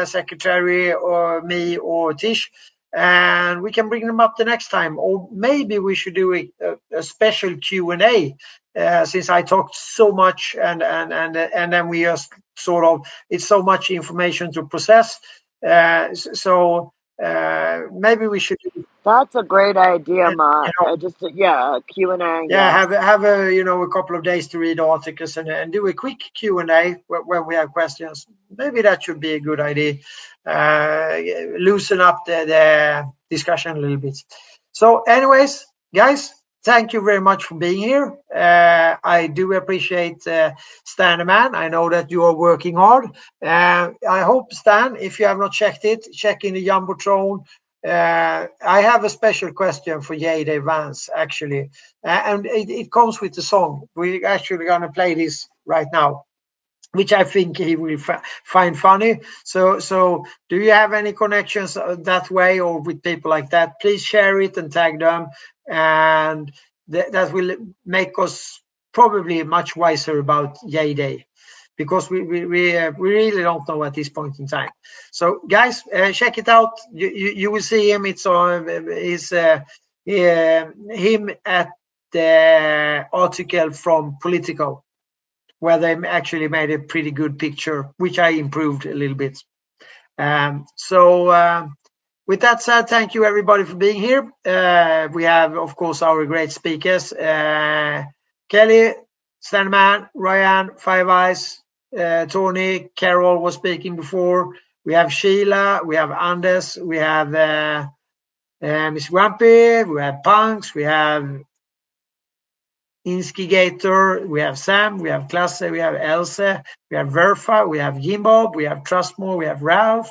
Secretary or me or Tish, and we can bring them up the next time. Or maybe we should do a special Q&A since I talked so much and then we just sort of, it's so much information to process. So maybe we should. That's a great idea, Matt. Q&A. Yeah, Yes. have a couple of days to read articles and do a quick Q&A when we have questions. Maybe that should be a good idea. Loosen up the discussion a little bit. So, anyways, guys, thank you very much for being here. I do appreciate Stan the Man. I know that you are working hard. I hope, Stan, if you have not checked it, check in the Jumbotron. I have a special question for J.D. Vance, actually. And it comes with the song. We're actually going to play this right now, which I think he will find funny. So do you have any connections that way or with people like that? Please share it and tag them. And that will make us probably much wiser about Yay Day, because we really don't know at this point in time. So guys, check it out. You will see him. It's on him at the article from Political, where they actually made a pretty good picture, which I improved a little bit. With that said, thank you everybody for being here. We have, of course, our great speakers, Kelly, Sandman, Ryan, Five Eyes, Tony, Carol was speaking before. We have Sheila, we have Anders, we have Miss Grumpy, we have Punks, we have Instigator, we have Sam, we have Klasse, we have Else, we have Verfa, we have Jimbob, we have Trustmore, we have Ralph,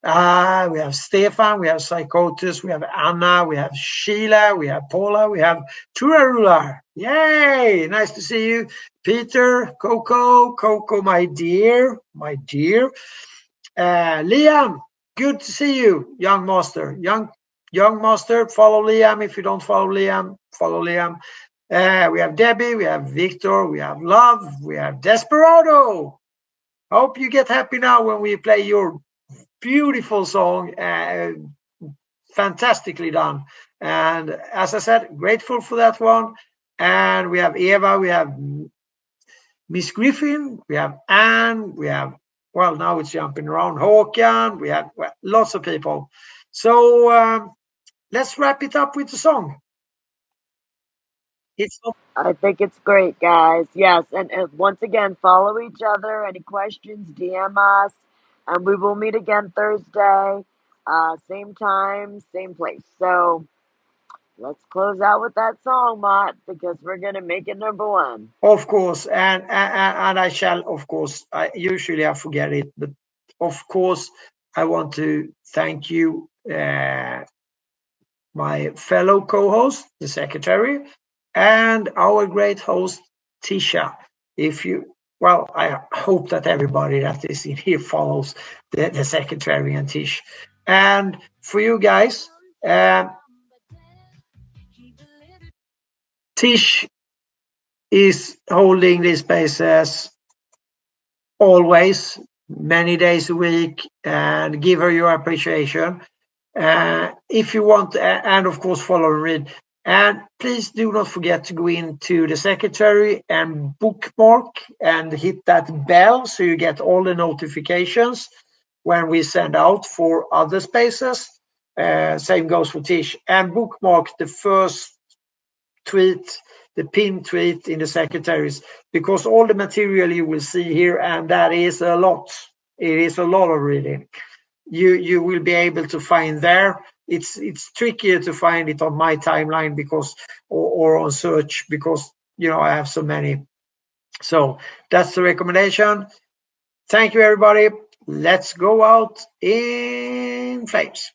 we have Stefan, we have Psychotus, we have Anna, we have Sheila, we have Paula, we have Turarula. Yay! Nice to see you. Peter, Coco, my dear. Liam, good to see you, young master. Young master, follow Liam. If you don't follow Liam, follow Liam. We have Debbie, we have Victor, we have Love, we have Desperado. Hope you get happy now when we play your beautiful song. Fantastically done. And as I said, grateful for that one. And we have Eva, we have Miss Griffin, we have Anne, we have, well, now it's jumping around, Håkan, we have lots of people. So let's wrap it up with the song. I think it's great, guys. Yes, and once again, follow each other. Any questions, DM us, and we will meet again Thursday, same time, same place. So let's close out with that song, Mott, because we're gonna make it number one. Of course, and I shall, of course. Usually I forget it, but of course I want to thank you, my fellow co-host, the secretary, and our great host Tisha. If you well, I hope that everybody that is in here follows the secretary and Tish. And for you guys, Tish is holding these spaces always, many days a week, and give her your appreciation. If you want, and of course, follow and read. And please do not forget to go into the secretary and bookmark and hit that bell so you get all the notifications when we send out for other spaces. Same goes for Tish. And bookmark the first tweet, the pinned tweet in the secretaries, because all the material you will see here, and that is a lot. It is a lot of reading. You will be able to find there. It's trickier to find it on my timeline because or on search because I have so many. So that's the recommendation. Thank you, everybody. Let's go out in flames.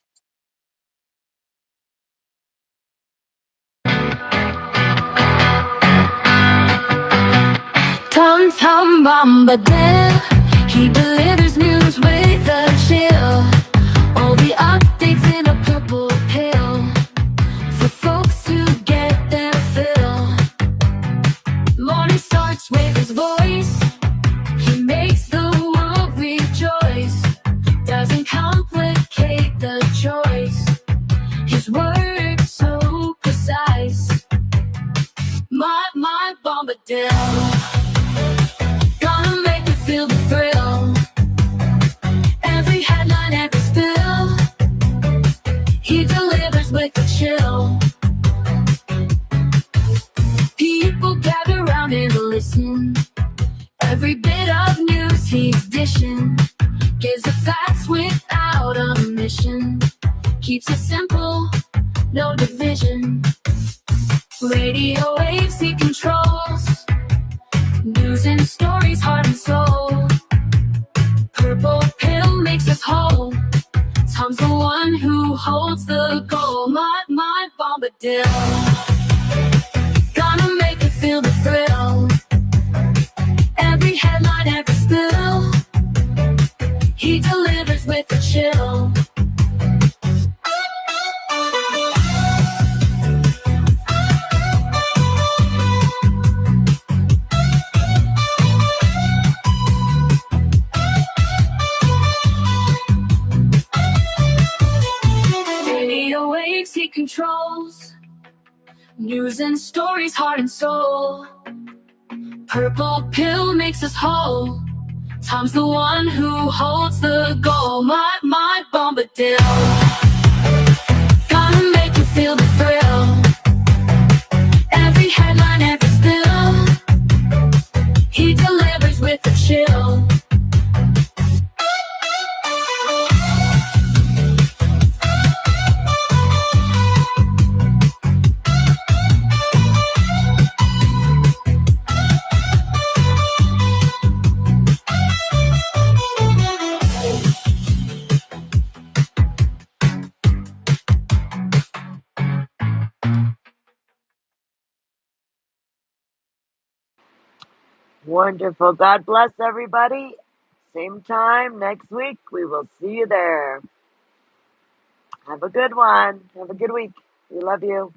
Tom Tom Bombadil, he delivers news with a chill. All the updates in a purple pill for folks to get their fill. Morning starts with his voice. He makes the world rejoice. Doesn't complicate the choice. His words so precise. My Bombadil. Gonna make you feel the thrill. Every headline, every spill. He delivers with a chill. People gather round and listen. Every bit of news he's dishing. Gives the facts without a mission. Keeps it simple, no division. Radio waves he controls. News and stories, heart and soul. Purple pill makes us whole. Tom's the one who holds the goal. My Bombadil. Gonna make you feel the thrill. Every headline, every spill. He delivers with a chill. Radio waves he controls. News and stories, heart and soul. Purple pill makes us whole. Tom's the one who holds the goal. My Bombadil. Gonna make you feel the thrill. Every headline, every spill. He delivers with a chill. Wonderful. God bless everybody. Same time next week. We will see you there. Have a good one. Have a good week. We love you.